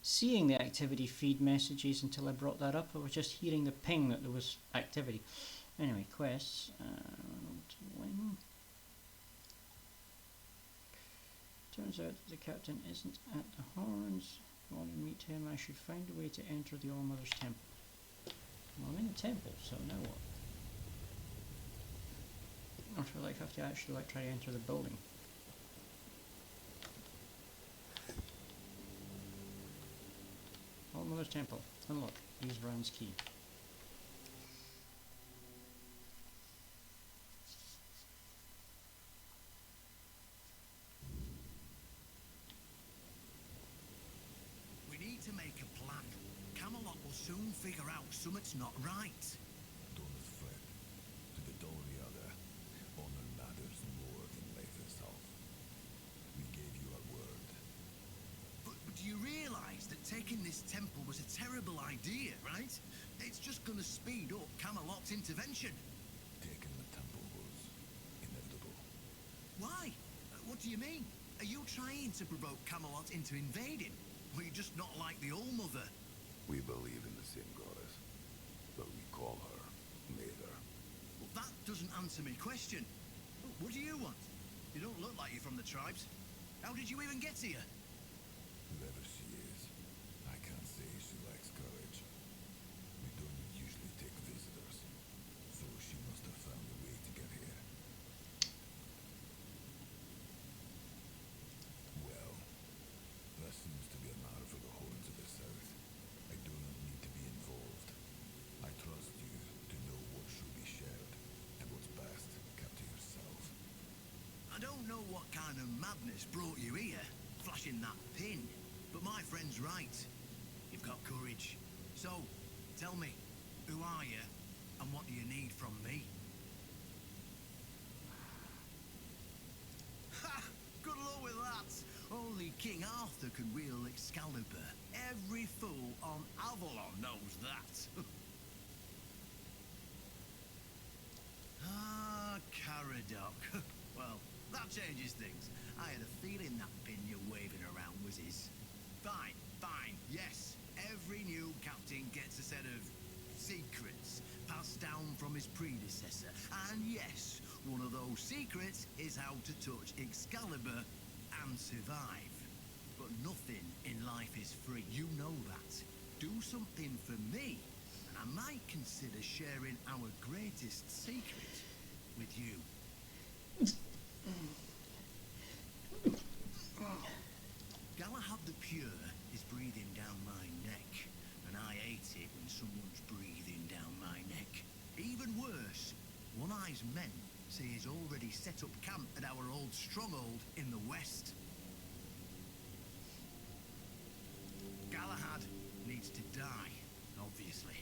seeing the activity feed messages until I brought that up. I was just hearing the ping that there was activity. Anyway, quests. Turns out the captain isn't at the horns. If I want to meet him, I should find a way to enter the All-Mother's temple. Well, I'm in the temple, so now what? Or do I have to actually try to enter the building? All-Mother's temple. Unlock. Use Rand's key. We need to make a plan. Camelot will soon figure out something's not right. Don't fret. To the Doriada, honor matters more than life itself. We gave you a word. But do you realize that taking this temple was a terrible idea, right? It's just gonna speed up Camelot's intervention. Taking the temple was inevitable. Why? What do you mean? Are you trying to provoke Camelot into invading? Or are you just not like the All-Mother? We believe in the same goddess, but we call her Mother. Well, that doesn't answer my question. What do you want? You don't look like you're from the tribes. How did you even get here? Whoever she is, I can't say she lacks courage. We don't usually take visitors, so she must have found a way to get here. Well, that seems to be a matter for the horns of the south. I do not need to be involved. I trust you to know what should be shared, and what's best kept to yourself. I don't know what kind of madness brought you here, flashing that pin, but my friend's right. You've got courage. So, tell me, who are you, and what do you need from me? Ha! Good luck with that! Only King Arthur can wield Excalibur. Every fool on Avalon knows that. Ah, Caradoc. Well, that changes things. I had a feeling that pin you're waving around was his. Fine, fine, yes. Every new captain gets a set of secrets passed down from his predecessor. And yes, one of those secrets is how to touch Excalibur and survive. But nothing in life is free. You know that. Do something for me, and I might consider sharing our greatest secret with you. Galahad the Pure is breathing down my neck, and I hate it when someone's breathing say he's already set up camp at our old stronghold in the west. Galahad needs to die, obviously.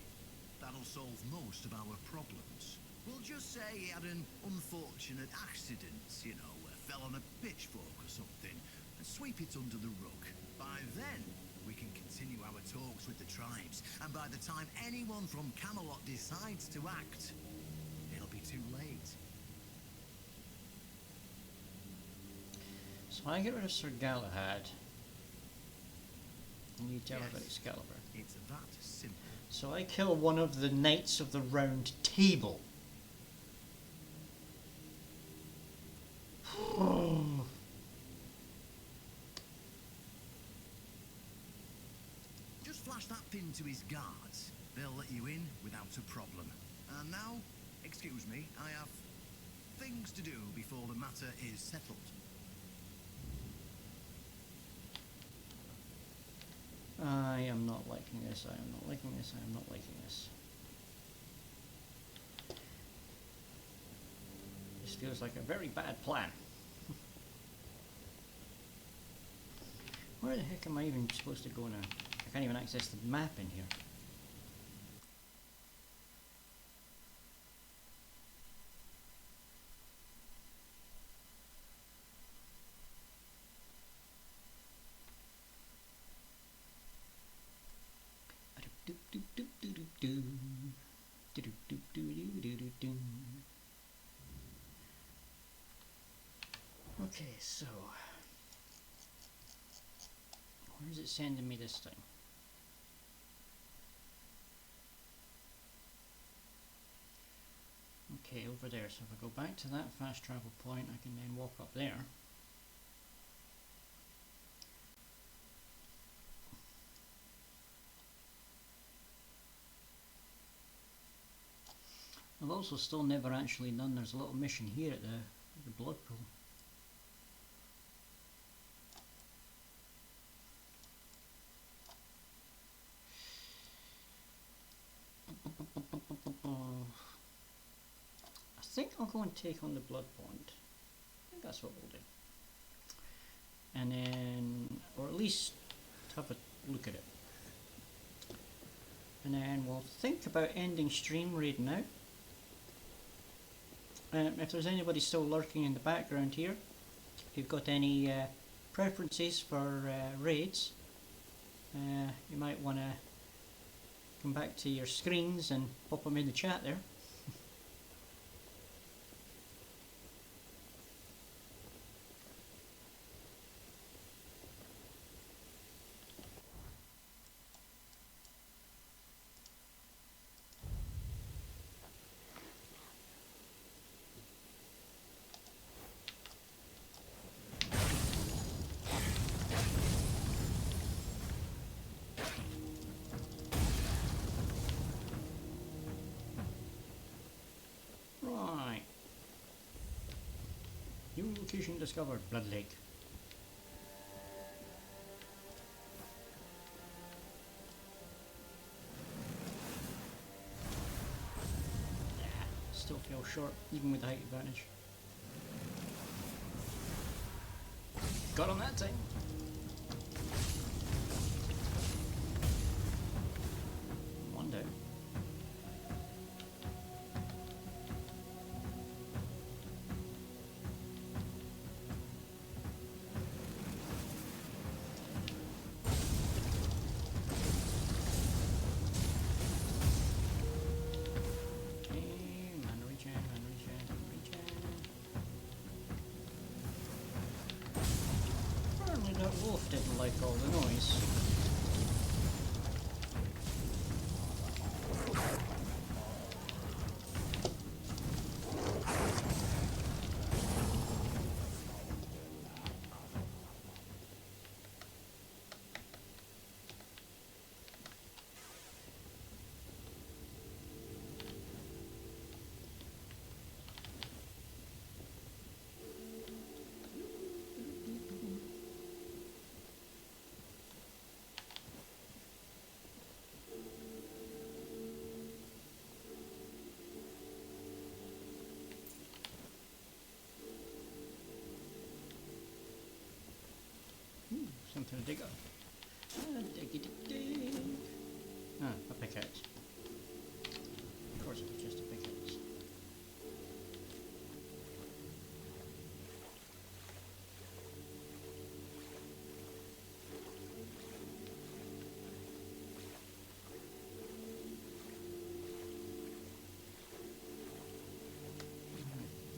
That'll solve most of our problems. We'll just say he had an unfortunate accident, you know, fell on a pitchfork or something, and sweep it under the rug. By then, we can continue our talks with the tribes, and by the time anyone from Camelot decides to act, it'll be too late. So I get rid of Sir Galahad, and you tell me about Yes. Excalibur. It's that simple. So I kill one of the Knights of the Round Table. Just flash that pin to his guards. They'll let you in without a problem. And now, excuse me, I have things to do before the matter is settled. I am not liking this, I am not liking this, I am not liking this. This feels like a very bad plan. Where the heck am I even supposed to go now? I can't even access the map in here. Okay, so where is it sending me this time? Okay, over there. So if I go back to that fast travel point, I can then walk up there. I've also still never actually done, there's a little mission here at the blood pool. I think I'll go and take on the blood pond. I think that's what we'll do. And then, or at least have a look at it. And then we'll think about ending stream raid now. If there's anybody still lurking in the background here, if you've got any preferences for raids, you might want to come back to your screens and pop them in the chat there. New location discovered, Blood Lake. Yeah, still feel short, even with the height advantage. Got on that time. One down. Wolf didn't like all the noise. Something to dig up. Diggy dig. Ah, a pickaxe. Of course it was just a pickaxe.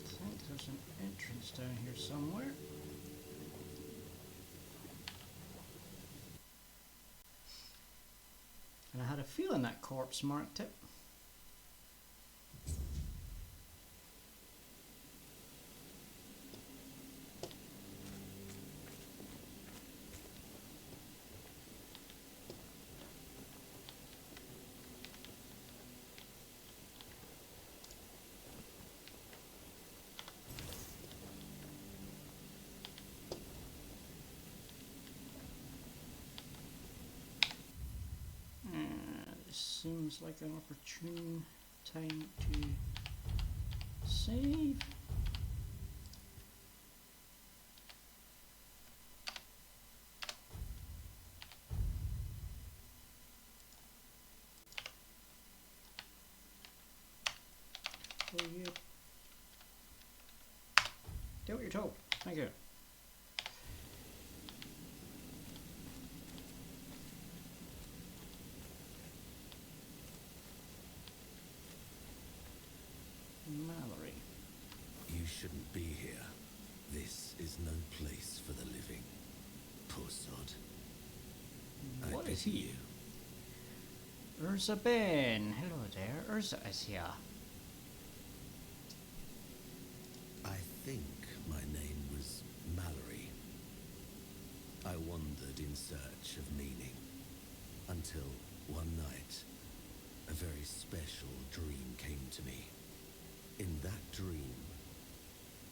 I think there's an entrance down here somewhere. And I had a feeling that corpse marked it. Seems like an opportune time to save. Oh yeah. Do what you're told. Thank you. Mallory. You shouldn't be here. This is no place for the living. Poor sod. What I is pity he? you. Urza Ben. Hello there. Urza is here. I think my name was Mallory. I wandered in search of meaning until one night a very special dream came to me. In that dream,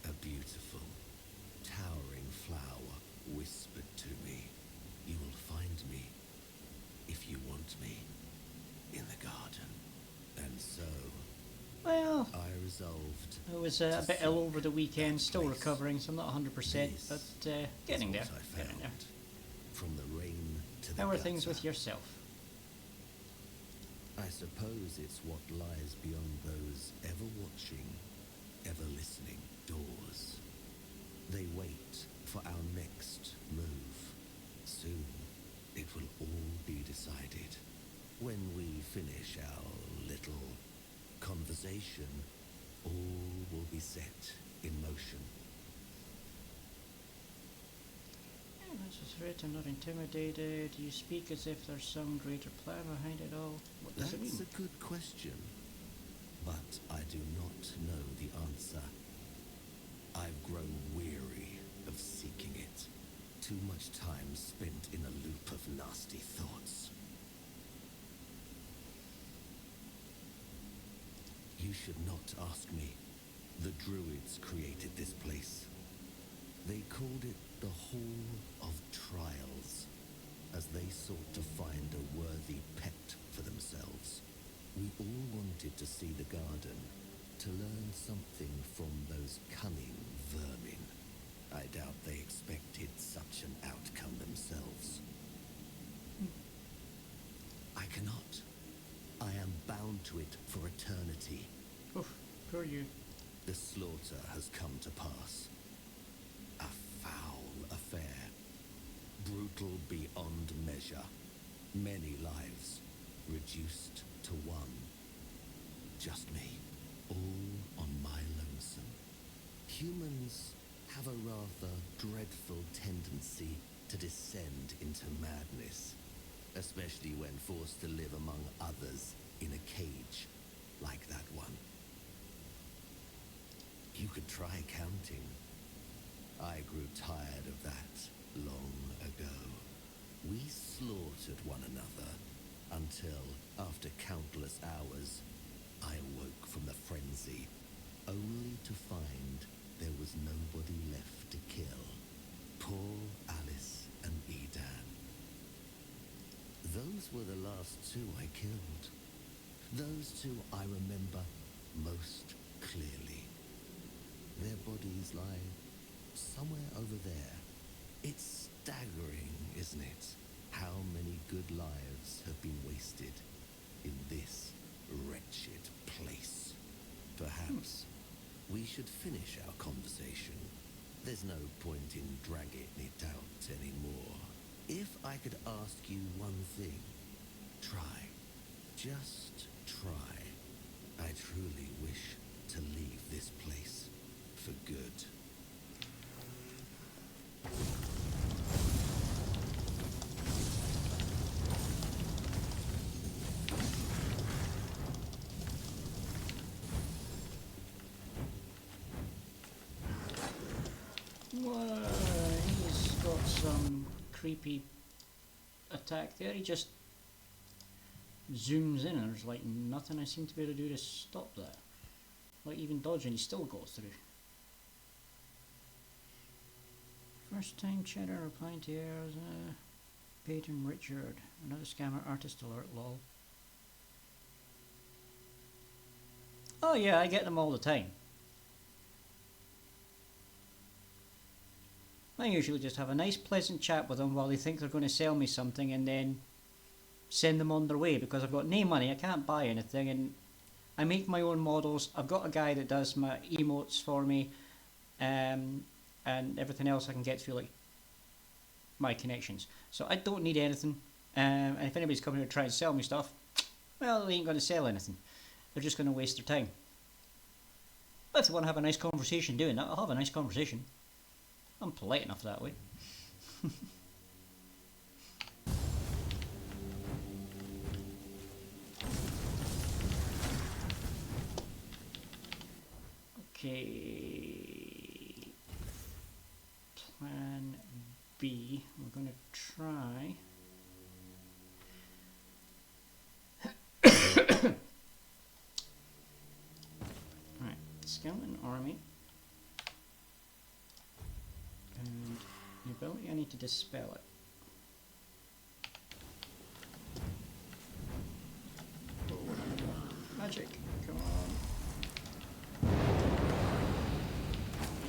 a beautiful, towering flower whispered to me, "You will find me if you want me in the garden." And so, Well, I resolved. I was a bit ill over the weekend, still place. recovering, so I'm not 100%, This but getting there. is what I Getting there. found. From the rain to the How are things with gutter. yourself? I suppose it's what lies beyond those ever watching, ever listening doors. They wait for our next move. Soon, it will all be decided. When we finish our little conversation, all will be set in motion. This is right, I'm not intimidated. You speak as if there's some greater plan behind it all. What does it That's mean? a good question, but I do not know the answer. I've grown weary of seeking it. Too much time spent in a loop of nasty thoughts. You should not ask me. The Druids created this place. They called it the Hall of Trials, as they sought to find a worthy pet for themselves. We all wanted to see the garden, to learn something from those cunning vermin. I doubt they expected such an outcome themselves. I cannot. I am bound to it for eternity. Oof, poor you. The slaughter has come to pass. A foul affair. Brutal beyond measure. Many lives reduced to one. Just me, all on my lonesome. Humans have a rather dreadful tendency to descend into madness, especially when forced to live among others in a cage like that one. You could try counting. I grew tired of that long ago. We slaughtered one another until, after countless hours, I awoke from the frenzy, only to find there was nobody left to kill. Poor Alice and Edan. Those were the last two I killed. Those two I remember most clearly. Their bodies lie somewhere over there, It's staggering, isn't it? How many good lives have been wasted in this wretched place. Perhaps we should finish our conversation. There's no point in dragging it out anymore. If I could ask you one thing, try. Just try. I truly wish to leave this place for good. He's got some creepy attack there. He just zooms in and there's like nothing I seem to be able to do to stop that. Like even dodging, he still goes through. First time chatter replying to yours. Peyton Richard. Another scammer artist alert, lol. Oh yeah, I get them all the time. I usually just have a nice pleasant chat with them while they think they're going to sell me something and then send them on their way because I've got no money, I can't buy anything, and I make my own models. I've got a guy that does my emotes for me, and everything else I can get through like my connections. So I don't need anything, and if anybody's coming here to try and sell me stuff, well, they ain't going to sell anything. They're just going to waste their time. But if they want to have a nice conversation doing that, I'll have a nice conversation. I'm polite enough that way. Okay. Plan B. We're going to try. Right. Skeleton army. And the ability, I need to dispel it. Oh, magic, come on.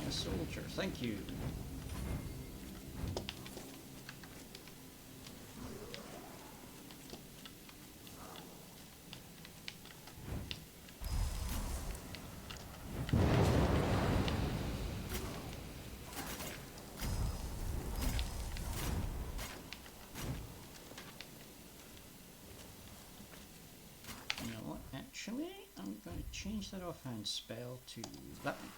A soldier, thank you. Actually, I'm going to change that offhand spell to that one.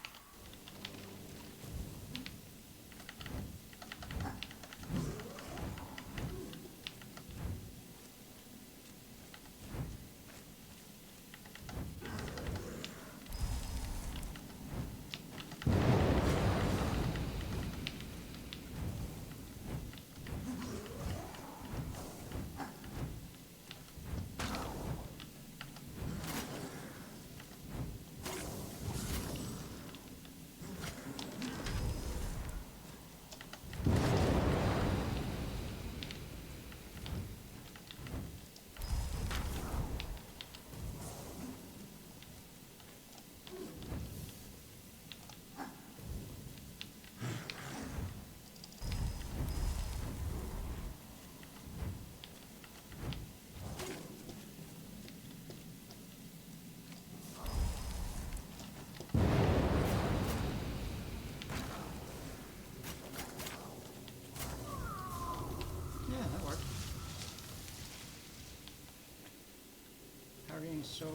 Carrying sword,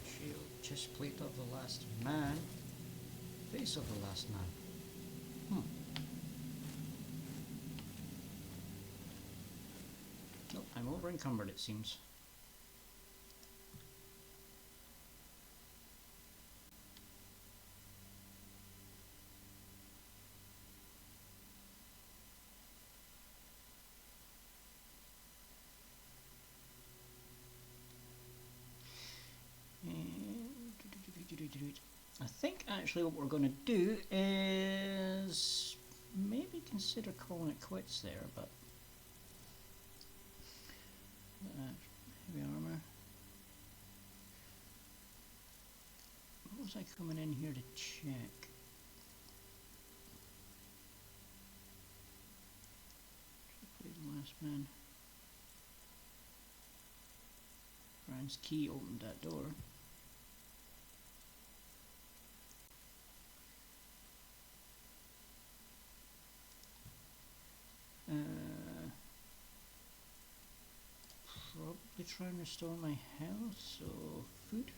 shield, chest plate of the last man, face of the last man. Nope, I'm over encumbered it seems. I think actually what we're going to do is maybe consider calling it quits there, but heavy armor. What was I coming in here to check? Man. Brian's key opened that door. Probably try and restore my health, so food.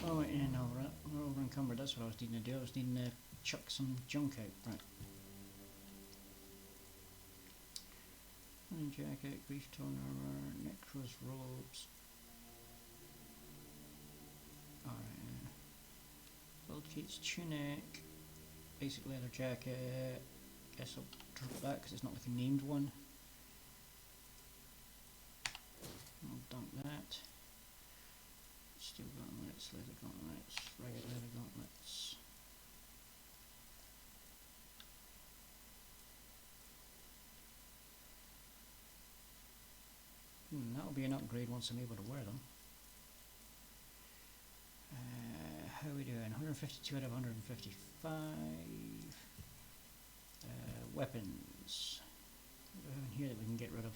Oh wait, yeah, no, we're over encumbered. That's what I was needing to do. I was needing to chuck some junk out. Right. Running jacket, grief torn armor, necros robes. Alright. Wildcate's tunic, basic leather jacket. Guess I'll drop that because it's not like a named one. I'll dump that. Steel gauntlets, leather gauntlets, ragged leather gauntlets. That'll be an upgrade once I'm able to wear them. How are we doing? 152 out of 155. Weapons. What do we have in here that we can get rid of?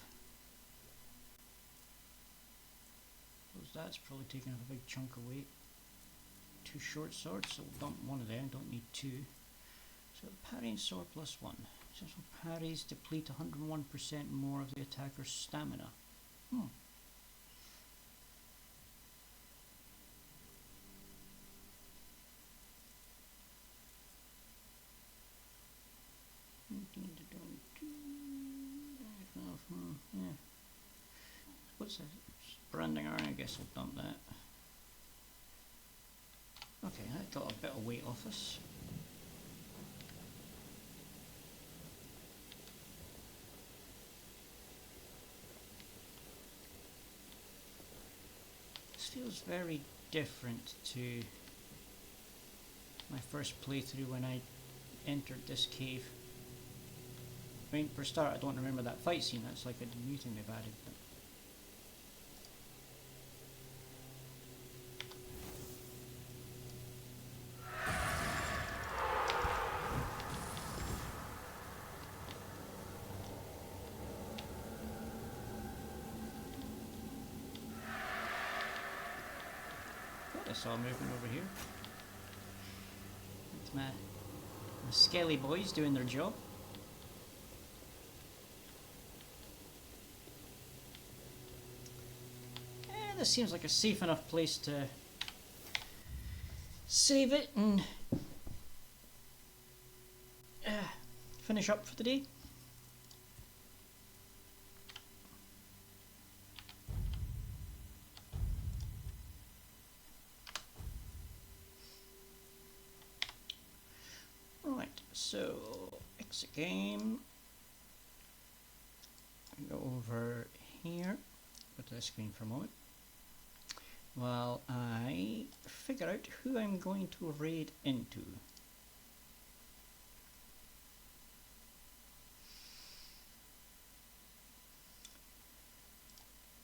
That's probably taking up a big chunk of weight. 2 short swords, so we'll dump one of them, don't need 2. So parrying sword plus 1. Successful parries deplete 101% more of the attacker's stamina. Yeah. What's this? Branding iron, I guess I'll dump that. Okay, that got a bit of weight off us. This feels very different to my first playthrough when I entered this cave. I mean, for a start, I don't remember that fight scene. That's like a new thing they've added. But I saw movement over here. It's my skelly boys doing their job. This seems like a safe enough place to save it and finish up for the day. Right, so exit game. Go over here. Go to the screen for a moment. While I figure out who I'm going to raid into.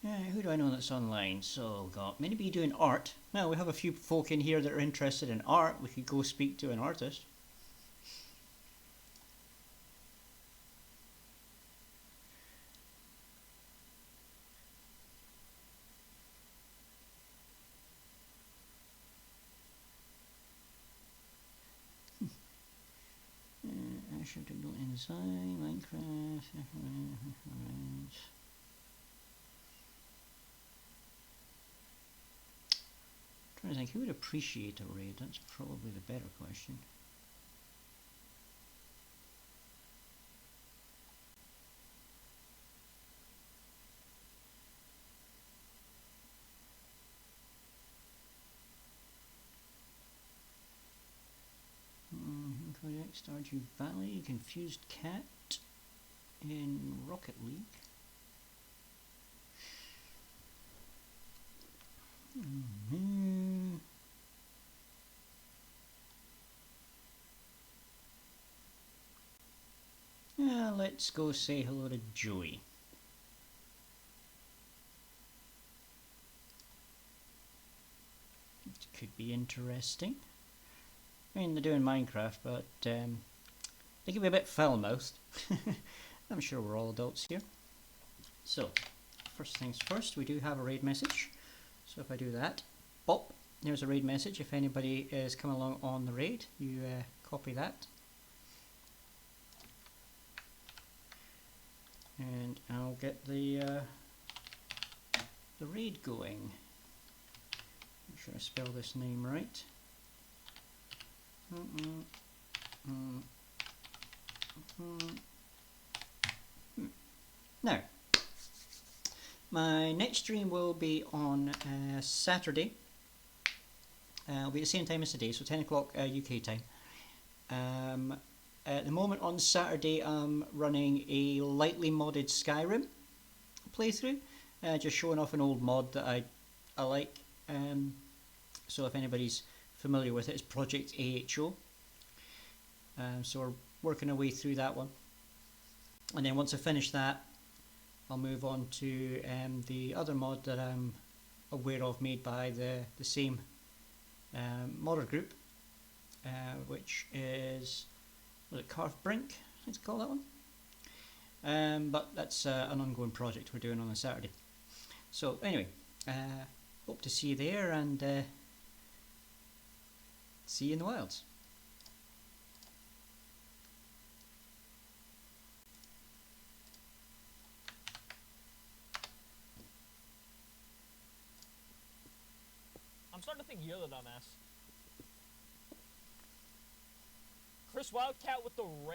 Who do I know that's online? So, got maybe doing art. Now, we have a few folk in here that are interested in art. We could go speak to an artist. To go inside Minecraft. Trying to think, who would appreciate a raid? That's probably the better question. Stardew Valley, Confused Cat in Rocket League. let's go say hello to Joey. It could be interesting. I mean, they're doing Minecraft, but they can be a bit foul-mouthed. I'm sure we're all adults here. So, first things first, we do have a raid message. So if I do that, pop, there's a raid message. If anybody is coming along on the raid, you copy that. And I'll get the raid going. Make sure I spell this name right. Now, my next stream will be on Saturday. It'll be at the same time as today, so 10 o'clock UK time. At the moment on Saturday, I'm running a lightly modded Skyrim playthrough, just showing off an old mod that I like. So if anybody's familiar with it, it's Project AHO. So we're working our way through that one, and then once I finish that, I'll move on to the other mod that I'm aware of, made by the same modder group, which is, was it Carved Brink, let's call that one. But that's an ongoing project we're doing on a Saturday. So anyway, hope to see you there, and see you in the wilds. I'm starting to think you're the dumbass. Chris Wildcat with the raid.